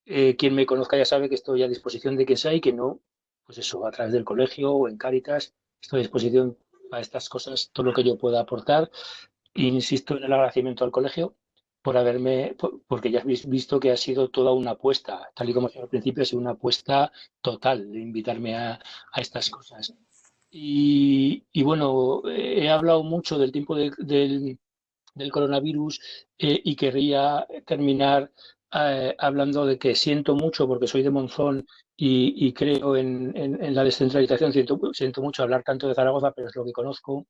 Quien me conozca ya sabe que estoy a disposición de que sea y que no, pues eso, a través del colegio o en Cáritas, estoy a disposición para estas cosas, todo lo que yo pueda aportar. Insisto en el agradecimiento al colegio porque ya habéis visto que ha sido toda una apuesta, tal y como decía al principio, ha sido una apuesta total de invitarme a estas cosas. Y bueno, he hablado mucho del tiempo del coronavirus y querría terminar hablando de que siento mucho, porque soy de Monzón y creo en la descentralización, siento mucho hablar tanto de Zaragoza, pero es lo que conozco.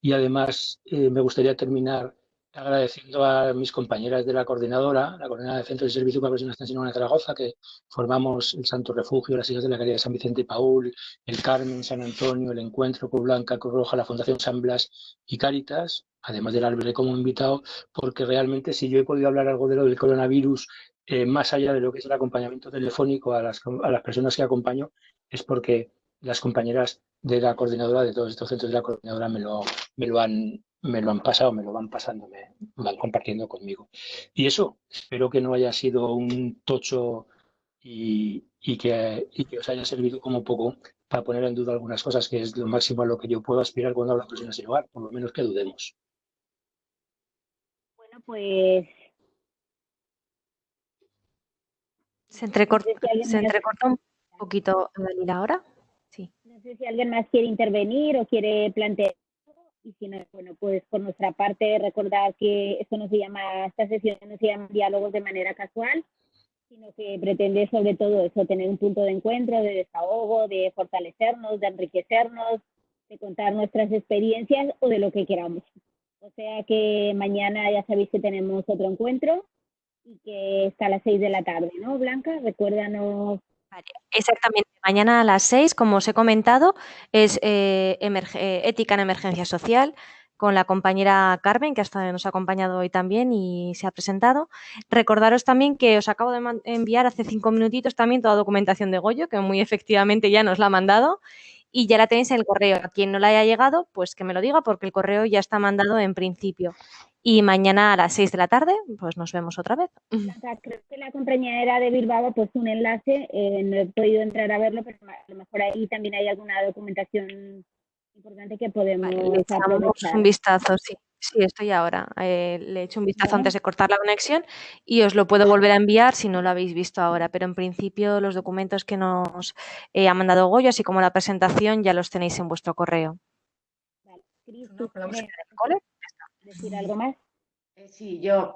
Y además me gustaría terminar agradeciendo a mis compañeras de la coordinadora de Centros de Servicio para Personas Sin Hogar de Zaragoza, que formamos el Santo Refugio, las Hijas de la Caridad de San Vicente y Paul, el Carmen, San Antonio, el Encuentro, Cruz Blanca, Cruz Roja, la Fundación San Blas y Cáritas, además del albergue como invitado, porque realmente si yo he podido hablar algo de lo del coronavirus, más allá de lo que es el acompañamiento telefónico a las personas que acompaño, es porque las compañeras de la coordinadora, de todos estos centros de la coordinadora, me lo han pasado, me lo van pasando, me van compartiendo conmigo. Y eso, espero que no haya sido un tocho y que os haya servido como poco para poner en duda algunas cosas, que es lo máximo a lo que yo puedo aspirar cuando hablo de personas sin hogar, por lo menos que dudemos. Bueno, pues... Se entrecorta un poquito, Dalila, ahora. Sí. No sé si alguien más quiere intervenir o quiere plantear. Y si no, bueno, pues por nuestra parte recordar que esta sesión no se llama diálogos de manera casual, sino que pretende sobre todo eso, tener un punto de encuentro, de desahogo, de fortalecernos, de enriquecernos, de contar nuestras experiencias o de lo que queramos. O sea que mañana ya sabéis que tenemos otro encuentro y que está a las 6 de la tarde, ¿no, Blanca? Recuérdanos. Vale, exactamente. Mañana a las 6, como os he comentado, es Ética en Emergencia Social, con la compañera Carmen, que hasta nos ha acompañado hoy también y se ha presentado. Recordaros también que os acabo de enviar hace 5 minutitos también toda documentación de Goyo, que muy efectivamente ya nos la ha mandado y ya la tenéis en el correo. A quien no la haya llegado, pues que me lo diga, porque el correo ya está mandado en principio. Y mañana a las 6 de la tarde, pues nos vemos otra vez. Blanca, creo que la compañera de Bilbao ha puesto un enlace, no he podido entrar a verlo, pero a lo mejor ahí también hay alguna documentación importante que podemos Le echamos aprovechar. un vistazo, sí. Sí, estoy ahora. Le he hecho un vistazo antes de cortar la conexión y os lo puedo volver a enviar si no lo habéis visto ahora. Pero en principio los documentos que nos ha mandado Goyo, así como la presentación, ya los tenéis en vuestro correo. Vale. Cris, No, ¿tú quieres decir algo más? Sí, yo,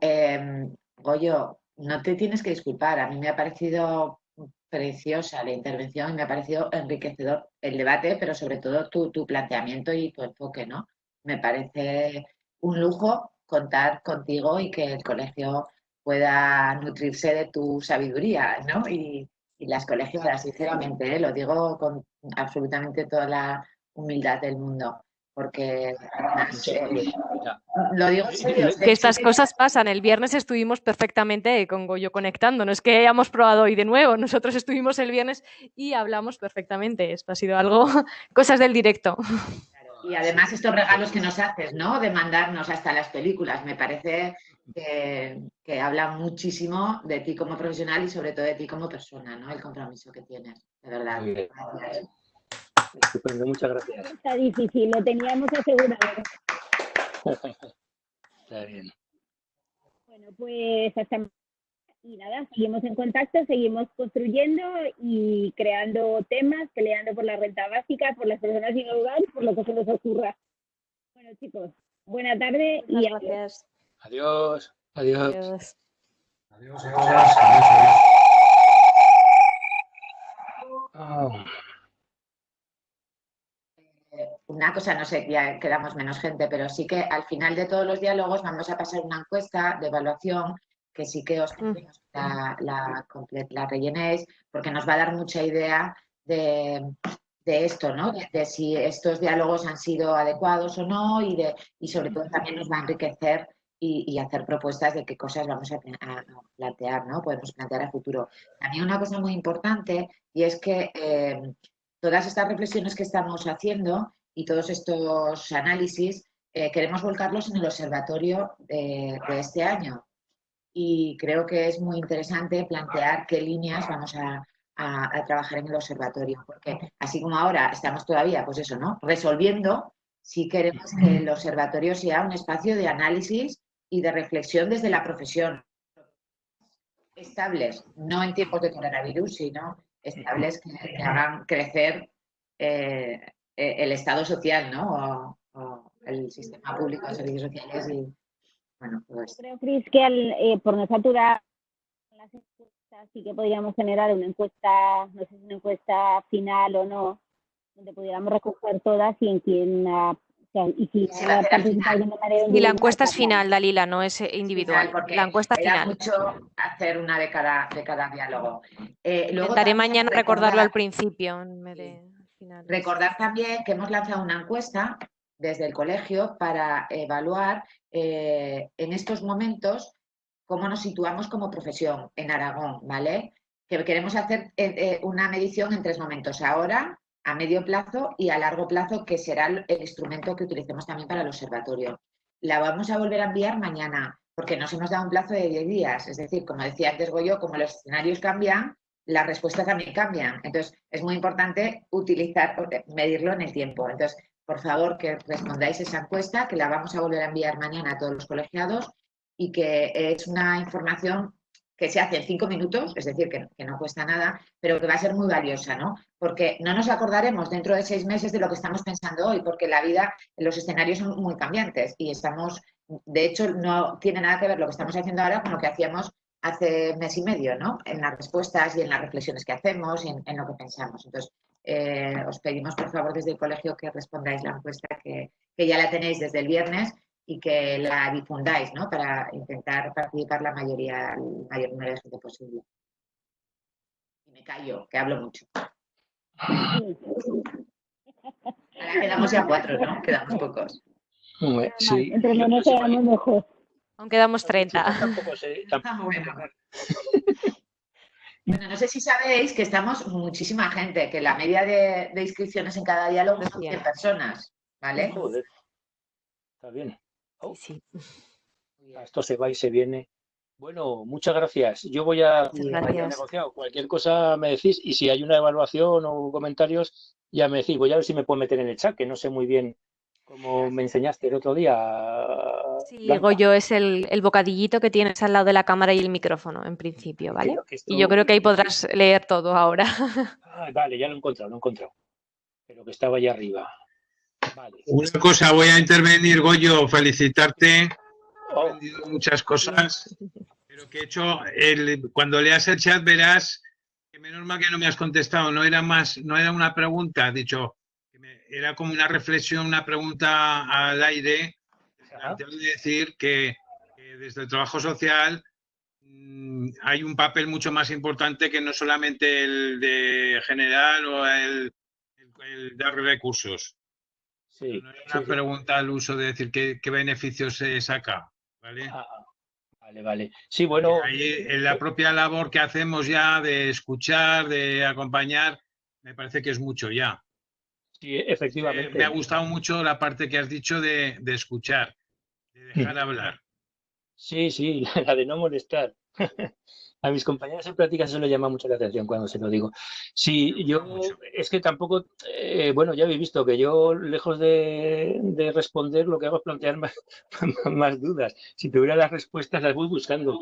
Goyo, no te tienes que disculpar. A mí me ha parecido preciosa la intervención y me ha parecido enriquecedor el debate, pero sobre todo tu planteamiento y tu enfoque, ¿no? Me parece un lujo contar contigo y que el colegio pueda nutrirse de tu sabiduría, ¿no? Y las colegiadas, sinceramente, lo digo con absolutamente toda la humildad del mundo, porque además, lo digo en serio. Que estas cosas pasan. El viernes estuvimos perfectamente con Goyo conectando. No es que hayamos probado hoy de nuevo. Nosotros estuvimos el viernes y hablamos perfectamente. Esto ha sido algo, cosas del directo. Y además estos regalos que nos haces, ¿no? De mandarnos hasta las películas, me parece que habla muchísimo de ti como profesional y sobre todo de ti como persona, ¿no? El compromiso que tienes, de verdad. Muy bien. Estupendo, muchas gracias. Está difícil, lo teníamos asegurado. Está bien. Bueno, pues hasta y nada, seguimos en contacto, seguimos construyendo y creando temas, peleando por la renta básica, por las personas sin hogar, por lo que se nos ocurra. Bueno, chicos, buena tarde y gracias. Adiós. Adiós. Adiós. Adiós, adiós. Oh. Una cosa, no sé, ya quedamos menos gente, pero sí que al final de todos los diálogos vamos a pasar una encuesta de evaluación que sí que os pedimos la rellenéis, porque nos va a dar mucha idea de esto, ¿no? De si estos diálogos han sido adecuados o no y sobre todo también nos va a enriquecer y hacer propuestas de qué cosas vamos a plantear, ¿no? Podemos plantear a futuro. También una cosa muy importante y es que todas estas reflexiones que estamos haciendo y todos estos análisis queremos volcarlos en el observatorio de este año. Y creo que es muy interesante plantear qué líneas vamos a trabajar en el observatorio, porque así como ahora estamos todavía, pues eso, ¿no? Resolviendo, sí queremos que el observatorio sea un espacio de análisis y de reflexión desde la profesión. Estables, no en tiempos de coronavirus, sino estables que hagan crecer el Estado social, ¿no? O el sistema público de servicios sociales y, bueno, pues... Creo, Cris, que por no saturar las encuestas sí que podríamos generar una encuesta, no sé si una encuesta final o no, donde pudiéramos recoger todas y en quién y si va a participar de una manera Y la encuesta es final, Dalila, no es individual. La encuesta final. Mucho hacer una de cada diálogo. Intentaré mañana recordarlo al principio en vez de al final. Recordar también que hemos lanzado una encuesta desde el colegio para evaluar en estos momentos cómo nos situamos como profesión en Aragón, ¿vale? Que queremos hacer una medición en 3 momentos, ahora, a medio plazo y a largo plazo, que será el instrumento que utilicemos también para el observatorio. La vamos a volver a enviar mañana, porque nos hemos dado un plazo de 10 días, es decir, como decía antes Goyo, como los escenarios cambian, las respuestas también cambian. Entonces, es muy importante medirlo en el tiempo. Entonces, por favor, que respondáis esa encuesta, que la vamos a volver a enviar mañana a todos los colegiados y que es una información que se hace en 5 minutos, es decir, que no cuesta nada, pero que va a ser muy valiosa, ¿no? Porque no nos acordaremos dentro de 6 meses de lo que estamos pensando hoy, porque la vida, los escenarios son muy cambiantes y estamos, de hecho, no tiene nada que ver lo que estamos haciendo ahora con lo que hacíamos hace mes y medio, ¿no? En las respuestas y en las reflexiones que hacemos y en lo que pensamos. Entonces, os pedimos, por favor, desde el colegio que respondáis la encuesta, que ya la tenéis desde el viernes y que la difundáis, ¿no? Para intentar participar el mayor número de gente posible. Y me callo, que hablo mucho. Ahora quedamos ya 4, ¿no? Quedamos pocos. Sí. Entre menos quedamos mejor. Aún quedamos 30. Tampoco sé. Bueno, no sé si sabéis que estamos muchísima gente, que la media de inscripciones en cada diálogo son 100 personas, ¿vale? Joder. Está bien. Sí. Esto se va y se viene. Bueno, muchas gracias. Yo voy a negociar. Cualquier cosa me decís y si hay una evaluación o comentarios, ya me decís. Voy a ver si me puedo meter en el chat, que no sé muy bien cómo me enseñaste el otro día. Sí, Goyo es el bocadillito que tienes al lado de la cámara y el micrófono, en principio, ¿vale? Y yo creo que ahí podrás leer todo ahora. Vale, ya lo he encontrado. Pero que estaba allá arriba. Vale. Una cosa, voy a intervenir, Goyo, felicitarte. He aprendido muchas cosas, pero que he hecho, cuando leas el chat verás que menos mal que no me has contestado, no era una pregunta, has dicho, era como una reflexión, una pregunta al aire, de decir que desde el trabajo social hay un papel mucho más importante que no solamente el de generar o el dar recursos. Sí, no es una pregunta al uso de decir qué beneficios se saca, ¿vale? Vale. Sí, bueno. Ahí, en la propia labor que hacemos ya de escuchar, de acompañar, me parece que es mucho ya. Sí, efectivamente. Me ha gustado mucho la parte que has dicho de escuchar, de dejar hablar. Sí, la de no molestar. A mis compañeras en práctica eso le llama mucho la atención cuando se lo digo. Sí, yo es que tampoco, bueno, ya habéis visto que yo, lejos de responder, lo que hago es plantear más dudas. Si tuviera las respuestas, las voy buscando,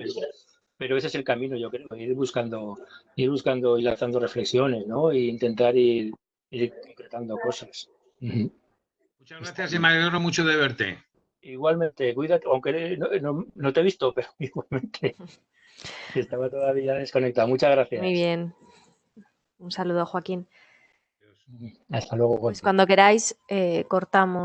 pero ese es el camino, yo creo, ir buscando y lanzando reflexiones, ¿no? E intentar ir concretando cosas. Muchas gracias y me alegro mucho de verte. Igualmente, cuídate, aunque no te he visto, pero igualmente. Estaba todavía desconectado. Muchas gracias. Muy bien. Un saludo, Joaquín. Hasta luego. Pues cuando queráis, cortamos.